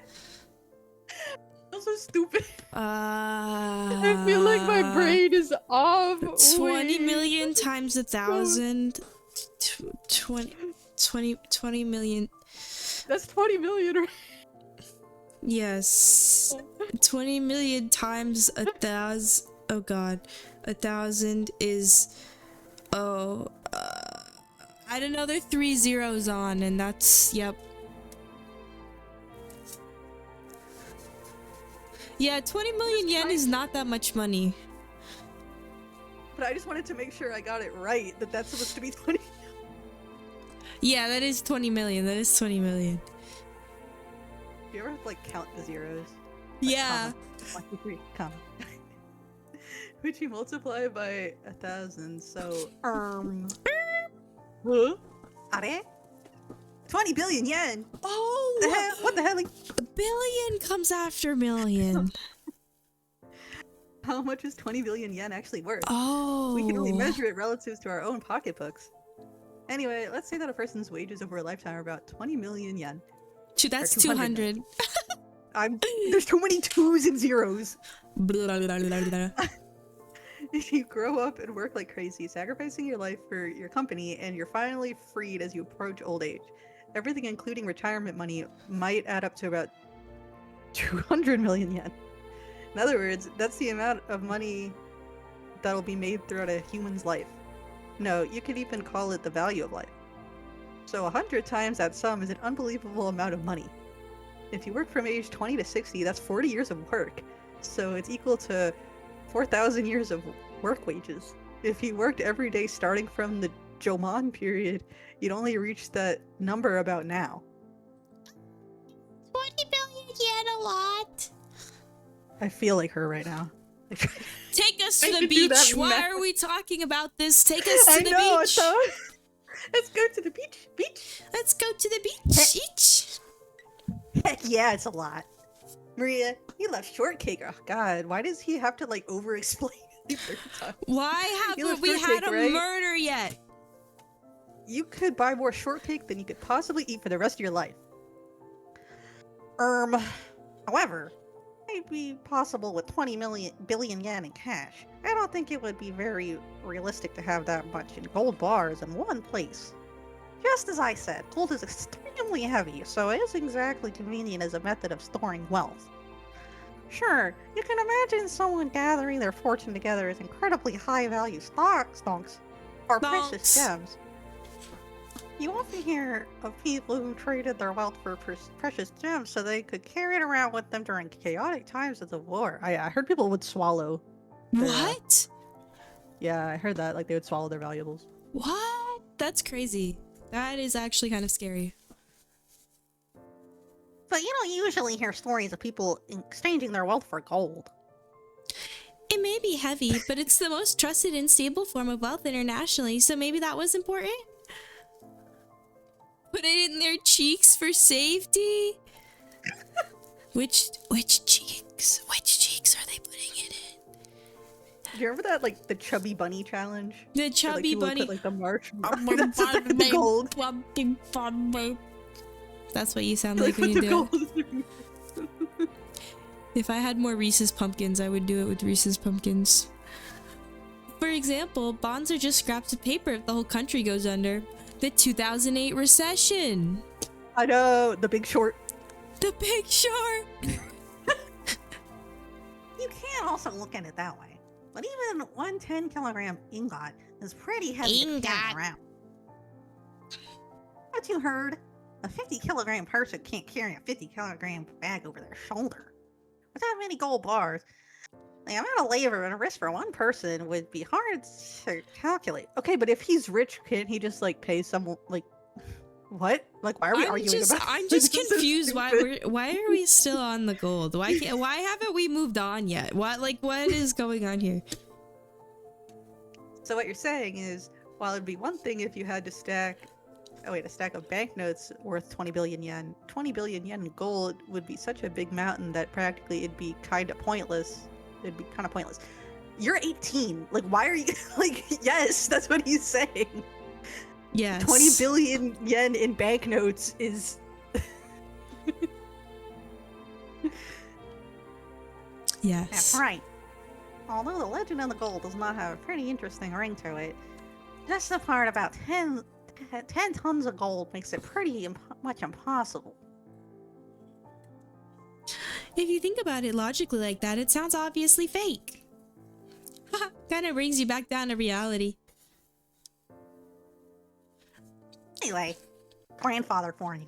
I'm so stupid. I feel like my brain is off. 20 Wait. million times 1,000. 20 million. That's 20 million, right? Yes. 20 million times 1,000. Oh god. 1,000 is... Oh. Add another 3 zeros on, and that's... Yep. Yeah, 20 million yen is not that much money. But I just wanted to make sure I got it right, that that's supposed to be 20. Yeah, that is 20 million. That is 20 million. Do you ever like count the zeros? Yeah. 1, 2, 3, comma. Which you multiply by 1,000, so huh? Are 20 billion yen. Oh, What the hell? Like, billion comes after million. how much is 20 billion yen actually worth? Oh, We can only measure it relative to our own pocketbooks. Anyway, let's say that a person's wages over a lifetime are about 20 million yen. Shoot, that's 200 200. There's too many twos and zeros. Blah, blah, blah, blah, blah. If you grow up and work like crazy, sacrificing your life for your company, and you're finally freed as you approach old age, everything including retirement money might add up to about 200 million yen. In other words, that's the amount of money that'll be made throughout a human's life. No, you could even call it the value of life. So 100 times that sum is an unbelievable amount of money. If you work from age 20 to 60, that's 40 years of work. So it's equal to 4,000 years of work wages. If you worked every day starting from the Jomon period, you'd only reach that number about now. 20 billion yen a lot. I feel like her right now. Take us to I the could do that beach. Why math. are we talking about this? Take us to I the know, beach. so let's go to the beach. Beach? Let's go to the beach. Beach. Heck yeah, it's a lot. Maria, you left shortcake. Oh god, why does he have to like over-explain it every time? Why You haven't love we had shortcake, a right? murder yet? You could buy more shortcake than you could possibly eat for the rest of your life. However, it might be possible with 20 billion yen in cash. I don't think it would be very realistic to have that much in gold bars in one place. Just as I said, gold is extremely heavy, so it isn't exactly convenient as a method of storing wealth. Sure, you can imagine someone gathering their fortune together as incredibly high-value stonks or precious Stonks. gems. You often hear of people who traded their wealth for precious gems so they could carry it around with them during chaotic times of the war. I heard people would swallow. their, What? Yeah, I heard that. Like, they would swallow their valuables. What? That's crazy. That is actually kind of scary. But you don't usually hear stories of people exchanging their wealth for gold. It may be heavy, but it's the most trusted and stable form of wealth internationally, so maybe that was important? put it in their cheeks for safety? Which cheeks? Which cheeks are they putting it in? Do you remember that, like, the chubby bunny challenge? The Where, like, chubby people would bunny. put, like, the marshmallow. That's what the gold. That's what you sound Like, like when put you the do it. gold. If I had more Reese's Pumpkins, I would do it with Reese's Pumpkins. For example, bonds are just scraps of paper if the whole country goes under. The 2008 recession. I know, the Big Short. The Big Short. You can also look at it that way. But even one 10-kilogram ingot is pretty heavy to carry around. What you heard? A 50-kilogram person can't carry a 50-kilogram bag over their shoulder. Without many gold bars, the amount of labor and risk for one person would be hard to calculate. Okay, but if he's rich, can't he just, like, pay someone, like... What? Like, why are we arguing about I'm this? just This is so confused stupid. why are we still on the gold? Why haven't we moved on yet? What is going on here? So what you're saying is, while it'd be one thing if you had to stack a stack of banknotes worth 20 billion yen, 20 billion yen in gold would be such a big mountain that practically it'd be kind of pointless. It'd be kind of pointless. You're 18. Like, why are you like? Yes, that's what he's saying. Yes. 20 billion yen in banknotes is. Yes. That's right. Although the legend of the gold does not have a pretty interesting ring to it, just the part about 10 tons of gold makes it pretty much impossible. If you think about it logically like that, it sounds obviously fake. Kind of brings you back down to reality. Anyway, grandfather for you.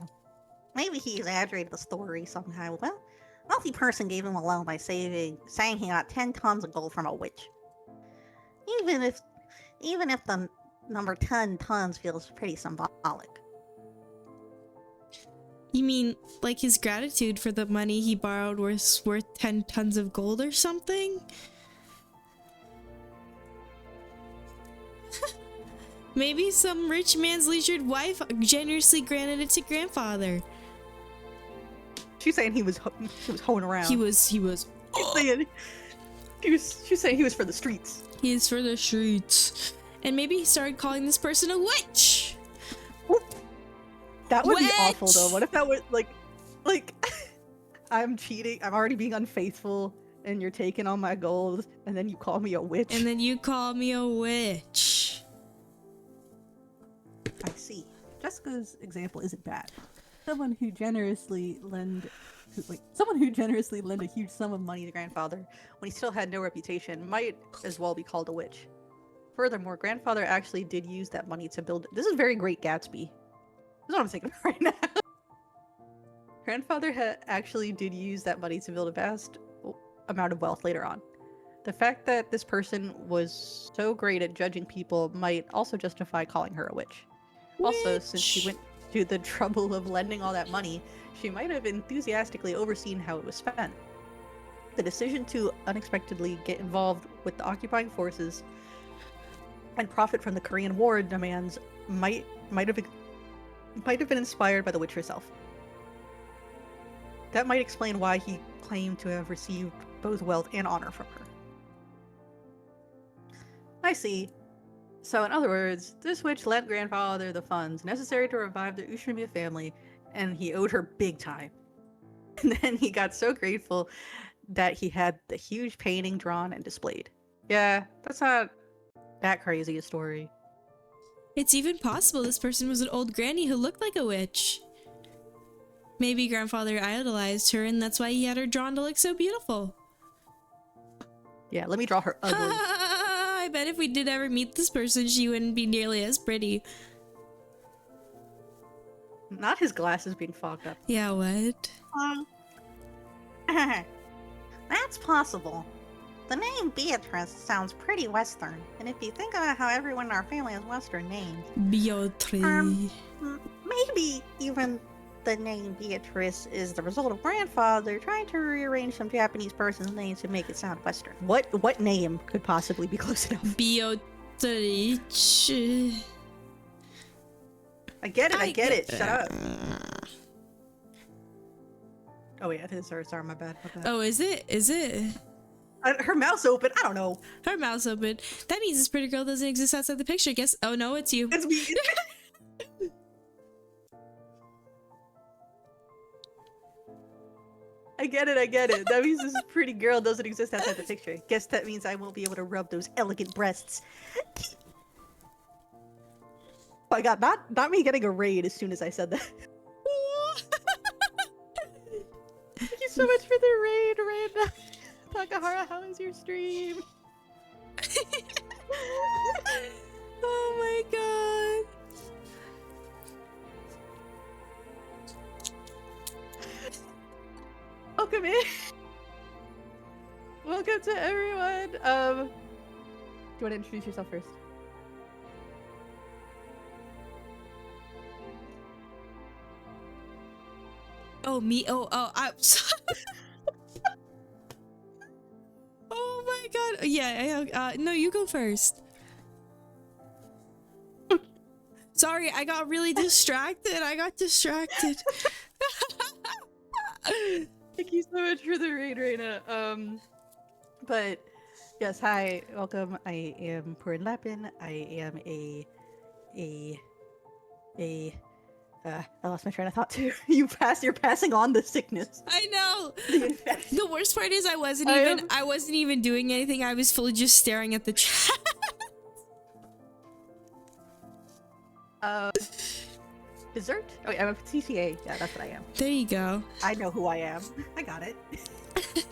Maybe he exaggerated the story somehow. Well, a wealthy person gave him a loan by saying he got 10 tons of gold from a witch. Even if the number 10 tons feels pretty symbolic. You mean like his gratitude for the money he borrowed was worth 10 tons of gold or something? Maybe some rich man's leisured wife generously granted it to grandfather. She's saying he was hoeing around. He was She's saying he was for the streets. He is for the streets. And maybe he started calling this person a witch. That would be Witch! awful though. What if that was like I'm cheating, I'm already being unfaithful, and you're taking all my gold, and then you call me a witch? And then you call me a witch. I see. Jessica's example isn't bad. Someone who generously lend a huge sum of money to grandfather when he still had no reputation might as well be called a witch. Furthermore, grandfather actually did use that money to build. This is very Great Gatsby. This is what I'm thinking of right now. Grandfather actually did use that money to build a vast amount of wealth later on. The fact that this person was so great at judging people might also justify calling her a witch. Also, since she went to the trouble of lending all that money, she might have enthusiastically overseen how it was spent. The decision to unexpectedly get involved with the occupying forces and profit from the Korean War demands might have been inspired by the witch herself. That might explain why he claimed to have received both wealth and honor from her. I see. So in other words, this witch lent grandfather the funds necessary to revive the Ushimiya family, and he owed her big time. And then he got so grateful that he had the huge painting drawn and displayed. Yeah, that's not that crazy a story. It's even possible this person was an old granny who looked like a witch. Maybe grandfather idolized her and that's why he had her drawn to look so beautiful. Yeah, let me draw her ugly. I bet if we did ever meet this person, she wouldn't be nearly as pretty. Not his glasses being fogged up. Yeah, what? That's possible. The name Beatrice sounds pretty Western, and if you think about how everyone in our family has Western names, Beatrice. maybe even the name Beatrice is the result of grandfather trying to rearrange some Japanese person's names to make it sound Western. What name could possibly be close enough? Beatrice. I get it. Shut up. Oh wait, I think sorry, my bad. Oh, is it? Her mouth's open. I don't know. Her mouth's open. That means this pretty girl doesn't exist outside the picture. Guess. Oh no, it's you. It's me. I get it. That means this pretty girl doesn't exist outside the picture. Guess that means I won't be able to rub those elegant breasts. Oh my god, not me getting a raid as soon as I said that. Thank you so much for the raid, Takahara. How is your stream? Oh my god. Welcome in. Welcome to everyone. Do you want to introduce yourself first? Oh, me? I'm sorry. Oh my god. Yeah, no, you go first. Sorry, I got really distracted. Thank you so much for the raid, Reina. But yes, hi, welcome. I am Purin Lapin. I am I lost my train of thought too. You're passing on the sickness. I know. The infection. The worst part is I wasn't even doing anything. I was fully just staring at the chat. Dessert? Oh, yeah, I'm a TCA. Yeah, that's what I am. There you go. I know who I am. I got it.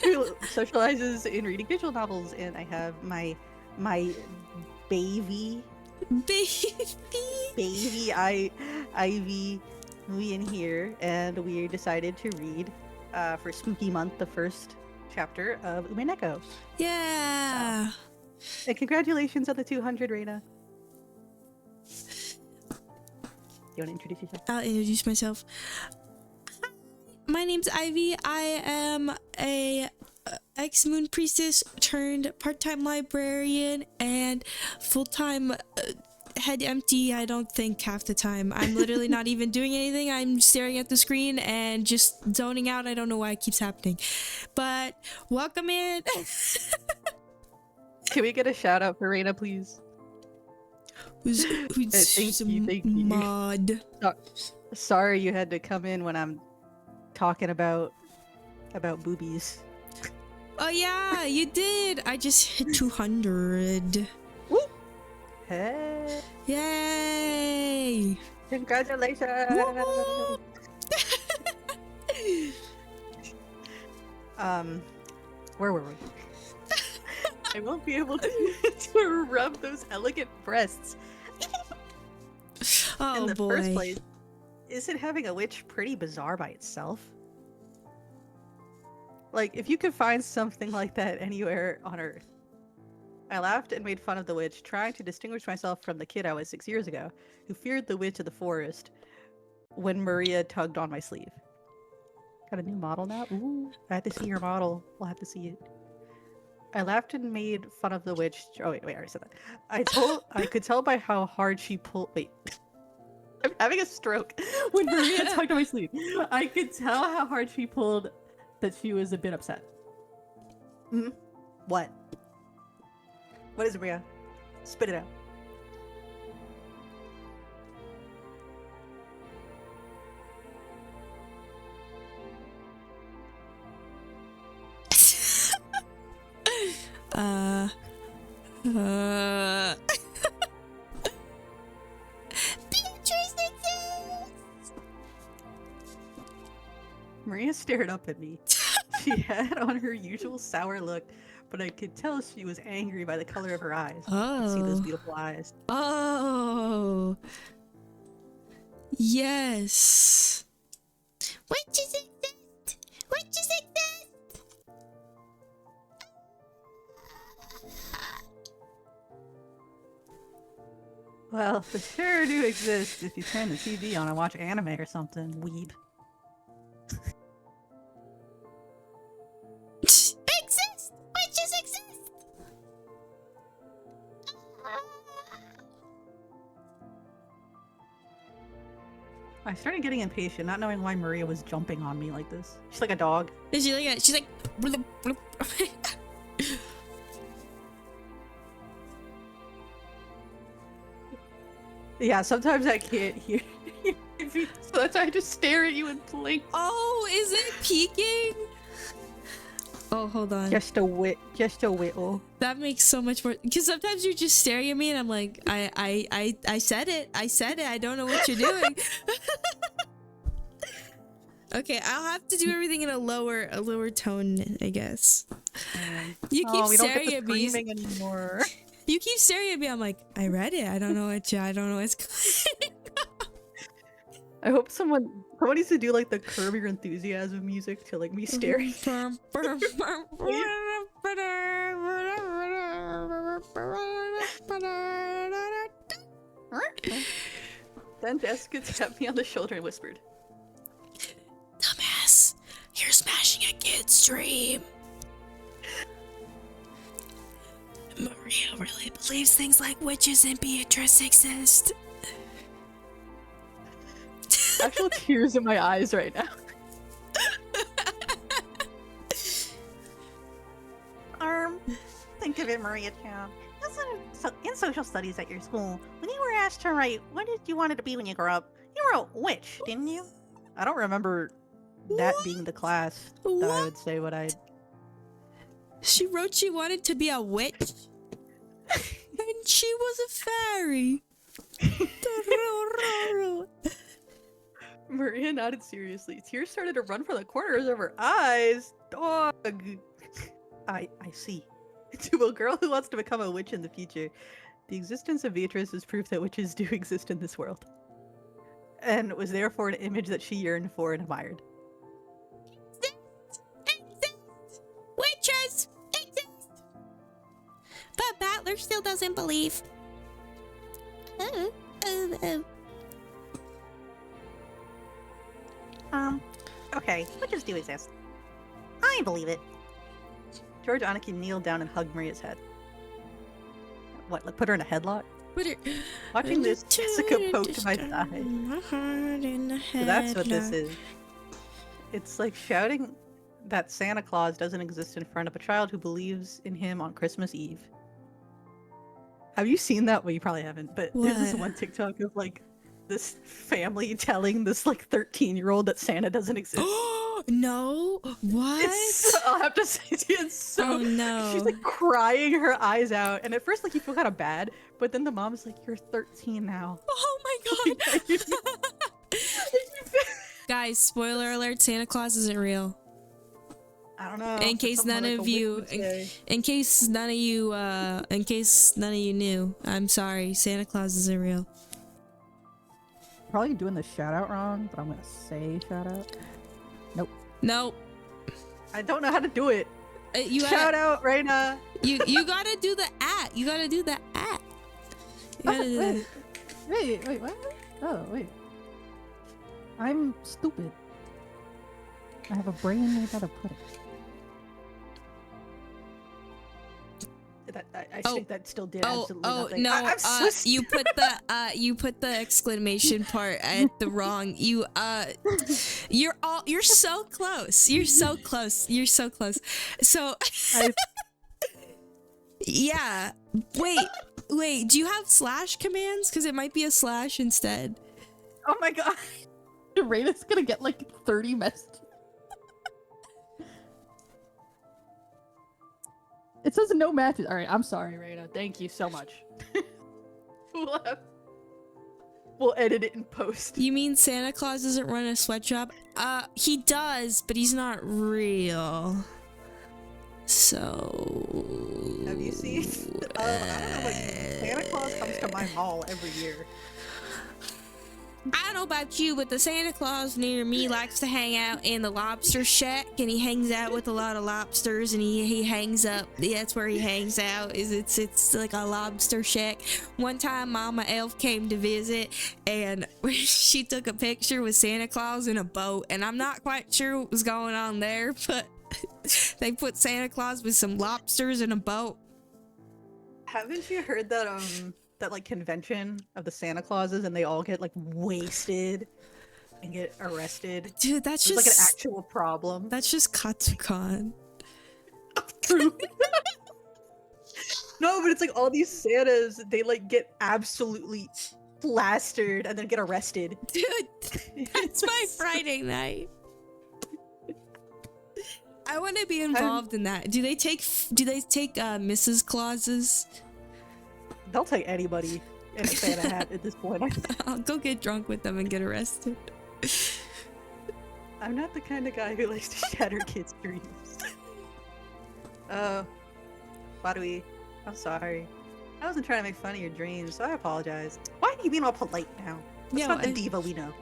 Who socializes in reading visual novels, and I have my baby Ivy in here, and we decided to read for Spooky Month the first chapter of umiNEKO. Yeah. And congratulations on the 200, Reina. You want to introduce yourself? I'll introduce myself. Hi, my name's Ivy. I am a ex-moon priestess turned part-time librarian and full-time head empty. I don't think half the time. I'm literally not even doing anything. I'm staring at the screen and just zoning out. I don't know why it keeps happening. But welcome in. Can we get a shout out for Reina, please? Who's thank you. mod? Sorry you had to come in when I'm talking about boobies. Oh yeah, you did. I just hit 200. Woo! Hey! Yay! Congratulations! Woo! Where were we? I won't be able to rub those elegant breasts. Oh In the boy. first place, isn't having a witch pretty bizarre by itself? Like, if you could find something like that anywhere on Earth. I laughed and made fun of the witch, trying to distinguish myself from the kid I was 6 years ago, who feared the witch of the forest when Maria tugged on my sleeve. Got a new model now? Ooh, I have to see your model. We'll have to see it. I laughed and made fun of the witch. Oh wait, I already said that. I could tell by how hard she pulled. Wait, I'm having a stroke. When Maria tugged on my sleeve, I could tell how hard she pulled that she was a bit upset. Hmm? What? What is it, Maria? Spit it out. Beatrice exists! Maria stared up at me. She had on her usual sour look, but I could tell she was angry by the color of her eyes. Oh. See those beautiful eyes. Oh. Yes. Witches exist! Witches exist! Well, they sure do exist if you turn the TV on and watch anime or something, weeb. Exist! Witches exist! I started getting impatient, not knowing why Maria was jumping on me like this. She's like a dog. Is she like she's like bloop, bloop. Yeah, sometimes I can't hear you, so that's why I just stare at you and blink. Oh, is it peeking? Oh, hold on. Just a whittle. That makes so much more, because sometimes you're just staring at me and I'm like, I said it. I don't know what you're doing. Okay, I'll have to do everything in a lower tone, I guess. You keep we staring don't get at the me. screaming anymore. You keep staring at me. I'm like, I read it. I don't know what's I hope someone needs to do like the Curb Your Enthusiasm music to like me staring. Then Jessica tapped me on the shoulder and whispered, Dumbass, you're smashing a kid's dream. Maria really believes things like witches and Beatrice exist. actual tears in my eyes right now. Think of it, Maria Chan. In social studies at your school, when you were asked to write, what did you want to be when you grow up? You wrote witch, didn't you? I don't remember that being the class that I would say what I. She wrote she wanted to be a witch, and she was a fairy. Maria nodded seriously. Tears started to run from the corners of her eyes. Dog. I see. To a girl who wants to become a witch in the future, the existence of Beatrice is proof that witches do exist in this world, and was therefore an image that she yearned for and admired. Exist! Witches exist! But Battler still doesn't believe. Okay, witches do exist. I believe it. George Aniki kneeled down and hugged Maria's head. What, like put her in a headlock? Watching this, Jessica poked my thigh. So that's what this is. It's like shouting that Santa Claus doesn't exist in front of a child who believes in him on Christmas Eve. Have you seen that? Well, you probably haven't, but there's this one TikTok of like this family telling this like 13-year-old that Santa doesn't exist. No, what? I'll have to say to you, it's so. Oh no. She's like crying her eyes out, and at first like you feel kind of bad, but then the mom's like, "You're 13 now." Oh my god. Guys, spoiler alert: Santa Claus isn't real. I don't know. In case none of you, in case none of you knew, I'm sorry. Santa Claus isn't real. Probably doing the shout out wrong, but I'm gonna say shout out. Nope. I don't know how to do it. You shout out, Reina. You gotta do the at. You gotta do the at. Wait, what? Oh, wait. I'm stupid. I have a brain made out of pudding. I think that still did absolutely nothing. No! I'm so you put the exclamation part at the wrong. You're so close. You're so close. You're so close. So yeah. Wait. Do you have slash commands? Because it might be a slash instead. Oh my god! Raina's gonna get like 30 messages. It says no matches. All right, I'm sorry, Raina. Thank you so much. We'll edit it in post. You mean Santa Claus doesn't run a sweatshop? He does, but he's not real. So. Have you seen? I don't know. Like Santa Claus comes to my mall every year. I don't know about you, but the Santa Claus near me likes to hang out in the lobster shack, and he hangs out with a lot of lobsters, and he hangs up. That's where he hangs out. It's like a lobster shack. One time, Mama Elf came to visit, and she took a picture with Santa Claus in a boat, and I'm not quite sure what was going on there, but they put Santa Claus with some lobsters in a boat. Haven't you heard that that like convention of the Santa Clauses and they all get like wasted and get arrested. Dude, that's There's like an just actual problem. that's just Katsukan. True. No, but it's like all these Santas, they like get absolutely plastered and then get arrested. Dude, that's my Friday night. I want to be involved in that. Do they take Mrs. Clauses? They'll take anybody in a Santa hat at this point. I'll go get drunk with them and get arrested. I'm not the kind of guy who likes to shatter kids' dreams. Wadui, I'm sorry. I wasn't trying to make fun of your dreams, so I apologize. Why are you being all polite now? That's Yeah, not the diva we know.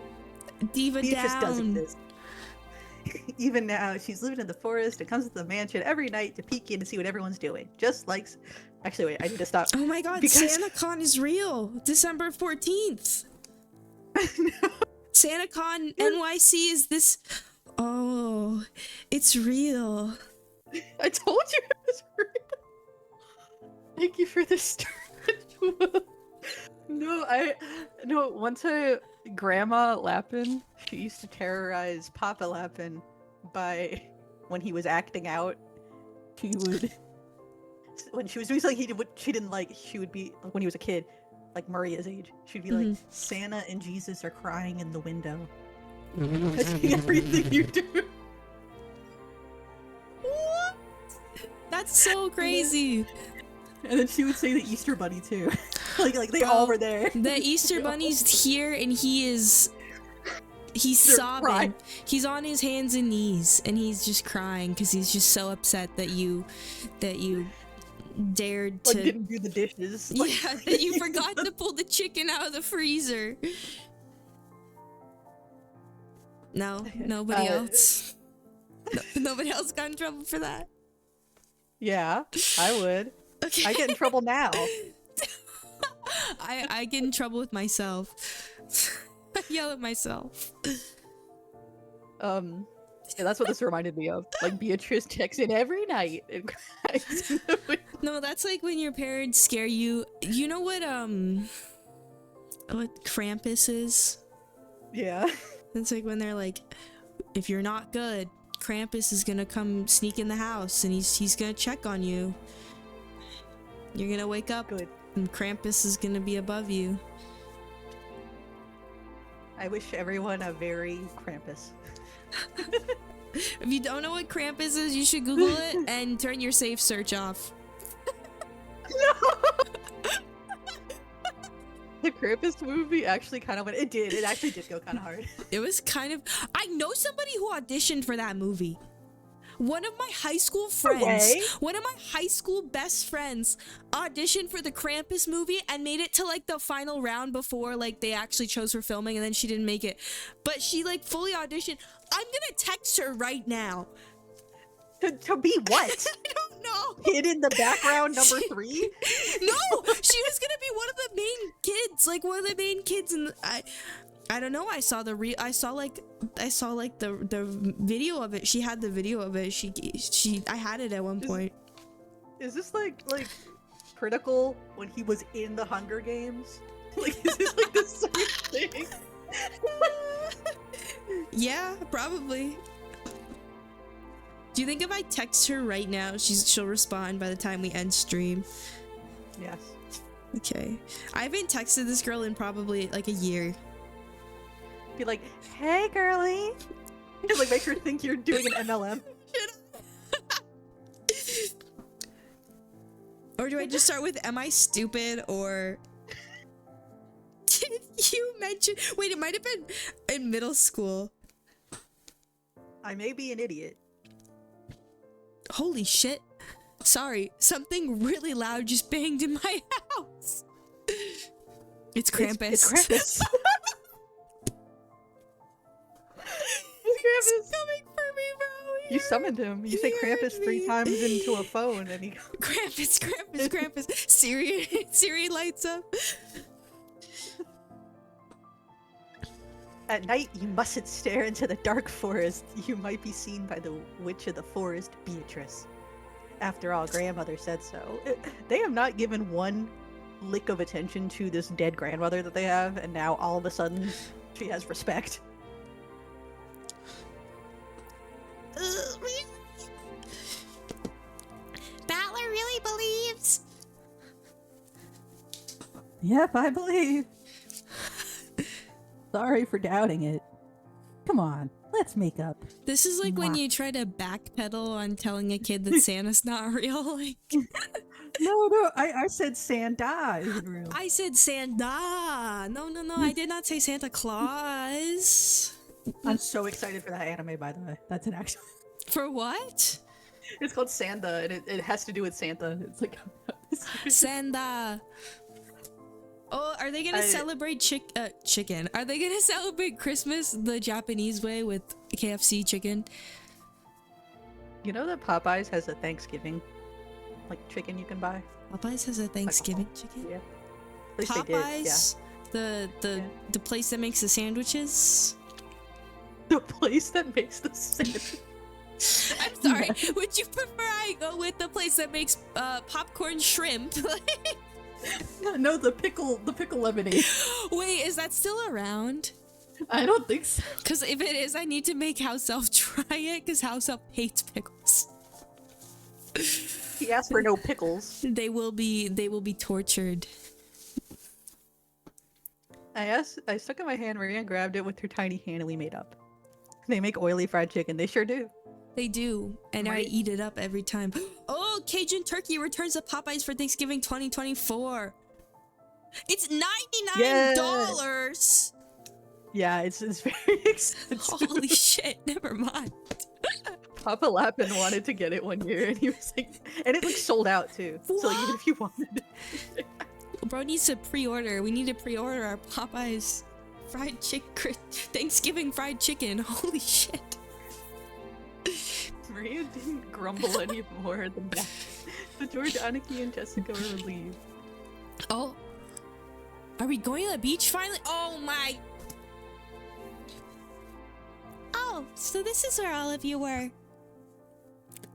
Diva Beatrice does down. exist. Even now, she's living in the forest and comes to the mansion every night to peek in to see what everyone's doing. Just like... Actually, wait, I need to stop. Oh my god, Because- SantaCon is real! December 14th! SantaCon NYC is this... Oh, it's real. I told you it was real. Thank you for this story. No, once Grandma Lappin, she used to terrorize Papa Lappin by, when he was acting out, she would, when she was doing something she didn't like, she would be, when he was a kid, like Maria's age, she'd be like, Santa and Jesus are crying in the window. I see everything you do. What? That's so crazy. And then she would say the Easter Bunny too. like they all were there. The Easter Bunny's here and he's They're sobbing. crying. He's on his hands and knees and he's just crying because he's just so upset that you dared Like to didn't do the dishes. Like, yeah, that you forgot to pull the chicken out of the freezer. No, nobody else. Nobody else got in trouble for that. yeah, I would. Okay. I get in trouble now. I get in trouble with myself. I yell at myself. Yeah, that's what this reminded me of. Like Beatrice checks in every night and cries in the window. No, that's like when your parents scare you. You know what Krampus is? Yeah. It's like when they're like, if you're not good, Krampus is gonna come sneak in the house and he's gonna check on you. You're gonna wake up Good. and Krampus is gonna be above you. I wish everyone a very Krampus. If you don't know what Krampus is, you should Google it and turn your safe search off. The Krampus movie actually kind of went. It actually did go kind of hard. It was kind of. I know somebody who auditioned for that movie. One of my high school friends, way. one of my high school best friends, auditioned for the Krampus movie and made it to like the final round before like they actually chose for filming, and then she didn't make it. But she like fully auditioned. I'm gonna text her right now. To be what? I don't know. Hid in the background, number 3. No, she was gonna be one of the main kids, like one of the main kids, and I don't know. I saw the video of it. She had the video of it. I had it at one point. Is this like critical when he was in the Hunger Games? Like, is this like the same thing? Yeah, probably. Do you think if I text her right now, she'll respond by the time we end stream? Yes. Okay. I haven't texted this girl in probably like a year. Be like, hey, girly. Just like make her think you're doing an MLM. Or do I just start with, am I stupid, or... Did you mention... Wait, it might have been in middle school. I may be an idiot. Holy shit. Sorry, something really loud just banged in my house. It's Krampus. It's Krampus. He's coming for me, bro. You summoned him. You say Krampus 3 times into a phone and he... Krampus. Siri lights up. At night, you mustn't stare into the dark forest. You might be seen by the witch of the forest, Beatrice. After all, grandmother said so. They have not given one lick of attention to this dead grandmother that they have, and now all of a sudden, she has respect. Yep, I believe. Sorry for doubting it. Come on, let's make up. This is like when Mwah. you try to backpedal on telling a kid that Santa's not real. Like, No, I said Santa is real. I said Santa. No, I did not say Santa Claus. I'm so excited for that anime, by the way. That's an actual. For what? It's called Santa, and it has to do with Santa. It's like Santa. Oh, are they gonna celebrate chicken? Are they gonna celebrate Christmas the Japanese way with KFC chicken? You know that Popeyes has a Thanksgiving, like, chicken you can buy. Popeyes has a Thanksgiving chicken. Yeah. At least they did, Popeyes, the place that makes the sandwiches. The place that makes the sandwich. I'm sorry. Would you prefer I go with the place that makes popcorn shrimp? No, the pickle lemonade. Wait, is that still around? I don't think so. Because if it is, I need to make House Elf try it. Because House Elf hates pickles. He asked for no pickles. They will be tortured. I stuck in my hand, Maria grabbed it with her tiny hand, and we made up. They make oily fried chicken. They sure do. They do, and I Right. eat it up every time. Oh, Cajun turkey returns to Popeyes for Thanksgiving 2024. It's $99. Yeah, it's very expensive. Holy shit! Never mind. Papa Lappin wanted to get it one year, and he was like, and it like sold out too. So like, even if you wanted it. Bro needs to pre-order. We need to pre-order our Popeyes fried chicken, Thanksgiving fried chicken. Holy shit. Maria didn't grumble any more than that. So George, Aniki, and Jessica were relieved. Oh. Are we going to the beach finally? Oh my. Oh, so this is where all of you were.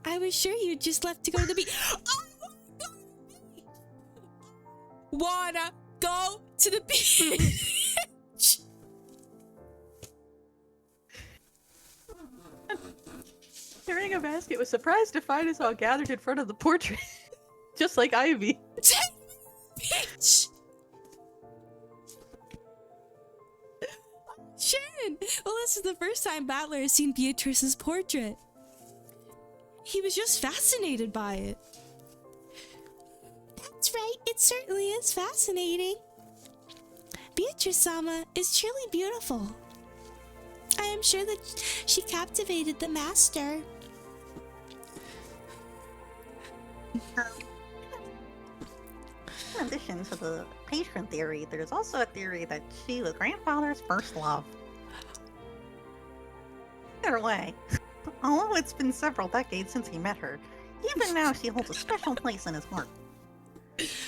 I was sure you just left to go to the beach. Wanna go to the beach? Carrying a basket, was surprised to find us all gathered in front of the portrait. Just like Ivy. Beach. Sharon! Well, this is the first time Battler has seen Beatrice's portrait. He was just fascinated by it. That's right, it certainly is fascinating. Beatrice-sama is truly beautiful. I am sure that she captivated the master. In addition to the patron theory, there's also a theory that she was grandfather's first love. Either way, although it's been several decades since he met her, even now she holds a special place in his heart.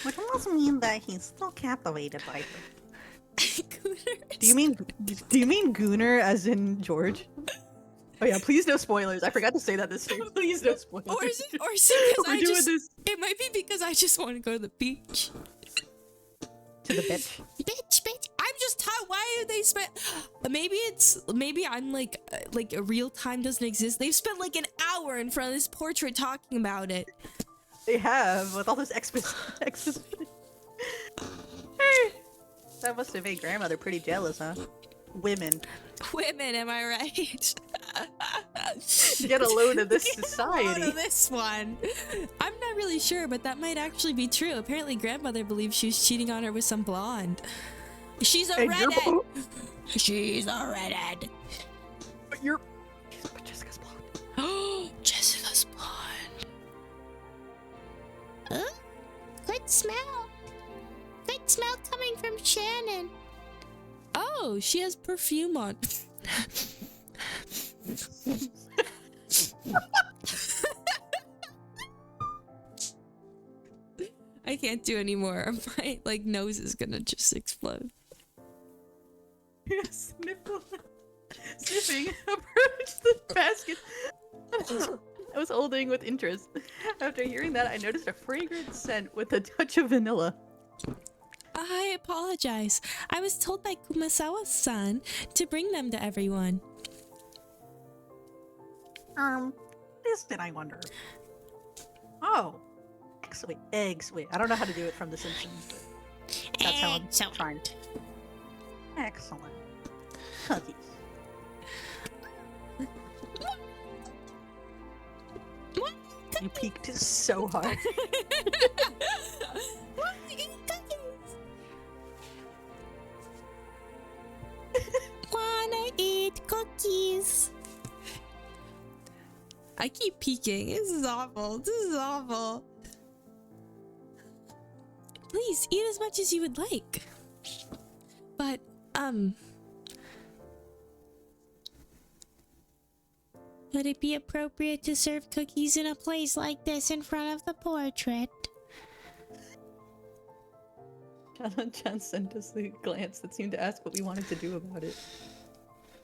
Which must mean that he's still captivated by her. Do you mean Gooner as in George? Oh yeah, please no spoilers. I forgot to say that this stream. Please no spoilers. Or is it because We're I doing just... this It might be because I just want to go to the beach. to the bitch. Bitch. I'm just tired. Why do they spend... Maybe I'm like a real time doesn't exist. They've spent like an hour in front of this portrait talking about it. They have, with all this exposition. Hey, that must have made grandmother pretty jealous, huh? Women. Am I right? Get a load of this Get a society. load of this one. I'm not really sure, but that might actually be true. Apparently, grandmother believes she was cheating on her with some blonde. She's a And you're redhead. bo- She's a redhead. But Jessica's blonde. Jessica's blonde. Huh? Good smell. Good smell coming from Shannon. Oh, she has perfume on. I can't do anymore. My nose is gonna just explode. Sniffing approached the basket I was holding with interest. After hearing that, I noticed a fragrant scent with a touch of vanilla. I apologize. I was told by Kumasawa-san to bring them to everyone. This did I wonder. Oh. Eggs. Wait. I don't know how to do it from The Simpsons. But... That's how I'm Excellent. trying. Excellent. Cookies. What? You peaked so hard. Wanna eat cookies? I keep peeking. This is awful. This is awful. Please eat as much as you would like. But, Would it be appropriate to serve cookies in a place like this in front of the portrait? Chan sent us a glance that seemed to ask what we wanted to do about it.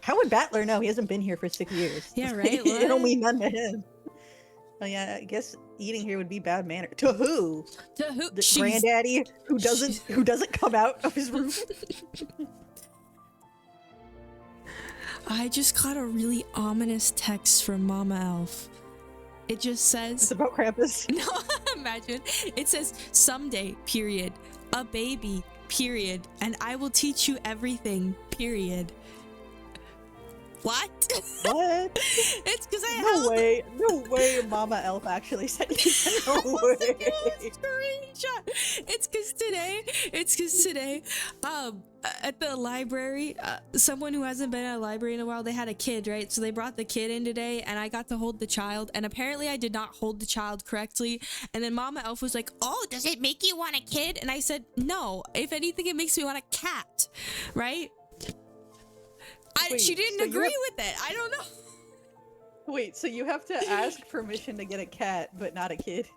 How would Battler know? He hasn't been here for 6 years. Yeah, right? It'll What? mean none to him. Oh yeah, I guess eating here would be bad manner. To who? to who? The She's- granddaddy who doesn't come out of his room? I just got a really ominous text from Mama Elf. It just It's says, about Krampus. no, imagine. It says, someday, period. A baby, period. And I will teach you everything, period. What? What? It's because I No held way. No way Mama Elf actually said it. No way. screenshot. It's because today, at the library, someone who hasn't been at a library in a while, they had a kid, right? So they brought the kid in today, and I got to hold the child, and apparently I did not hold the child correctly. And then Mama Elf was like, "Oh, does it make you want a kid?" And I said, "No. If anything, it makes me want a cat," right? Wait, she didn't so you agree have- with it. I don't know. Wait, so you have to ask permission to get a cat, but not a kid?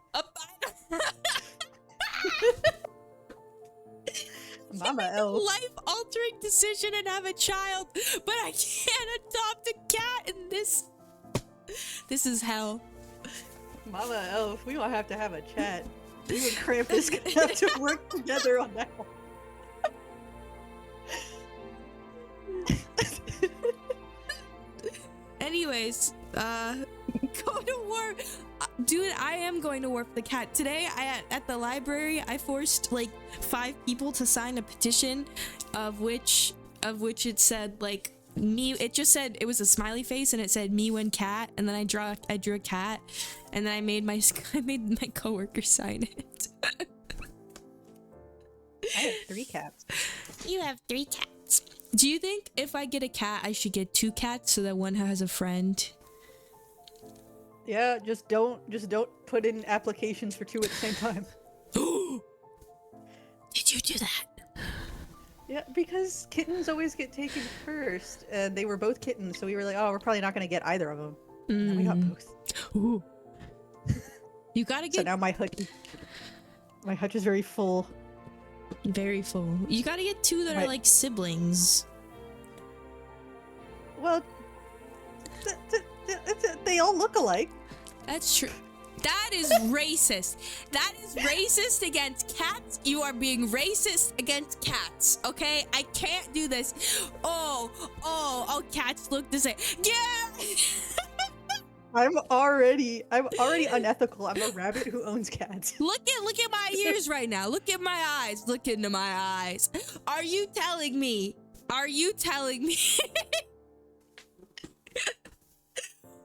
Mama Elf. Life-altering decision and have a child, but I can't adopt a cat in this. This is hell. Mama Elf, we don't have to have a chat. You and Krampus gonna have to work together on that one. Anyways, go to war. Dude, I am going to war for the cat. Today, at the library, I forced like 5 people to sign a petition of which it said like me. It just said, it was a smiley face and it said me when cat, and then I drew a cat, and then I made my coworker sign it. I have 3 cats. You have 3 cats. Do you think if I get a cat, I should get 2 cats so that one has a friend? Yeah, just don't put in applications for 2 at the same time. Did you do that? Yeah, because kittens always get taken first, and they were both kittens, so we were like, oh, we're probably not gonna get either of them. And we got both. Ooh. You gotta So get now my hutch is very full. very full. You gotta get 2 that are Right. like siblings. Well, they all look alike. That's true. That is racist. That is racist against cats. You are being racist against cats. Okay, I can't do this. Oh, cats look the same. Yeah. I'm already unethical. I'm a rabbit who owns cats. Look at my ears right now. Look at my eyes. Look into my eyes. Are you telling me? Are you telling me?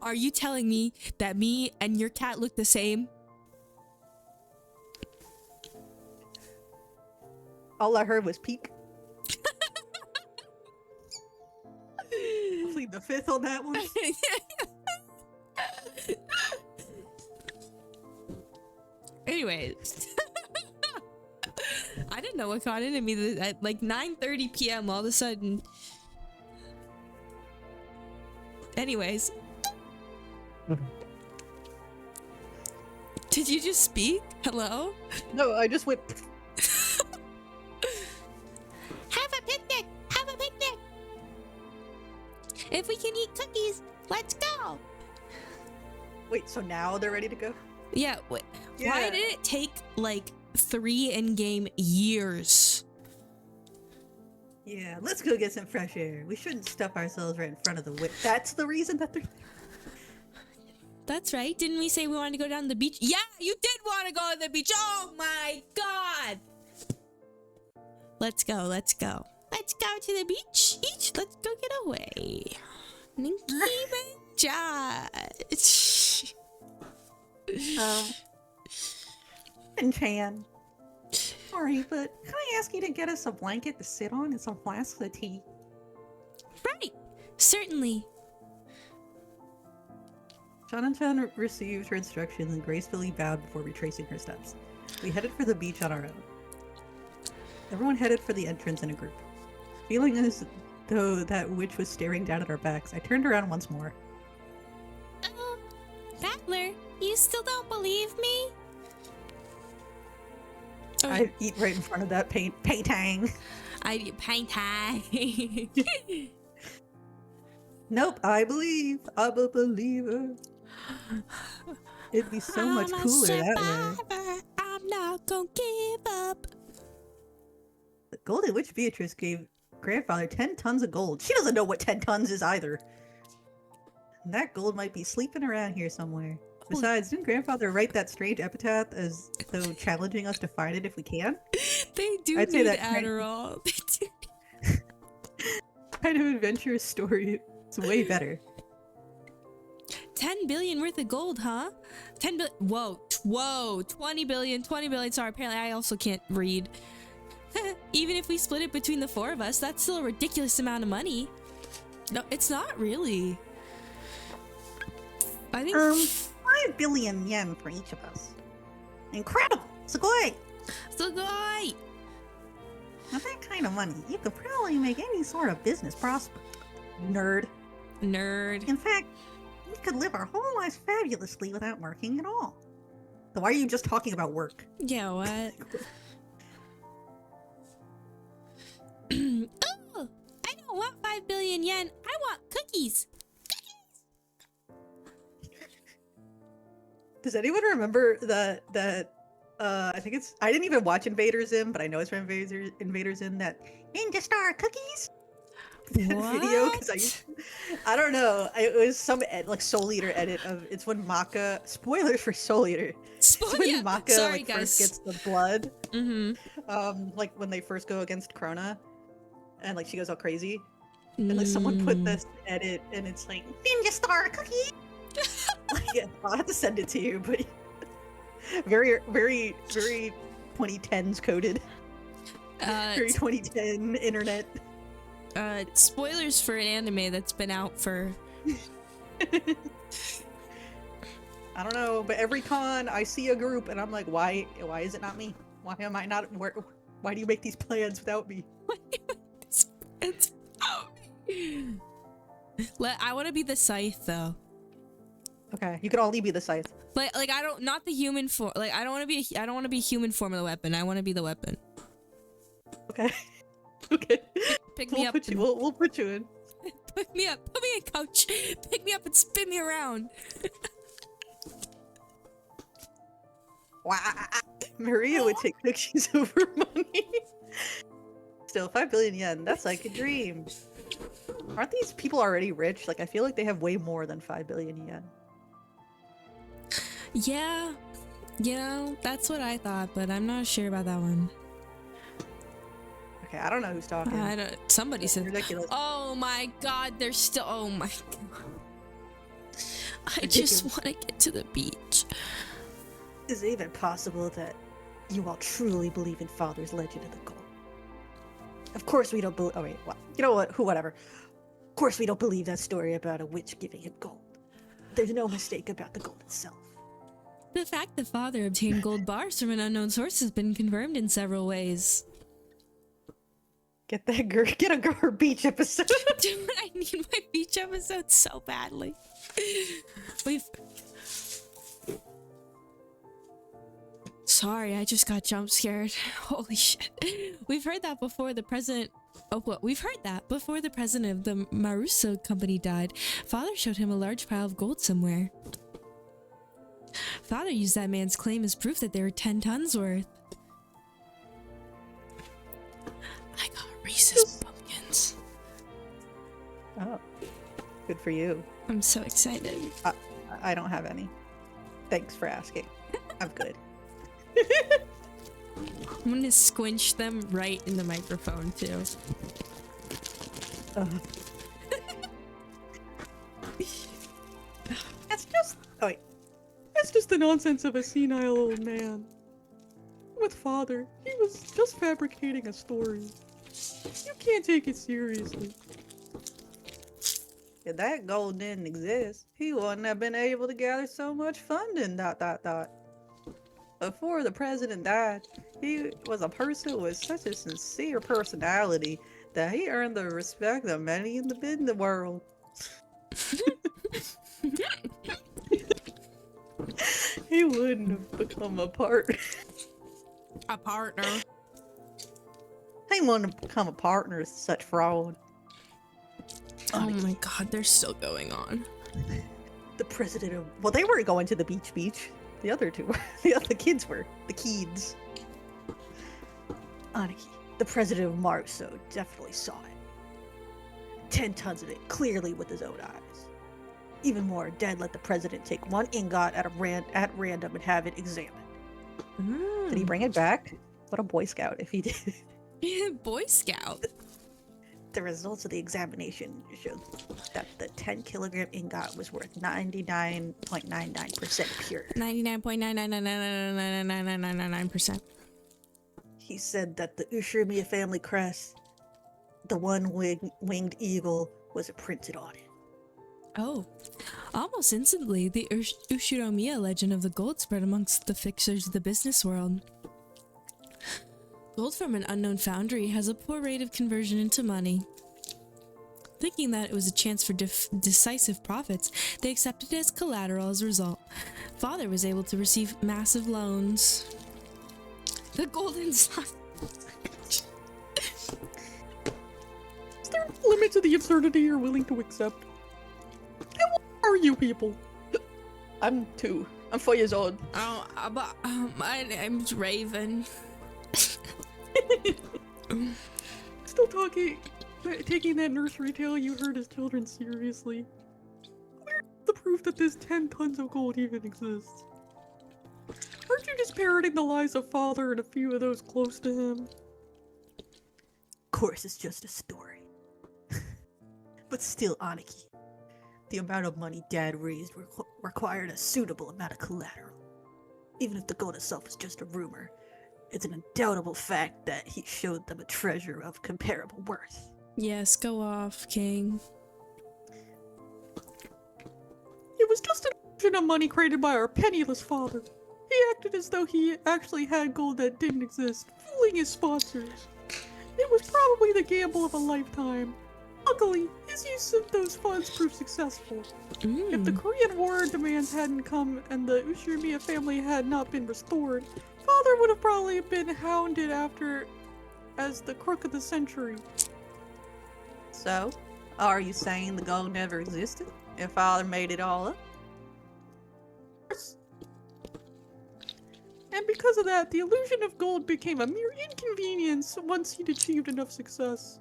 Are you telling me that me and your cat look the same? All I heard was peek. Plead the 5th on that one. Anyways. I didn't know what got into me at like 9:30 p.m. all of a sudden. Anyways. Did you just speak? Hello? No, I just went. Have a picnic! Have a picnic! If we can eat cookies, let's go! Wait, so now they're ready to go? Yeah, why Yeah. did it take like 3 in-game years? Yeah, let's go get some fresh air. We shouldn't stuff ourselves right in front of the whip. That's the reason that they're. That's right. Didn't we say we wanted to go down to the beach? Yeah, you did want to go to the beach. Oh my god. Let's go. Let's go. Let's go to the beach. Let's go get away. Ninky Minaj. And Chan. Sorry, but can I ask you to get us a blanket to sit on and some flasks of tea? Right. Certainly. Chan received her instructions and gracefully bowed before retracing her steps. We headed for the beach on our own. Everyone headed for the entrance in a group. Feeling as though that witch was staring down at our backs, I turned around once more. Battler, you still don't believe me? I eat right in front of that paintang. I eat paintang. Nope, I believe. I'm a believer. It'd be so much cooler that way. I'm not gonna give up. The Golden Witch Beatrice gave grandfather 10 tons of gold. She doesn't know what 10 tons is either. And that gold might be sleeping around here somewhere. Besides, didn't grandfather write that strange epitaph as though challenging us to find it if we can? They do I'd say need that Adderall. They do. Kind of adventurous story. It's way better. 10 billion worth of gold, huh? 10 billion. Whoa. 20 billion. Sorry, apparently I also can't read. Even if we split it between the four of us, that's still a ridiculous amount of money. No, it's not really. I think 5 billion yen for each of us. Incredible! Sugoi! Sugoi! With that kind of money, you could probably make any sort of business prosper. Nerd. In fact, we could live our whole lives fabulously without working at all. So why are you just talking about work? Yeah, what? Oh, I don't want 5 billion yen. I want cookies. Does anyone remember that I think it's, I didn't even watch Invader Zim, but I know it's from Invader Zim, that Ninja Star cookies? video, because I don't know, it was some like Soul Eater edit of, it's when Maka, spoilers for Soul Eater, it's when Maka Sorry, like first gets the blood, Mm-hmm. like when they first go against Krona, and like she goes all crazy, and like someone put this edit, and it's like Ninja Star cookie? like, yeah, I'll have to send it to you, but very 2010s coded, very 2010 internet. Spoilers for an anime that's been out for I don't know, but every con I see a group and I'm like, why is it not me? Why am I not, why do you make these plans without me? I want to be the scythe though. Okay, you could only be the scythe. Like I don't, not the human form. Like I don't want to be human form of the weapon. I want to be the weapon. Okay. Okay. Pick me up. We'll put you in. Pick me up. Put me in, coach. Pick me up and spin me around. Wow. Maria would take pictures over money. Still, 5 billion yen. That's like a dream. Aren't these people already rich? Like, I feel like they have way more than 5 billion yen. Yeah. You know, that's what I thought, but I'm not sure about that one. Okay, I don't know who's talking. I don't. Somebody said. Ridiculous. Oh my God! There's still. Oh my God! I just want to get to the beach. Is it even possible that you all truly believe in Father's legend of the gold? Of course we don't believe. Oh wait, what? You know what? Whatever. Of course we don't believe that story about a witch giving him gold. There's no mistake about the gold itself. The fact that Father obtained gold bars from an unknown source has been confirmed in several ways. Get a her beach episode. Dude, I need my beach episode so badly. Sorry, I just got jump scared. Holy shit. We've heard that before the president. Oh, what? We've heard that before the president of the Maruso company died. Father showed him a large pile of gold somewhere. Father used that man's claim as proof that they were 10 tons worth. I got Reese's pumpkins. Oh, good for you. I'm so excited. I don't have any. Thanks for asking. I'm good. I'm gonna squinch them right in the microphone too. It's just. Oh, wait. That's just the nonsense of a senile old man. With father, he was just fabricating a story. You can't take it seriously. If that gold didn't exist, he wouldn't have been able to gather so much funding. ... Before the president died, he was a person with such a sincere personality that he earned the respect of many in the business world. He wouldn't have become a partner. A partner. He wouldn't have become a partner of such fraud. Oh my god, they're still going on. The president of... Well, they weren't going to the beach. The other two were. The other kids were. The kids. Aniki, the president of Marso, definitely saw it. 10 tons of it, clearly with his own eyes. Even more, Dad let the president take one ingot at random and have it examined. Did he bring it back? What a Boy Scout if he did. Boy Scout. The results of the examination showed that the 10-kilogram ingot was worth 99.99% pure. 99.99999999999%. He said that the Ushiromiya family crest, the one-winged eagle, was imprinted on it. Oh. Almost instantly, the Ushiromiya legend of the gold spread amongst the fixers of the business world. Gold from an unknown foundry has a poor rate of conversion into money. Thinking that it was a chance for decisive profits, they accepted it as collateral as a result. Father was able to receive massive loans. The golden sun. Is there a limit to the absurdity you're willing to accept? And what are you people? I'm 2. I'm 4 years old. Oh, but my name's Raven. Still taking that nursery tale you heard as children seriously. Where's the proof that this 10 tons of gold even exists? Aren't you just parroting the lies of father and a few of those close to him? Of course, it's just a story. But still, Aniki, the amount of money Dad raised required a suitable amount of collateral. Even if the gold itself is just a rumor, it's an undoubtable fact that he showed them a treasure of comparable worth. Yes, go off, King. It was just an illusion of money created by our penniless father. He acted as though he actually had gold that didn't exist, fooling his sponsors. It was probably the gamble of a lifetime. Luckily, his use of those funds proved successful. If the Korean War demands hadn't come and the Ushiromiya family had not been restored, Father would have probably been hounded after as the crook of the century. So, are you saying the gold never existed, and Father made it all up? And because of that, the illusion of gold became a mere inconvenience once he'd achieved enough success.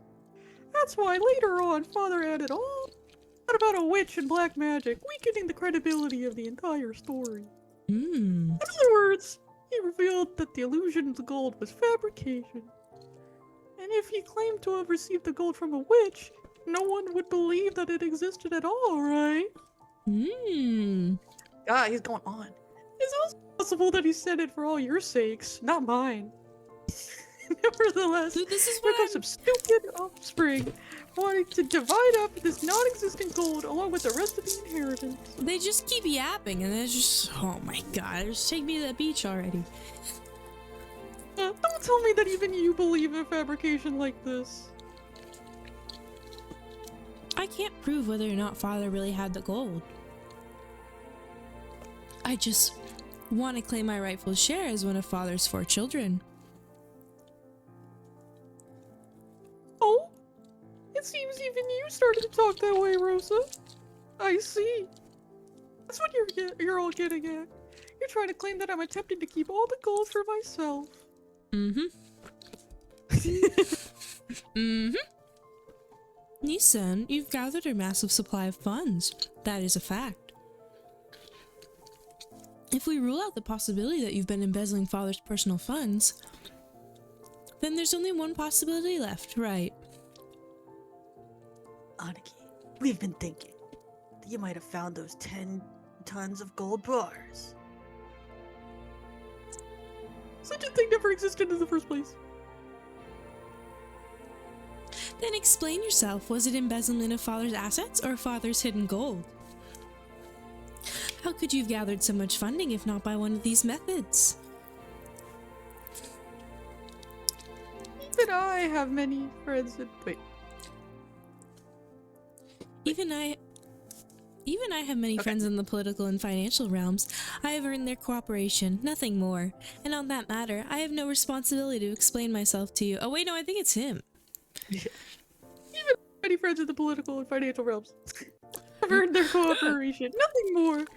That's why later on, Father added all that about a witch and black magic, weakening the credibility of the entire story. In other words, he revealed that the illusion of the gold was fabrication. And if he claimed to have received the gold from a witch, no one would believe that it existed at all, right? God, he's going on. It's also possible that he said it for all your sakes, not mine. Nevertheless, Dude, this is there what comes some stupid offspring wanting to divide up this non-existent gold along with the rest of the inheritance. They just keep yapping and they're just, oh my god, just take me to the beach already. Don't tell me that even you believe in fabrication like this. I can't prove whether or not Father really had the gold. I just want to claim my rightful share as one of Father's 4 children. Oh? It seems even you started to talk that way, Rosa. I see. That's what you're all getting at. You're trying to claim that I'm attempting to keep all the gold for myself. Nissan, you've gathered a massive supply of funds. That is a fact. If we rule out the possibility that you've been embezzling Father's personal funds, Then there's only one possibility left, right? Aniki, we've been thinking that you might have found those 10 tons of gold bars. Such a thing never existed in the first place. Then explain yourself. Was it embezzlement of father's assets or father's hidden gold? How could you have gathered so much funding if not by one of these methods? Even I have many friends that Even I have many friends in the political and financial realms. I have earned their cooperation, nothing more. And on that matter, I have no responsibility to explain myself to you. Oh wait, no, I think it's him. Even many friends in the political and financial realms have earned their cooperation, nothing more. And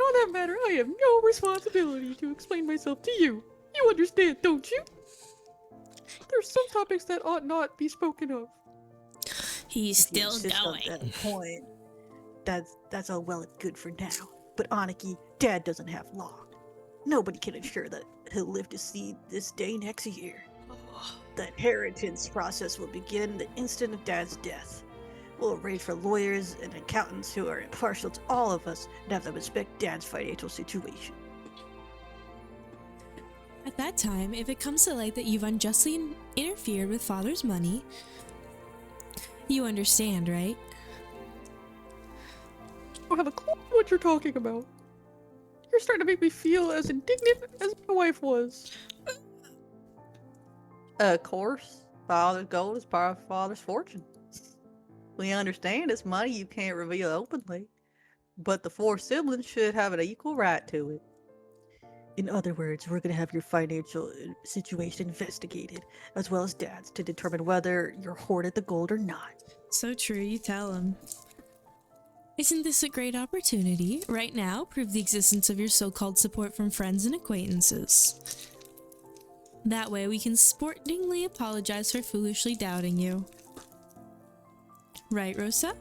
on that matter, I have no responsibility to explain myself to you. You understand, don't you? There's some topics that ought not be spoken of. He's If you still insist on going. that point, that's all well and good for now. But Aniki, Dad doesn't have long. Nobody can ensure that he'll live to see this day next year. The inheritance process will begin the instant of Dad's death. We'll arrange for lawyers and accountants who are impartial to all of us and have them inspect Dad's financial situation. At that time, if it comes to light that you've unjustly interfered with father's money, you understand, right? I don't have a clue what you're talking about. You're starting to make me feel as indignant as my wife was. Of course, father's gold is part of father's fortune. We understand it's money you can't reveal openly, but the 4 siblings should have an equal right to it. In other words, we're going to have your financial situation investigated, as well as Dad's, to determine whether you're hoarded the gold or not. So true, you tell him. Isn't this a great opportunity? Right now, prove the existence of your so-called support from friends and acquaintances. That way we can sportingly apologize for foolishly doubting you. Right, Rosa?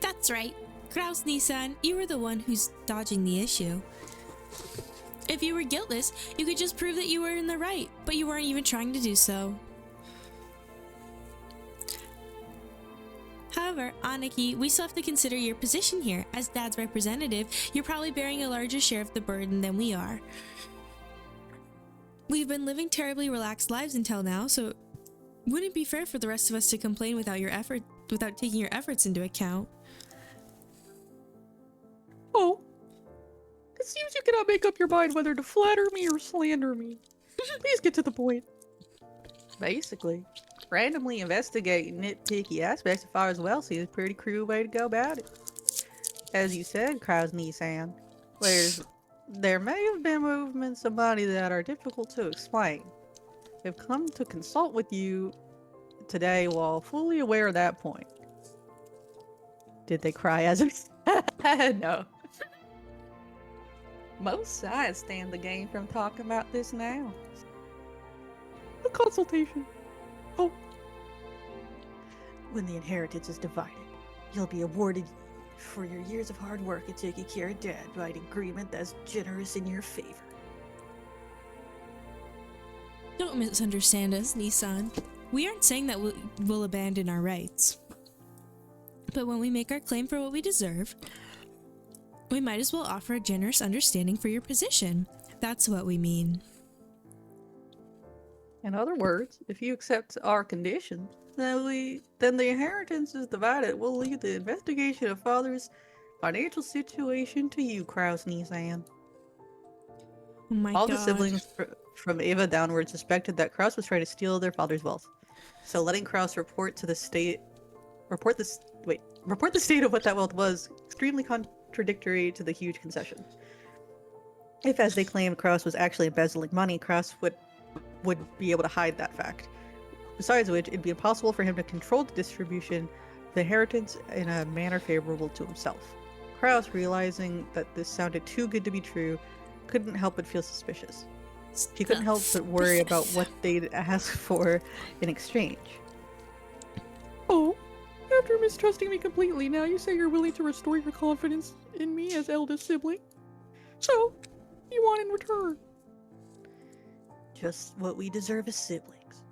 That's right. Kraus Nissan, you were the one who's dodging the issue. If you were guiltless, you could just prove that you were in the right, but you weren't even trying to do so. However, Aniki, we still have to consider your position here. As Dad's representative, you're probably bearing a larger share of the burden than we are. We've been living terribly relaxed lives until now, so wouldn't it be fair for the rest of us to complain without taking your efforts into account? Oh. It seems you cannot make up your mind whether to flatter me or slander me. Please get to the point. Basically, randomly investigating nitpicky aspects of father's wealth is a pretty cruel way to go about it. As you said, Kraus Nissan, there may have been movements of money that are difficult to explain. They've come to consult with you today while fully aware of that point. Did they cry as No. Most sides stand to gain from talking about this now. A consultation. Oh. When the inheritance is divided, you'll be awarded for your years of hard work and taking care of Dad by an agreement that's generous in your favor. Don't misunderstand us, Nissan. We aren't saying that we'll abandon our rights. But when we make our claim for what we deserve, we might as well offer a generous understanding for your position. That's what we mean. In other words, if you accept our conditions, then the inheritance is divided. We'll leave the investigation of father's financial situation to you, Kraus Nissan. Oh my All god. the siblings from Ava downward suspected that Kraus was trying to steal their father's wealth. So letting Kraus report the state of what that wealth was extremely contradictory to the huge concession. If, as they claimed, Kraus was actually embezzling money, Kraus would be able to hide that fact. Besides which, it'd be impossible for him to control the distribution of the inheritance in a manner favorable to himself. Kraus, realizing that this sounded too good to be true, couldn't help but feel suspicious. He couldn't help but worry about what they'd ask for in exchange. Oh. After mistrusting me completely, now you say you're willing to restore your confidence in me as eldest sibling. So, you want in return? just what we deserve as siblings.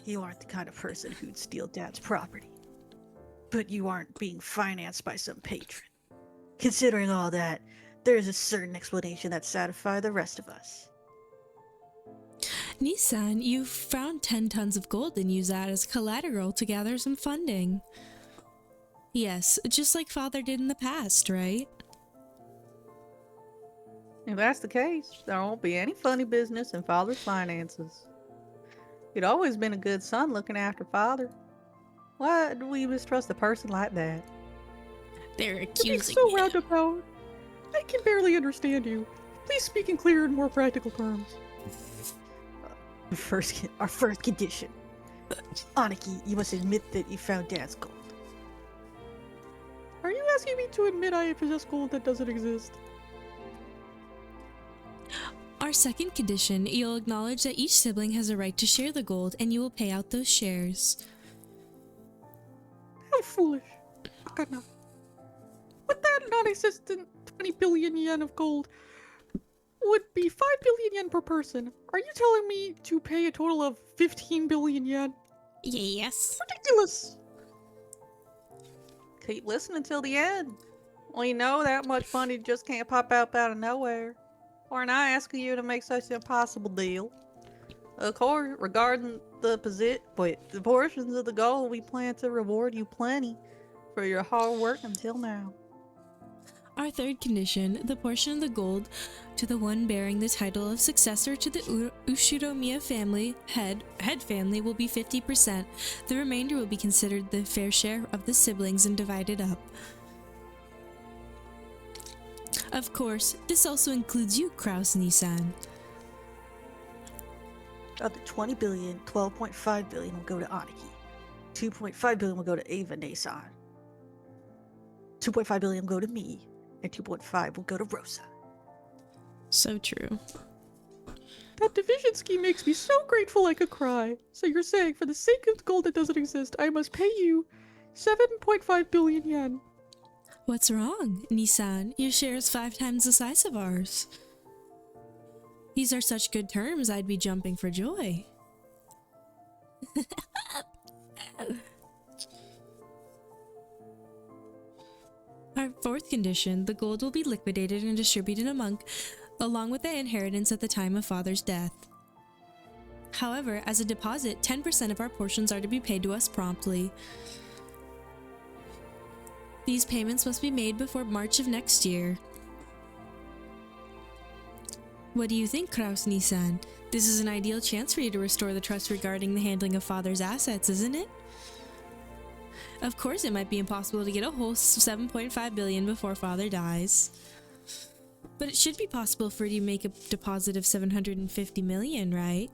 You aren't the kind of person who'd steal Dad's property. But you aren't being financed by some patron. Considering all that, there's a certain explanation that satisfies the rest of us. Nissan, you found 10 tons of gold and used that as collateral to gather some funding. Yes, just like Father did in the past, right? If that's the case, there won't be any funny business in Father's finances. You'd always been a good son looking after Father. Why do we mistrust a person like that? They're You're being accusing so you. roundabout. I can barely understand you. Please speak in clearer and more practical terms. Our first condition. Aniki, you must admit that you found Dad's gold. Are you asking me to admit I possess gold that doesn't exist? Our second condition, you'll acknowledge that each sibling has a right to share the gold and you will pay out those shares. How foolish. Akana. With that non-existent 20 billion yen of gold would be 5 billion yen per person. Are you telling me to pay a total of 15 billion yen? Yes. Ridiculous! Keep listening till the end. We know that much money just can't pop out of nowhere. We're not asking you to make such an impossible deal. Of course, regarding the portions of the gold, we plan to reward you plenty for your hard work until now. Our third condition, the portion of the gold to the one bearing the title of successor to the Ushiromiya family, head family, will be 50%. The remainder will be considered the fair share of the siblings and divided up. Of course, this also includes you, Kraus Nissan. Of the 20 billion, 12.5 billion will go to Aniki. 2.5 billion will go to Ava Nasan. 2.5 billion will go to me. And 2.5 will go to Rosa. So true. That division scheme makes me so grateful I could cry. So you're saying, for the sake of the gold that doesn't exist, I must pay you 7.5 billion yen. What's wrong, Nissan? Your share is 5 times the size of ours. These are such good terms, I'd be jumping for joy. Our fourth condition, the gold will be liquidated and distributed along with the inheritance at the time of Father's death. However, as a deposit, 10% of our portions are to be paid to us promptly. These payments must be made before March of next year. What do you think, Kraus Nissan? This is an ideal chance for you to restore the trust regarding the handling of Father's assets, isn't it? Of course, it might be impossible to get a whole 7.5 billion before Father dies. But it should be possible for you to make a deposit of 750 million, right?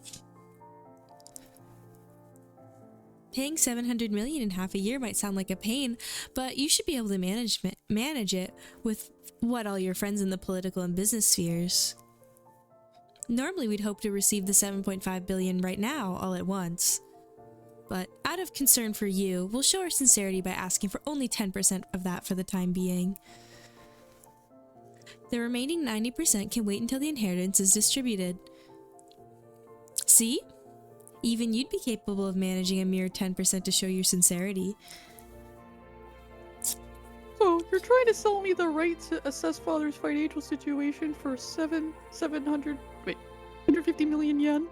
Paying 700 million in half a year might sound like a pain, but you should be able to manage it with all your friends in the political and business spheres. Normally, we'd hope to receive the 7.5 billion right now, all at once. But out of concern for you, we'll show our sincerity by asking for only 10% of that for the time being. The remaining 90% can wait until the inheritance is distributed. See? Even you'd be capable of managing a mere 10% to show your sincerity. So, you're trying to sell me the right to assess Father's financial situation for 150 million yen?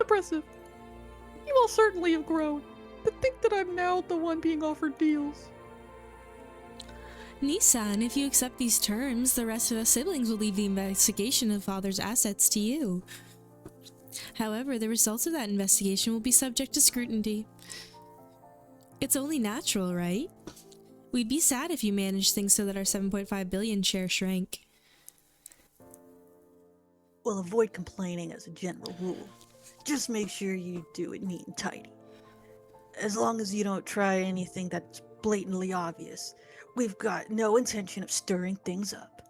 Impressive. You all certainly have grown. To think that I'm now the one being offered deals. Nissan, if you accept these terms, the rest of us siblings will leave the investigation of Father's assets to you. However, the results of that investigation will be subject to scrutiny. It's only natural, right? We'd be sad if you managed things so that our 7.5 billion share shrank. We'll avoid complaining as a general rule. Just make sure you do it neat and tidy. As long as you don't try anything that's blatantly obvious, we've got no intention of stirring things up.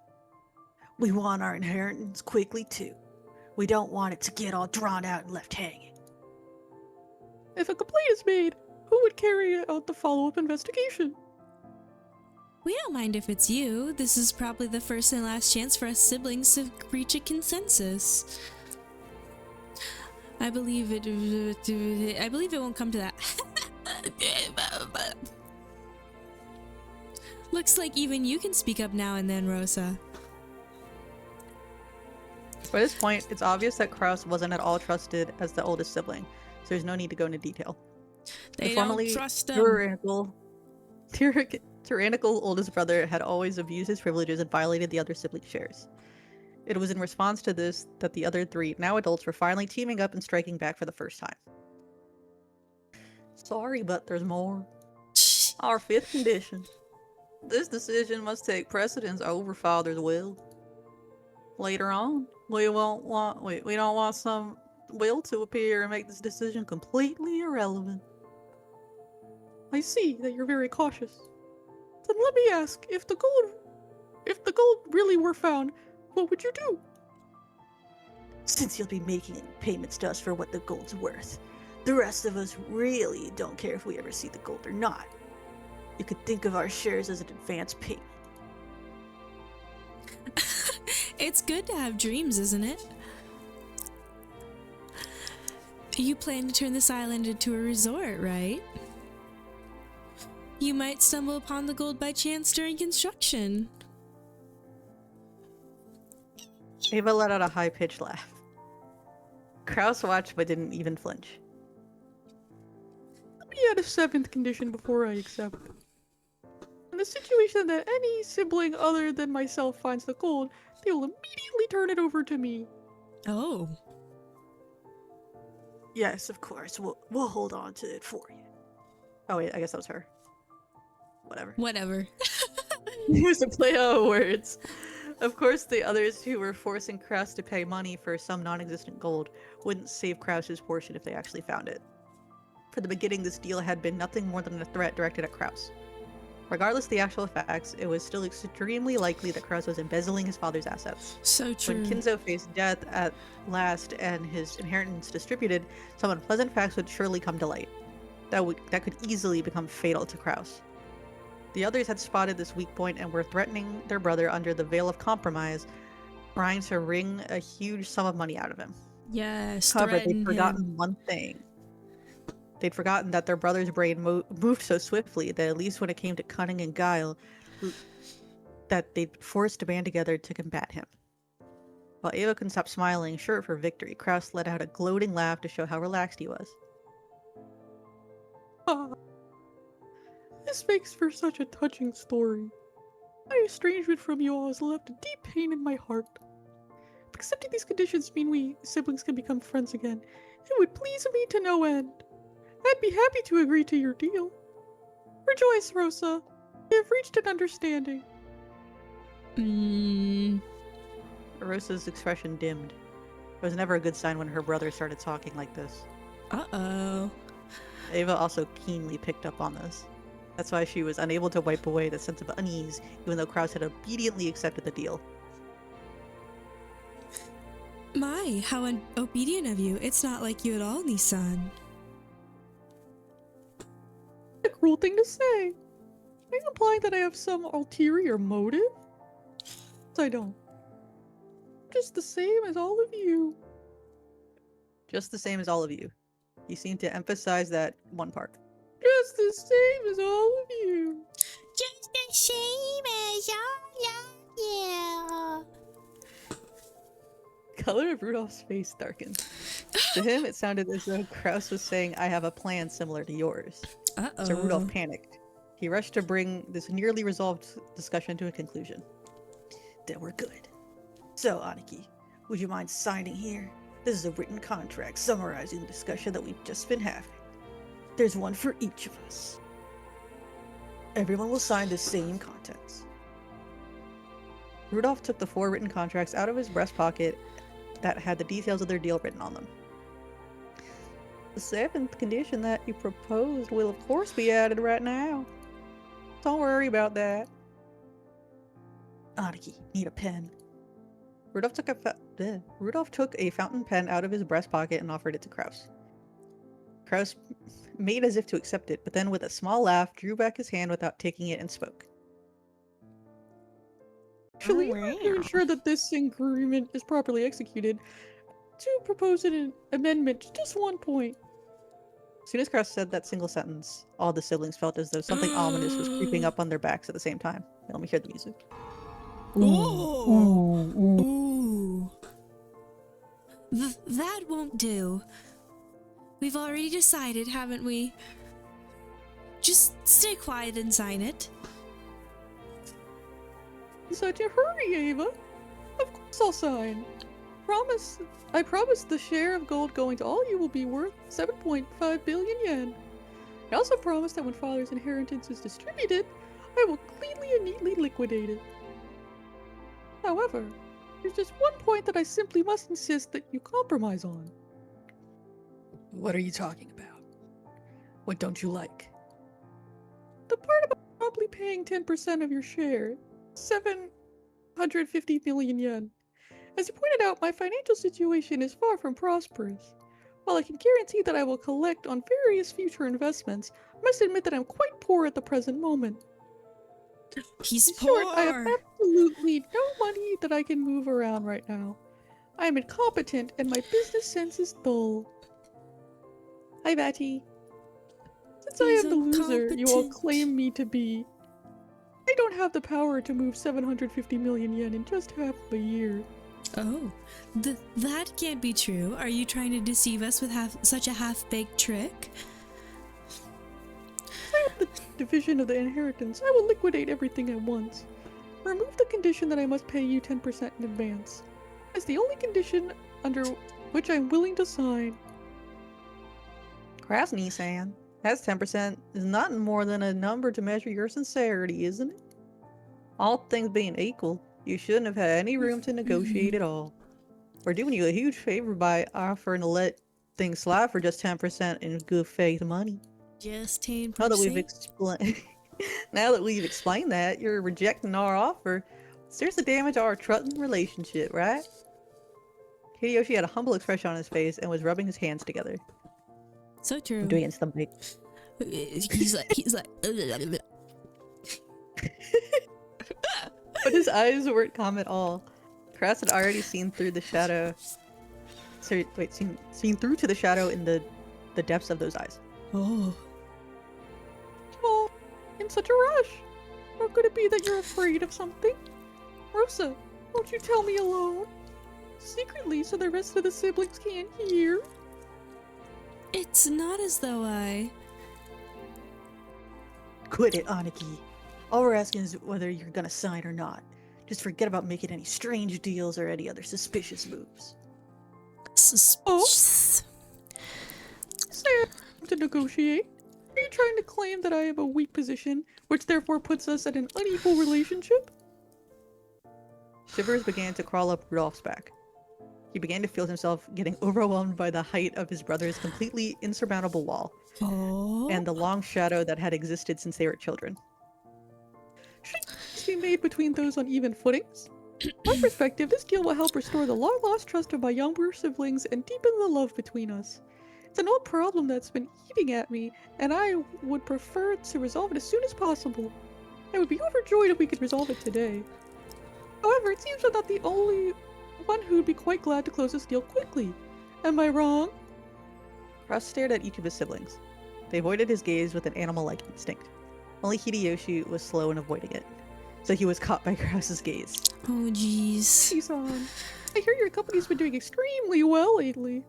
We want our inheritance quickly too. We don't want it to get all drawn out and left hanging. If a complaint is made, who would carry out the follow-up investigation? We don't mind if it's you. This is probably the first and last chance for us siblings to reach a consensus. I believe it won't come to that. Looks like even you can speak up now and then, Rosa. By this point, it's obvious that Kraus wasn't at all trusted as the oldest sibling, so there's no need to go into detail. They formerly don't trust him. tyrannical oldest brother had always abused his privileges and violated the other siblings' shares. It was in response to this that the other three, now adults, were finally teaming up and striking back for the first time. Sorry, but there's more. Our fifth condition. This decision must take precedence over Father's will. Later on, we don't want some will to appear and make this decision completely irrelevant. I see that you're very cautious. Then let me ask, if the gold really were found, what would you do? Since you'll be making payments to us for what the gold's worth, the rest of us really don't care if we ever see the gold or not. You could think of our shares as an advance payment. It's good to have dreams, isn't it? You plan to turn this island into a resort, right? You might stumble upon the gold by chance during construction. Ava let out a high-pitched laugh. Kraus watched but didn't even flinch. Let me add a seventh condition before I accept. In the situation that any sibling other than myself finds the gold, they will immediately turn it over to me. Oh. Yes, of course. We'll hold on to it for you. Oh wait, I guess that was her. Whatever. Whatever. To play on words. Of course, the others who were forcing Kraus to pay money for some non-existent gold wouldn't save Kraus's portion if they actually found it. For the beginning, this deal had been nothing more than a threat directed at Kraus. Regardless of the actual facts, it was still extremely likely that Kraus was embezzling his father's assets. So true. When Kinzo faced death at last and his inheritance distributed, some unpleasant facts would surely come to light. That could easily become fatal to Kraus. The others had spotted this weak point and were threatening their brother under the veil of compromise, trying to wring a huge sum of money out of him. Yes, However, they'd threaten forgotten him. one thing. They'd forgotten that their brother's brain moved so swiftly that at least when it came to cunning and guile, that they'd forced to band together to combat him. While Ava couldn't stop smiling, sure for victory, Kraus let out a gloating laugh to show how relaxed he was. This makes for such a touching story. My estrangement from you all has left a deep pain in my heart. If accepting these conditions mean we siblings can become friends again, it would please me to no end. I'd be happy to agree to your deal. Rejoice, Rosa. We have reached an understanding. Rosa's expression dimmed. It was never a good sign when her brother started talking like this. Uh-oh. Ava also keenly picked up on this. That's why she was unable to wipe away the sense of unease, even though Kraus had obediently accepted the deal. My, how obedient of you. It's not like you at all, Nissan. A cruel thing to say. Are you implying that I have some ulterior motive? I don't. Just the same as all of you. Just the same as all of you. He seemed to emphasize that one part. Just the same as all of you. Just the same as all of you. Color of Rudolph's face darkened. To him, it sounded as though Kraus was saying, I have a plan similar to yours. Uh-oh. So Rudolph panicked. He rushed to bring this nearly resolved discussion to a conclusion. Then we're good. So, Aniki, would you mind signing here? This is a written contract summarizing the discussion that we've just been having. There's one for each of us. Everyone will sign the same contents. Rudolph took the 4 written contracts out of his breast pocket that had the details of their deal written on them. The 7th condition that you proposed will of course be added right now. Don't worry about that. Aniki, need a pen. Rudolph took a fountain pen out of his breast pocket and offered it to Kraus. Kraus made as if to accept it, but then with a small laugh drew back his hand without taking it and spoke. Actually, to ensure that this agreement is properly executed, to propose an amendment to just one point. As soon as Cross said that single sentence, all the siblings felt as though something ominous was creeping up on their backs at the same time. Let me hear the music. Ooh. That won't do. We've already decided, haven't we? Just stay quiet and sign it. In such a hurry, Ava. Of course I'll sign. I promise the share of gold going to all you will be worth 7.5 billion yen. I also promise that when Father's inheritance is distributed, I will cleanly and neatly liquidate it. However, there's just one point that I simply must insist that you compromise on. What are you talking about? What don't you like? The part about probably paying 10% of your share. 750 million yen. As you pointed out, my financial situation is far from prosperous. While I can guarantee that I will collect on various future investments, I must admit that I'm quite poor at the present moment. He's In poor. short, I have absolutely no money that I can move around right now. I am incompetent and my business sense is dull. Hi, Batty. Since I am the loser you all claim me to be, I don't have the power to move 750 million yen in just half a year. Oh, that can't be true. Are you trying to deceive us with such a half-baked trick? I have the division of the inheritance. I will liquidate everything at once. Remove the condition that I must pay you 10% in advance. That's the only condition under which I'm willing to sign. Krasny-san, that's 10% is not more than a number to measure your sincerity, isn't it? All things being equal, you shouldn't have had any room to negotiate at all. We're doing you a huge favor by offering to let things slide for just 10% in good faith money. Just 10%? Now that we've explained that, you're rejecting our offer. Seriously damage our trust and relationship, right? Hideyoshi had a humble expression on his face and was rubbing his hands together. So true. I'm doing it stomach. He's like But his eyes weren't calm at all. Kras had already seen through the shadow. Sorry, wait, seen through to the shadow in the depths of those eyes. Oh. Oh, in such a rush. Or could it be that you're afraid of something? Rosa, won't you tell me alone? Secretly, so the rest of the siblings can't hear? It's not as though I... Quit it, Aniki. All we're asking is whether you're gonna sign or not. Just forget about making any strange deals or any other suspicious moves. Suspicious? Say I'm to negotiate. Are you trying to claim that I have a weak position, which therefore puts us at an unequal relationship? Shivers began to crawl up Rudolph's back. He began to feel himself getting overwhelmed by the height of his brother's completely insurmountable wall, and the long shadow that had existed since they were children. Should this be made between those on even footings? From my perspective, this deal will help restore the long-lost trust of my younger siblings and deepen the love between us. It's an old problem that's been eating at me, and I would prefer to resolve it as soon as possible. I would be overjoyed if we could resolve it today. However, it seems I'm not the only one who'd be quite glad to close this deal quickly. Am I wrong? Kras stared at each of his siblings. They avoided his gaze with an animal-like instinct. Only Hideyoshi was slow in avoiding it, so he was caught by Kras's gaze. Oh jeez. Isan, I hear your company's been doing extremely well lately.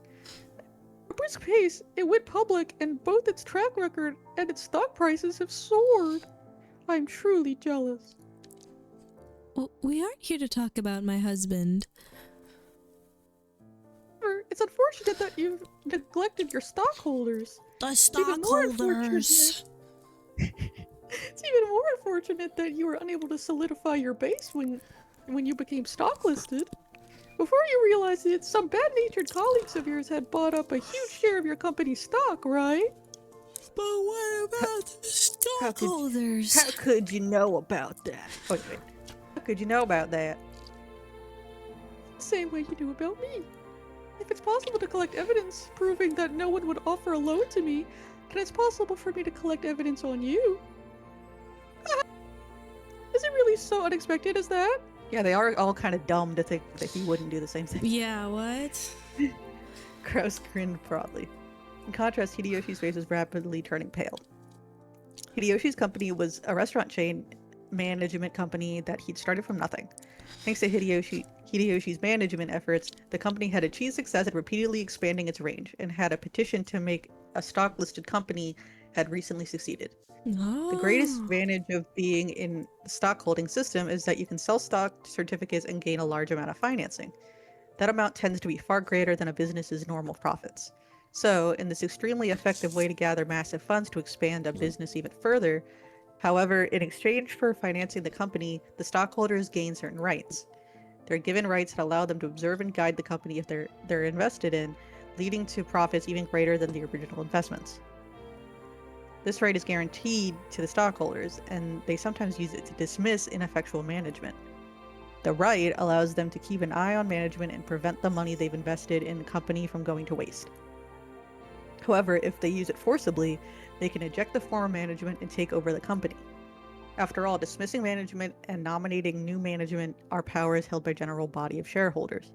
At a brisk pace, it went public and both its track record and its stock prices have soared. I'm truly jealous. Well, we aren't here to talk about my husband. It's unfortunate that you've neglected your stockholders. The stockholders! It's even more unfortunate that you were unable to solidify your base when you became stock listed. Before you realized it, some bad-natured colleagues of yours had bought up a huge share of your company's stock, right? But what about the stockholders? How could you know about that? Wait. How could you know about that? Same way you do about me. If it's possible to collect evidence proving that no one would offer a loan to me, then it's possible for me to collect evidence on you. Is it really so unexpected as that? Yeah, they are all kind of dumb to think that he wouldn't do the same thing. Yeah, what? Kraus grinned broadly. In contrast, Hideyoshi's face was rapidly turning pale. Hideyoshi's company was a restaurant chain management company that he'd started from nothing. Thanks to Hideyoshi's management efforts, the company had achieved success at repeatedly expanding its range, and had a petition to make a stock-listed company had recently succeeded. The greatest Oh. advantage of being in the stock holding system is that you can sell stock certificates and gain a large amount of financing. That amount tends to be far greater than a business's normal profits. So, in this extremely effective way to gather massive funds to expand a business even further, however, in exchange for financing the company, the stockholders gain certain rights. They're given rights that allow them to observe and guide the company if they're invested in, leading to profits even greater than the original investments. This right is guaranteed to the stockholders, and they sometimes use it to dismiss ineffectual management. The right allows them to keep an eye on management and prevent the money they've invested in the company from going to waste. However, if they use it forcibly, they can eject the former management and take over the company. After all, dismissing management and nominating new management are powers held by general body of shareholders.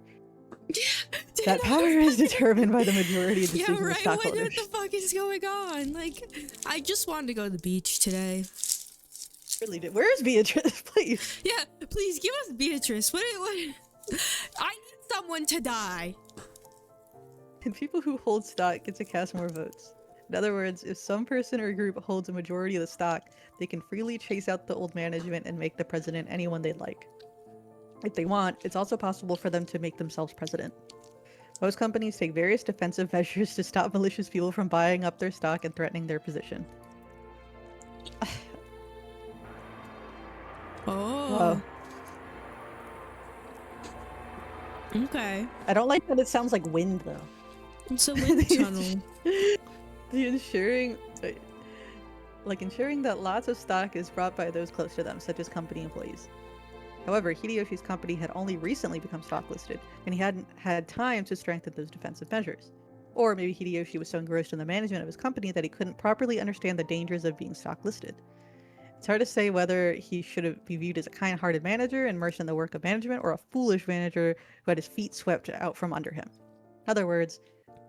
That power is determined by the majority of decision Yeah, of right. stockholders. What the fuck is going on? Like, I just wanted to go to the beach today. Really did. Where's Beatrice, please? Yeah, please give us Beatrice. What? I need someone to die. And people who hold stock get to cast more votes. In other words, if some person or group holds a majority of the stock, they can freely chase out the old management and make the president anyone they like. If they want, it's also possible for them to make themselves president. Most companies take various defensive measures to stop malicious people from buying up their stock and threatening their position. Oh. Whoa. Okay. I don't like that it sounds like wind, though. It's a wind tunnel. Ensuring that lots of stock is brought by those close to them, such as company employees. However, Hideyoshi's company had only recently become stock listed, and he hadn't had time to strengthen those defensive measures. Or maybe Hideyoshi was so engrossed in the management of his company that he couldn't properly understand the dangers of being stock listed. It's hard to say whether he should be viewed as a kind-hearted manager immersed in the work of management, or a foolish manager who had his feet swept out from under him. In other words,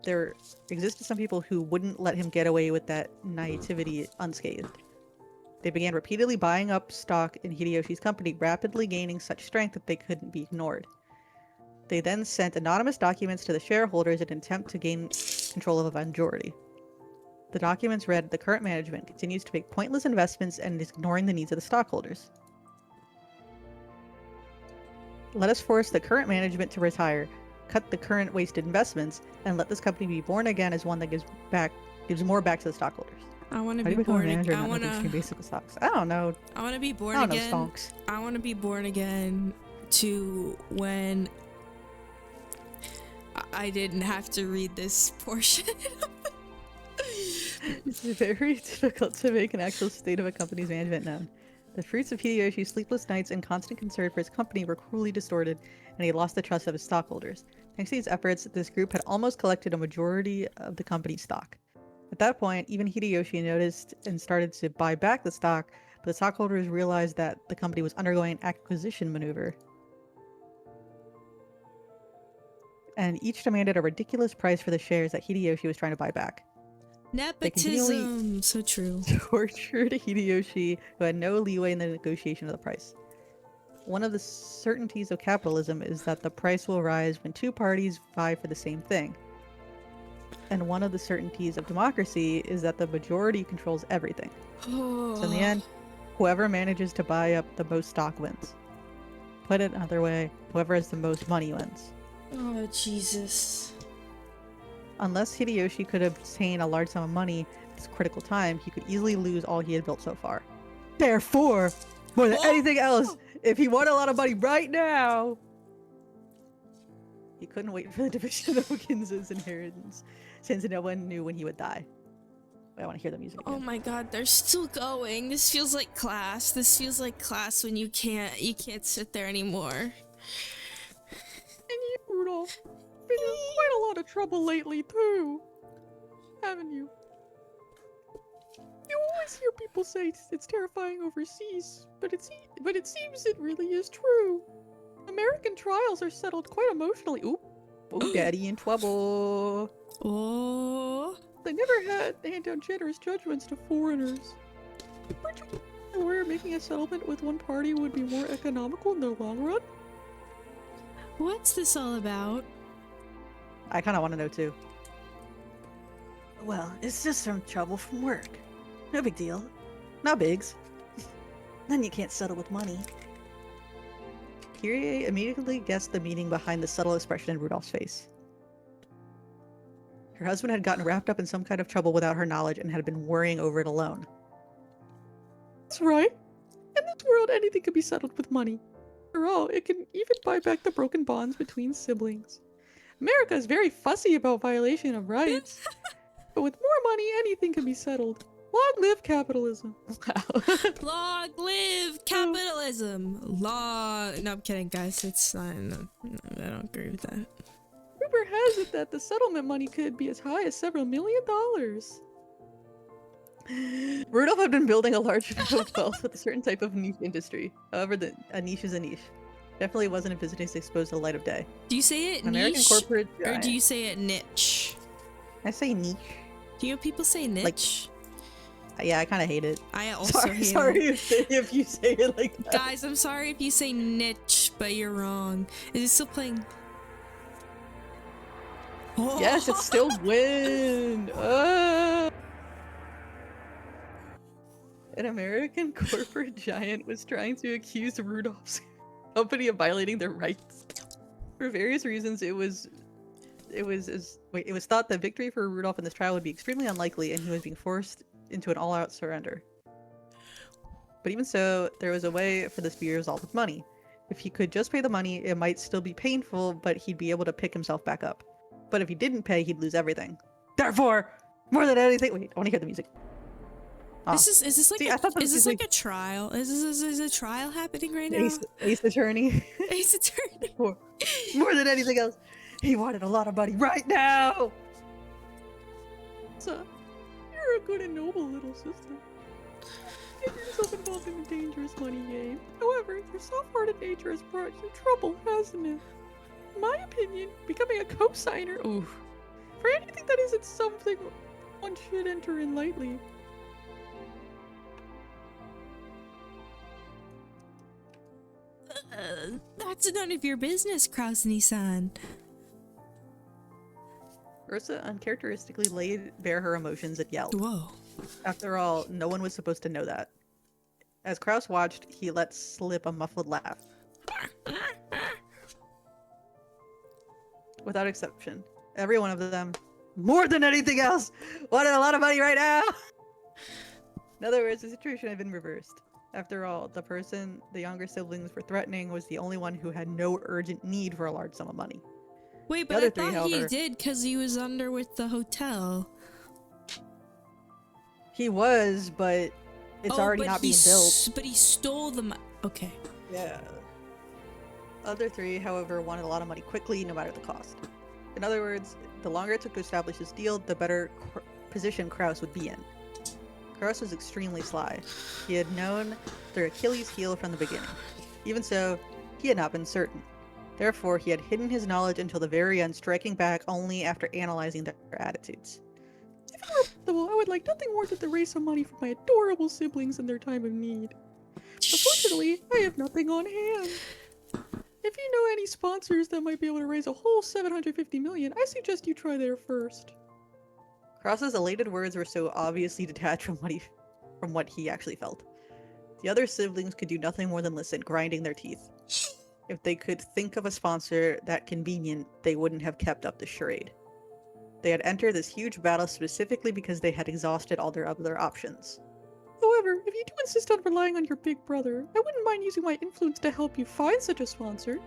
there existed some people who wouldn't let him get away with that naivety unscathed. They began repeatedly buying up stock in Hideyoshi's company, rapidly gaining such strength that they couldn't be ignored. They then sent anonymous documents to the shareholders in an attempt to gain control of a majority. The documents read, "The current management continues to make pointless investments and is ignoring the needs of the stockholders. Let us force the current management to retire, cut the current wasted investments, and let this company be born again as one that gives more back to the stockholders." I want to How do be you become a born manager again. and not extreme basic stocks? I don't know. I want to be born I don't again. know stonks. I want to be born again to when I didn't have to read this portion. It's very difficult to make an actual state of a company's management known. The fruits of Hideyoshi's sleepless nights and constant concern for his company were cruelly distorted, and he lost the trust of his stockholders. Thanks to these efforts, this group had almost collected a majority of the company's stock. At that point, even Hideyoshi noticed and started to buy back the stock, but the stockholders realized that the company was undergoing an acquisition maneuver. And each demanded a ridiculous price for the shares that Hideyoshi was trying to buy back. Nepotism. So true. Tortured Hideyoshi, who had no leeway in the negotiation of the price. One of the certainties of capitalism is that the price will rise when two parties vie for the same thing. And one of the certainties of democracy is that the majority controls everything. So in the end, whoever manages to buy up the most stock wins. Put it another way, whoever has the most money wins. Oh, Jesus. Unless Hideyoshi could obtain a large sum of money at this critical time, he could easily lose all he had built so far. Therefore, more than anything else, if he wanted a lot of money right now, he couldn't wait for the division of Ginza's inheritance, since no one knew when he would die. Wait, I want to hear the music again. Oh my god, they're still going. This feels like class. This feels like class when you can't sit there anymore. And you, Rudolph, been in quite a lot of trouble lately too, haven't you? You always hear people say it's terrifying overseas, but it seems it really is true. American trials are settled quite emotionally. Ooh, Daddy in trouble. Oh. they never had to hand down generous judgments to foreigners. Weren't you aware making a settlement with one party would be more economical in the long run? What's this all about? I kind of want to know too. Well, it's just some trouble from work. No big deal. Not bigs. Then you can't settle with money. Kyrie immediately guessed the meaning behind the subtle expression in Rudolph's face. Her husband had gotten wrapped up in some kind of trouble without her knowledge and had been worrying over it alone. That's right. In this world, anything can be settled with money. After all, it can even buy back the broken bonds between siblings. America is very fussy about violation of rights. But with more money, anything can be settled. Long live capitalism. Long live capitalism! Long. No, I'm kidding, guys. It's not. No, I don't agree with that. Rumor has it that the settlement money could be as high as several $1 million. Rudolph had been building a large amount of wealth with a certain type of niche industry. However, a niche is a niche. Definitely wasn't a business exposed to the light of day. Do you say it An American niche? corporate Or giant. do you say it niche? I say niche. Do you know people say niche? Yeah, I kind of hate it. I also hate sorry it. if you say it like that. Guys, I'm sorry if you say niche, but you're wrong. Is it still playing? Oh. Yes, it's still wind. An American corporate giant was trying to accuse Rudolph's company of violating their rights. For various reasons, it was thought that victory for Rudolph in this trial would be extremely unlikely, and he was being forced into an all-out surrender. But even so, there was a way for this to be resolved with money. If he could just pay the money, it might still be painful, but he'd be able to pick himself back up. But if he didn't pay, he'd lose everything. Therefore, more than anything— wait, I want to hear the music. Ah. Is this like See, I thought that is was this like like- a trial? Is a trial happening right now? Ace Attorney. Ace Attorney. More than anything else, he wanted a lot of money right now! So, you're a good and noble little sister. You get yourself involved in a dangerous money game. However, your soft-hearted nature has brought you trouble, hasn't it? In my opinion, becoming a co-signer, for anything that isn't something one should enter in lightly. That's none of your business, Krausny-san. Ursa uncharacteristically laid bare her emotions and yelled. Whoa. After all, no one was supposed to know that. As Kraus watched, he let slip a muffled laugh. Without exception, every one of them, more than anything else, wanted a lot of money right now! In other words, the situation had been reversed. After all, the person the younger siblings were threatening was the only one who had no urgent need for a large sum of money. Wait, The but other I three, thought he however- did because he was under with the hotel. He was, but it's already but not he being built. But he stole the Okay. Yeah. Other three, however, wanted a lot of money quickly, no matter the cost. In other words, the longer it took to establish this deal, the better position Kraus would be in. Kraus was extremely sly. He had known their Achilles' heel from the beginning. Even so, he had not been certain. Therefore, he had hidden his knowledge until the very end, striking back only after analyzing their attitudes. If it were possible, I would like nothing more than to raise some money for my adorable siblings in their time of need. Unfortunately, I have nothing on hand. If you know any sponsors that might be able to raise a whole $750 million, I suggest you try there first. Kraus's elated words were so obviously detached from what he actually felt. The other siblings could do nothing more than listen, grinding their teeth. If they could think of a sponsor that convenient, they wouldn't have kept up the charade. They had entered this huge battle specifically because they had exhausted all their other options. However, if you do insist on relying on your big brother, I wouldn't mind using my influence to help you find such a sponsor.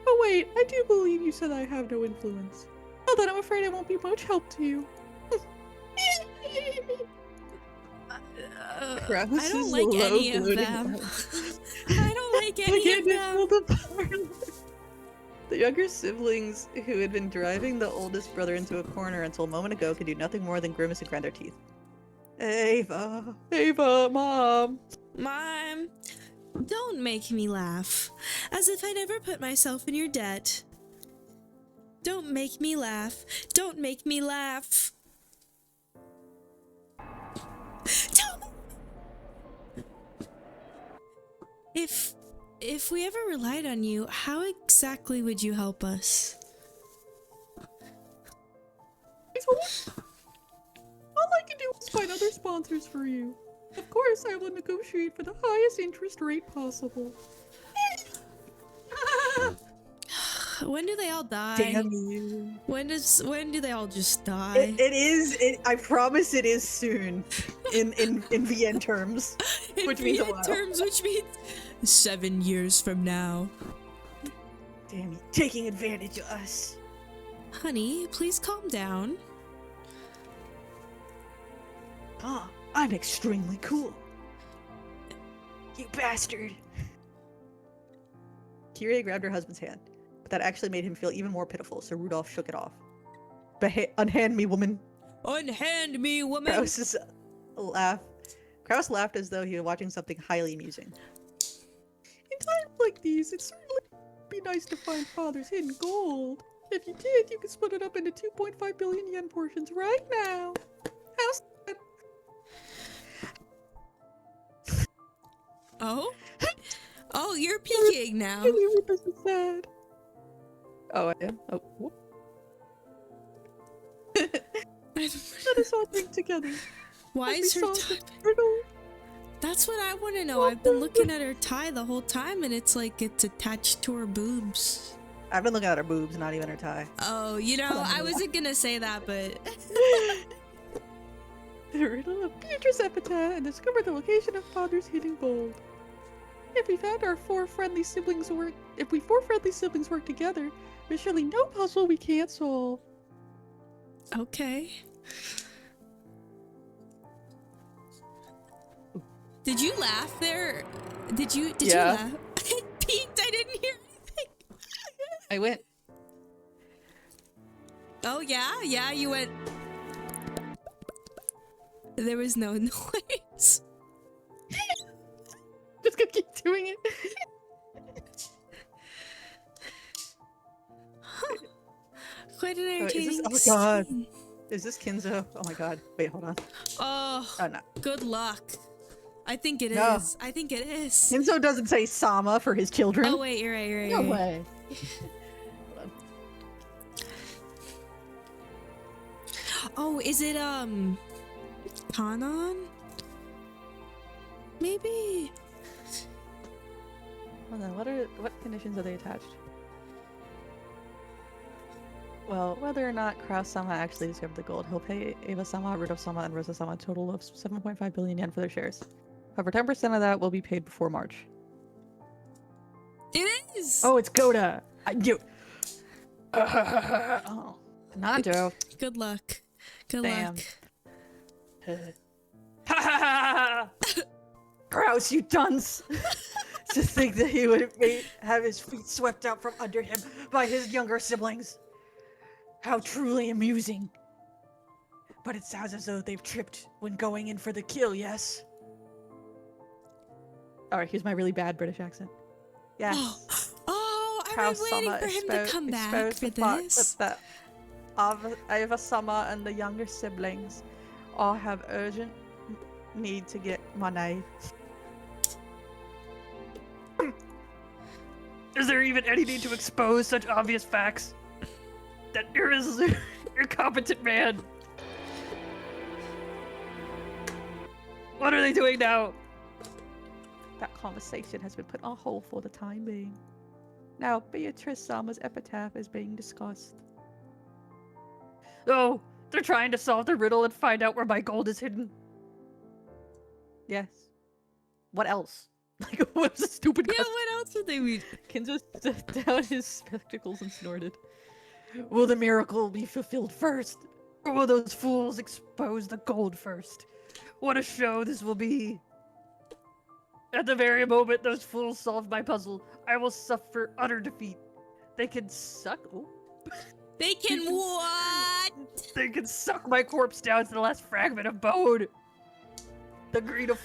Oh wait, I do believe you said I have no influence. Well then, I'm afraid I won't be much help to you. Kraus I don't is like low any of bloated. them. I don't like any of them. The younger siblings, who had been driving the oldest brother into a corner until a moment ago, could do nothing more than grimace and grind their teeth. Ava, Ava, Mom! Mom, Don't make me laugh. As if I never put myself in your debt. Don't make me laugh. Don't make me laugh. Don't. If we ever relied on you, how exactly would you help us? All I can do is find other sponsors for you. Of course, I will negotiate for the highest interest rate possible. When do they all die? Damn you. When do they all just die? I promise it is soon. In VN terms. In which means a VN while. terms, which means 7 years from now. Damn you. Taking advantage of us. Honey, please calm down. Ah, I'm extremely cool. You bastard. Kyrie grabbed her husband's hand, but that actually made him feel even more pitiful, so Rudolph shook it off. Unhand me, woman. Unhand me, woman. Krauss laughed as though he were watching something highly amusing. In times like these, it certainly would be nice to find Father's hidden gold. If you did, you could split it up into 2.5 billion yen portions right now. How's that? Oh? Oh, you're peeking now. Really, this is sad. Oh, I am? Oh, whoop. Let us all drink together. Why As is we her solve tie? the riddle. That's what I want to know. I've been looking at her tie the whole time, and it's like it's attached to her boobs. I've been looking at her boobs, not even her tie. Oh, you know, I wasn't gonna say that, but The riddle of Beatrice Epitaph and discover the location of Father's hidden gold. If we four friendly siblings work together, there's surely no puzzle we can't solve. okay. Did you laugh there? Did you Yeah. laugh? I peeked. I didn't hear anything. I went. Oh yeah, you went. There was no noise. Just gonna keep doing it. Quite an Oh, is entertaining this- oh, God. scene. Is this Kinzo? Oh my god. Wait, hold on. Oh, Oh no. good luck. I think it is. No. I think it is. Kinzo doesn't say Sama for his children. Oh wait, you're right. You're right. No you're right. way. Hold on. Oh, is it Kanon? Maybe. Hold on. What conditions are they attached? Well, whether or not Kraus-sama actually discovered the gold, he'll pay Eva-sama, Rudolph-sama, and Rosa-sama a total of 7.5 billion yen for their shares. However, 10% of that will be paid before March. It is. Oh, it's Goda! Oh. Nando. Good luck. Good Damn. luck. Ha ha ha! Kraus, you dunce! To think that he would have his feet swept out from under him by his younger siblings. How truly amusing. But it sounds as though they've tripped when going in for the kill, yes? Alright, here's my really bad British accent. Yes. Oh, I've been waiting for him to come back for this. That Eva-sama and the younger siblings all have urgent need to get money. Is there even any need to expose such obvious facts? That incompetent man. What are they doing now? That conversation has been put on hold for the time being. Now, Beatrice Sama's epitaph is being discussed. Oh, they're trying to solve the riddle and find out where my gold is hidden. Yes. What else? Like, what's a stupid Yeah, question? what else would they read? Kinzo set down his spectacles and snorted. Will the miracle be fulfilled first? Or will those fools expose the gold first? What a show this will be. At the very moment those fools solve my puzzle, I will suffer utter defeat. They can suck. Oh. They can what? They can suck my corpse down to the last fragment of bone. The greed of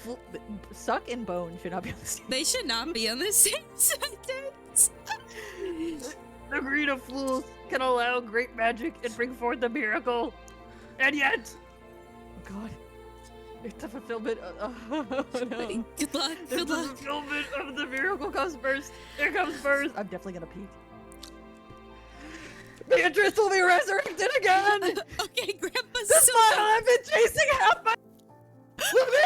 suck and bone should not be on the same. They should not be on the same sentence. The greed of fools can allow great magic and bring forth the miracle. And yet... Oh god. If the fulfillment of... oh no. Good luck. If Good the luck. fulfillment of the miracle comes first, here comes first. I'm definitely gonna peek. Beatrice will be resurrected again! Okay, Grandpa's The so smile I've been chasing half my... will be...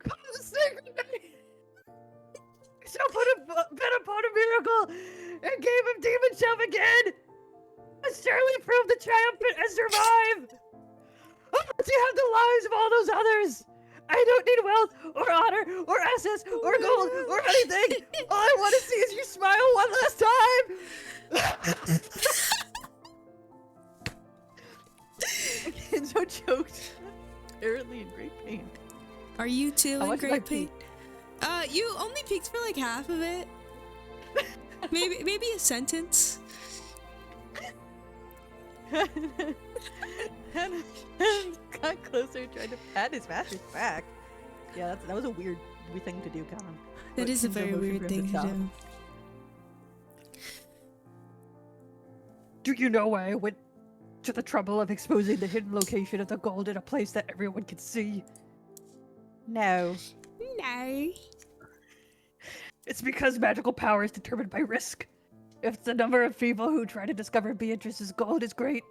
Come to the sacred name! I shall put a bit upon a miracle and gave him demon self again! I surely prove the triumphant and survive! I want to have the lives of all those others! I don't need wealth or honor or assets or gold or anything! All I want to see is you smile one last time! Kenzo choked. Apparently in great pain. Are you too How in much did I great pain? You only peeked for like half of it. maybe a sentence. And got closer, tried to pat his master's back. Yeah, that was a weird thing to do, Colin. That is a very weird thing to do. Do you know why I went to the trouble of exposing the hidden location of the gold in a place that everyone could see? No. No. It's because magical power is determined by risk. If the number of people who try to discover Beatrice's gold is great,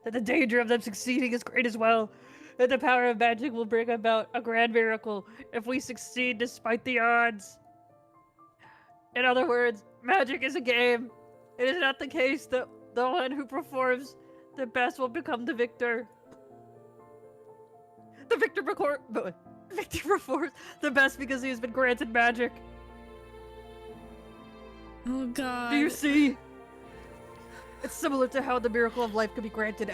then the danger of them succeeding is great as well. And the power of magic will bring about a grand miracle if we succeed despite the odds. In other words, magic is a game. It is not the case that the one who performs the best will become the victor. The victor performs the best because he has been granted magic. Oh god. Do you see? It's similar to how the miracle of life could be granted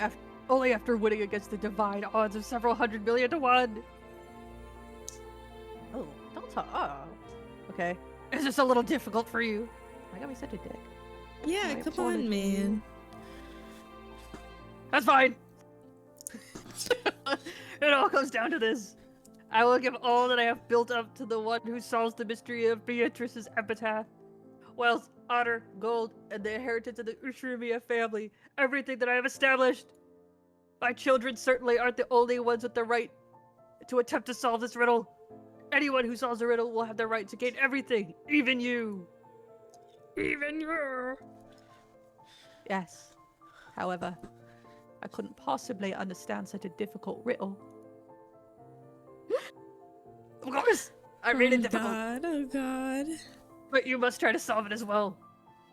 only after winning against the divine odds of several 100 million to 1. Oh, don't talk. Oh. Okay. Is this a little difficult for you? Why got me such a dick? Yeah, My come on, man. That's fine. It all comes down to this. I will give all that I have built up to the one who solves the mystery of Beatrice's epitaph. Wealth, honor, gold, and the inheritance of the Ushrimia family. Everything that I have established. My children certainly aren't the only ones with the right to attempt to solve this riddle. Anyone who solves the riddle will have the right to gain everything, even you. Even you. Yes. However, I couldn't possibly understand such a difficult riddle. Of course, I made it difficult. Oh god. But you must try to solve it as well.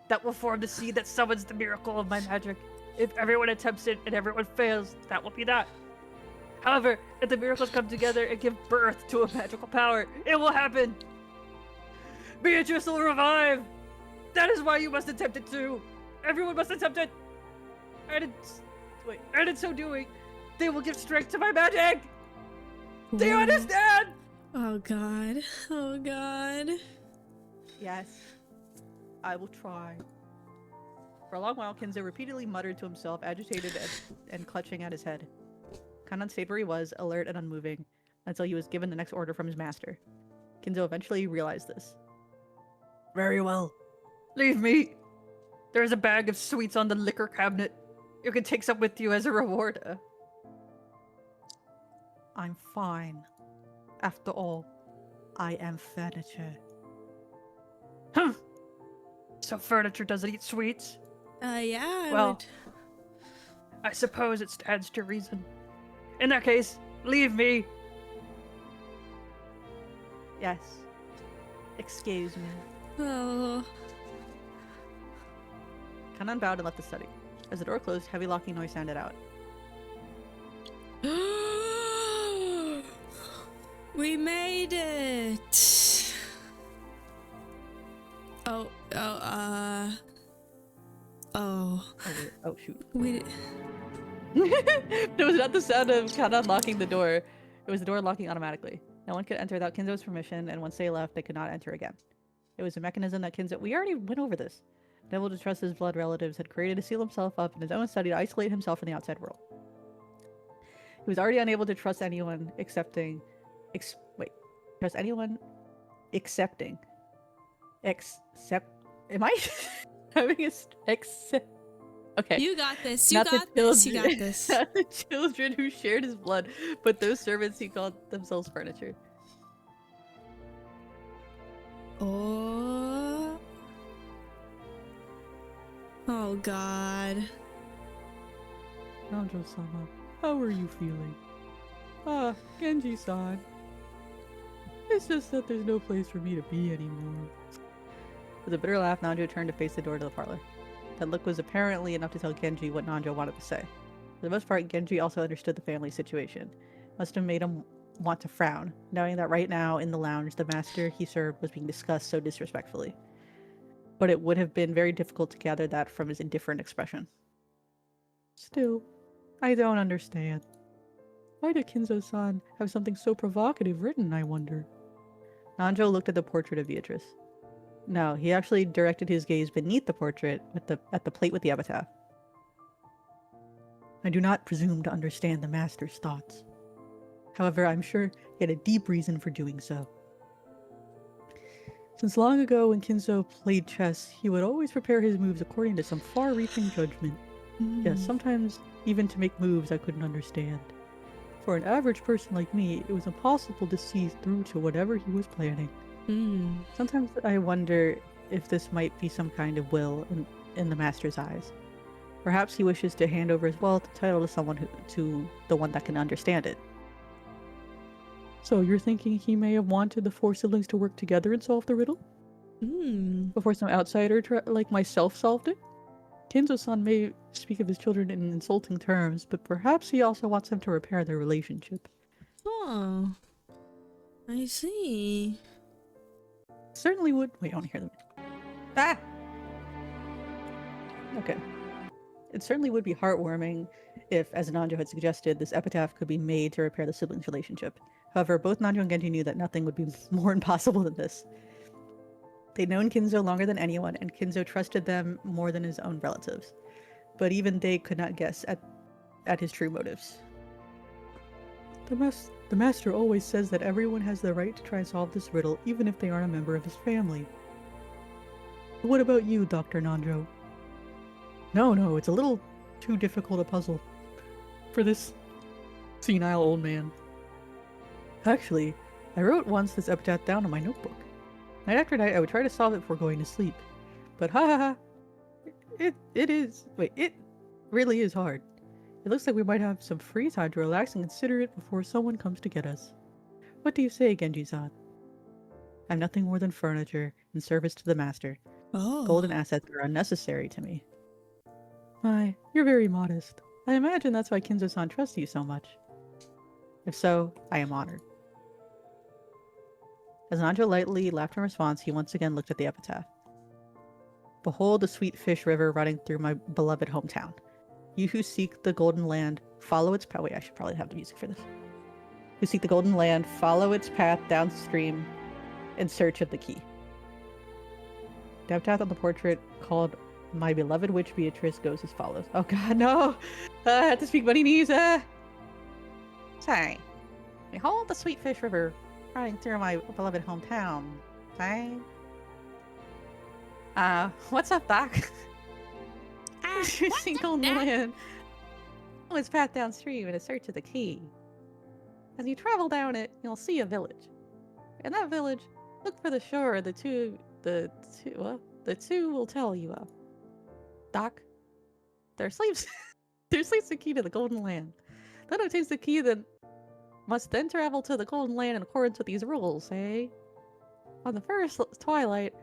That will form the seed that summons the miracle of my magic. If everyone attempts it and everyone fails, that will be that. However, if the miracles come together and give birth to a magical power, it will happen. Beatrice will revive. That is why you must attempt it too. Everyone must attempt it. And in so doing, they will give strength to my magic. Do you Whoa. understand? Oh god. Oh god. Yes. I will try. For a long while, Kenzo repeatedly muttered to himself, agitated and clutching at his head. Kanan stayed where he was, alert and unmoving, until he was given the next order from his master. Kenzo eventually realized this. Very well. Leave me. There is a bag of sweets on the liquor cabinet. You can take some with you as a reward. I'm fine. After all, I am furniture. Huh. So furniture doesn't eat sweets? Yeah, I Well, would. I suppose it stands to reason. In that case, leave me. Yes. Excuse me. Oh. Kanan bowed and left the study. As the door closed, heavy locking noise sounded out. We made it. Oh, Oh, wait. Oh, shoot. we. It was not the sound of Kanan locking the door. It was the door locking automatically. No one could enter without Kinzo's permission, and once they left, they could not enter again. It was a mechanism that Kinzo— we already went over this. Unable to trust his blood relatives, had created to seal himself up in his own study to isolate himself from the outside world. He was already unable to trust anyone accepting. Trust anyone accepting. Am I having a accept? Okay. You got this. You Not the got this. You got children- this. Not the children who shared his blood, but those servants who called themselves furniture. Oh. Oh God. Nanjo-sama, how are you feeling? Ah, Genji-san. It's just that there's no place for me to be anymore. With a bitter laugh, Nanjo turned to face the door to the parlor. That look was apparently enough to tell Genji what Nanjo wanted to say. For the most part, Genji also understood the family situation. Must have made him want to frown, knowing that right now in the lounge, the master he served was being discussed so disrespectfully. But it would have been very difficult to gather that from his indifferent expression. Still, I don't understand. Why did Kinzo-san have something so provocative written, I wonder? Nanjo looked at the portrait of Beatrice. No, he actually directed his gaze beneath the portrait at the plate with the epitaph. I do not presume to understand the master's thoughts. However, I'm sure he had a deep reason for doing so. Since long ago when Kinzo played chess, he would always prepare his moves according to some far-reaching judgment. Yes, sometimes even to make moves I couldn't understand. For an average person like me, it was impossible to see through to whatever he was planning. Sometimes I wonder if this might be some kind of will in the master's eyes. Perhaps he wishes to hand over his wealth and title to someone to the one that can understand it. So you're thinking he may have wanted the four siblings to work together and solve the riddle? Before some outsider like myself solved it? Kinzo-san may speak of his children in insulting terms, but perhaps he also wants them to repair their relationship. Oh. I see. Certainly would. Wait, I want to hear them. Ah! Okay. It certainly would be heartwarming if, as Nanjo had suggested, this epitaph could be made to repair the siblings' relationship. However, both Nanjo and Genji knew that nothing would be more impossible than this. They'd known Kinzo longer than anyone, and Kinzo trusted them more than his own relatives. But even they could not guess at his true motives. The master always says that everyone has the right to try and solve this riddle, even if they aren't a member of his family. But what about you, Dr. Nanjo? No, it's a little too difficult a puzzle for this senile old man. Actually, I wrote once this epitaph down in my notebook. Night after night, I would try to solve it before going to sleep. But it really is hard. It looks like we might have some free time to relax and consider it before someone comes to get us. What do you say, Genji-san? I'm nothing more than furniture in service to the master. Oh. Golden assets are unnecessary to me. My, you're very modest. I imagine that's why Kinzo-san trusts you so much. If so, I am honored. As Nanjo lightly laughed in response, he once again looked at the epitaph. Behold the sweet fish river running through my beloved hometown. You who seek the golden land, follow its path. Wait, I should probably have the music for this. Who seek the golden land, follow its path downstream in search of the key. The epitaph on the portrait called My Beloved Witch Beatrice goes as follows. Oh god, no! I have to speak Bunny-nese! Say, behold the sweet fish river running through my beloved hometown. Say? What's up, Doc? You see golden land. Oh, it's path downstream in a search of the key. As you travel down it, you'll see a village. In that village, look for the shore the two will tell you of. Doc, there sleeps the key to the golden land. That obtains the key that must then travel to the golden land in accordance with these rules, eh? On the first twilight,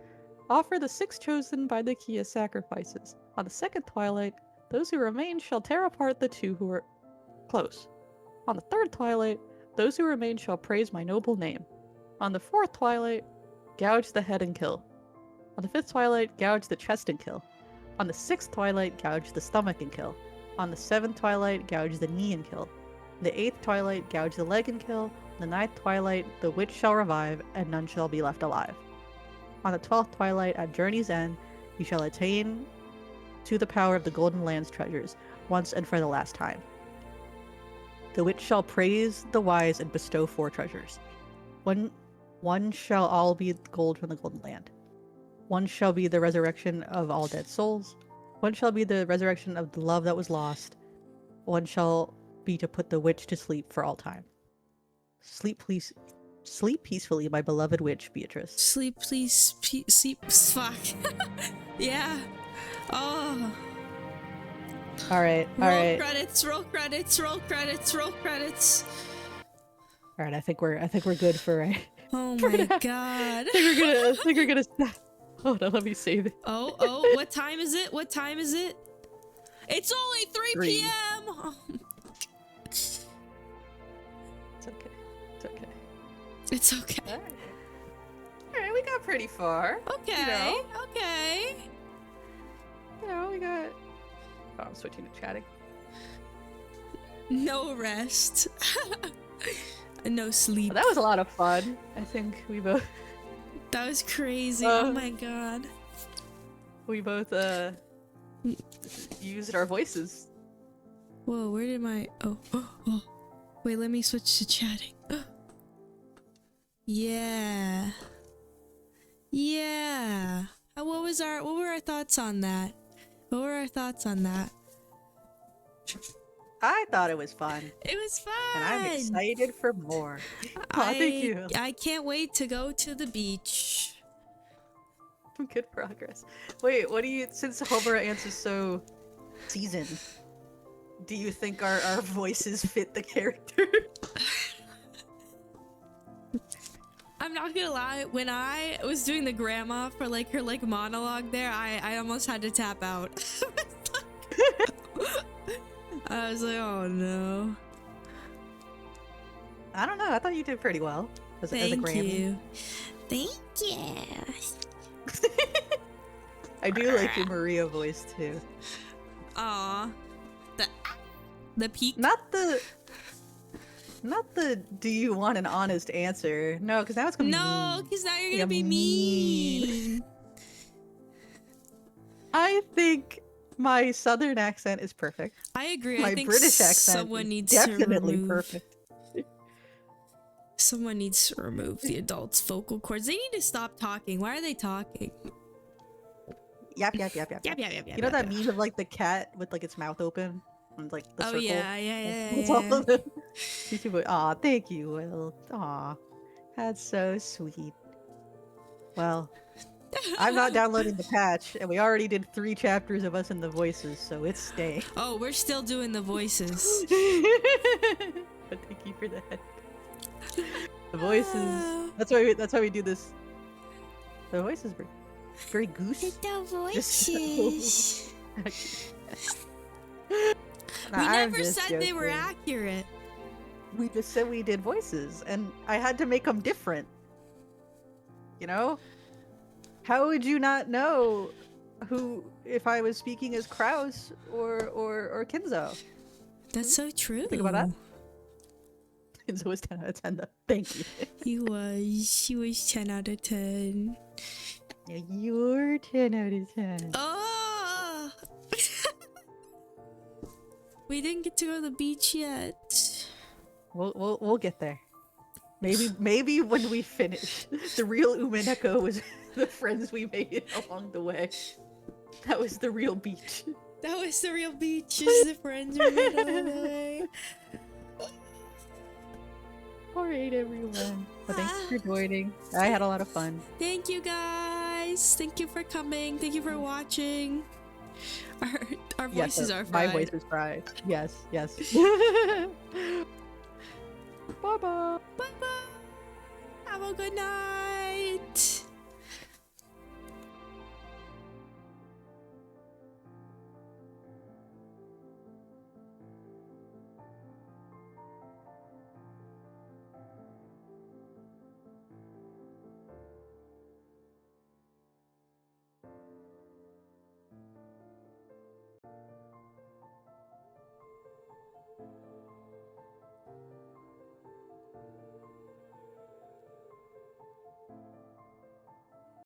offer the 6 chosen by the key as sacrifices. On the second twilight, those who remain shall tear apart the 2 who are close. On the third twilight, those who remain shall praise my noble name. On the fourth twilight, gouge the head and kill. On the fifth twilight, gouge the chest and kill. On the sixth twilight, gouge the stomach and kill. On the seventh twilight, gouge the knee and kill. On the eighth twilight, gouge the leg and kill. On the ninth twilight, the witch shall revive, and none shall be left alive. On the 12th twilight, at journey's end, You shall attain to the power of the Golden Land's treasures, once and for the last time. The witch shall praise the wise and bestow 4 treasures. One shall all be gold from the Golden Land. One shall be the resurrection of all dead souls. One shall be the resurrection of the love that was lost. One shall be to put the witch to sleep for all time. Sleep peacefully, my beloved witch, Beatrice. Sleep, please. Sleep. Fuck. Yeah. Oh. Alright, Roll alright. credits, roll credits, roll credits, roll credits. Alright, I think we're good for Oh For my now. god. I think we're gonna hold on, let me save it. Oh, what time is it? What time is it? It's only 3 3. p.m. Oh, It's okay. It's okay. it's okay. Alright, we got pretty far. Okay, okay. You know, we got... Oh, I'm switching to chatting. No rest. No sleep. Well, that was a lot of fun. I think we both... That was crazy. Oh my god. We both, used our voices. Whoa, where did my... Oh. Wait, let me switch to chatting. Yeah. Yeah. What were our thoughts on that? What were our thoughts on that? I thought it was fun. It was fun. And I'm excited for more. Thank you. I can't wait to go to the beach. Good progress. Wait, what do you... Since Homura answers so seasoned, do you think our voices fit the character? I'm not gonna lie, when I was doing the grandma for like her like monologue there, I almost had to tap out. I was like, oh no. I don't know. I thought you did pretty well as a Thank Grammy. you. Thank you. I do like your Maria voice too. Aw. The peak. Not the do you want an honest answer? No, because now it's gonna be No, mean. because now you're Yeah, gonna be mean. I think my southern accent is perfect. I agree. My I think British accent someone is needs definitely to remove, perfect. Someone needs to remove the adults' vocal cords. They need to stop talking. Why are they talking? Yap. Yap, yap, yap, You know yap, that yap. meme of like the cat with like its mouth open and like the Oh circle? yeah. It's all of them. Aw, thank you, Will. Aw, that's so sweet. Well, I'm not downloading the patch, and we already did 3 chapters of us in the voices, so it's staying. Oh, we're still doing the voices. But thank you for that. The voices. That's why we do this. The voices were very goose. The voices. We never said they were accurate. We just said we did voices, and I had to make them different. You know? How would you not know who if I was speaking as Kraus or Kinzo? That's so true. Think about that. Kinzo was 10 out of 10 though. Thank you. She was 10 out of 10. Yeah, you're 10 out of 10. Oh! We didn't get to go to the beach yet. We'll get there. Maybe when we finish, the real umiNEKO was the friends we made along the way. That was the real beach. That was the real beach. Is the friends we made along the way. Alright, everyone. Well, thanks for joining. I had a lot of fun. Thank you guys. Thank you for coming. Thank you for watching. Our voices are fried. My voice is fried. Yes. Bye-bye. Bye bye. Have a good night.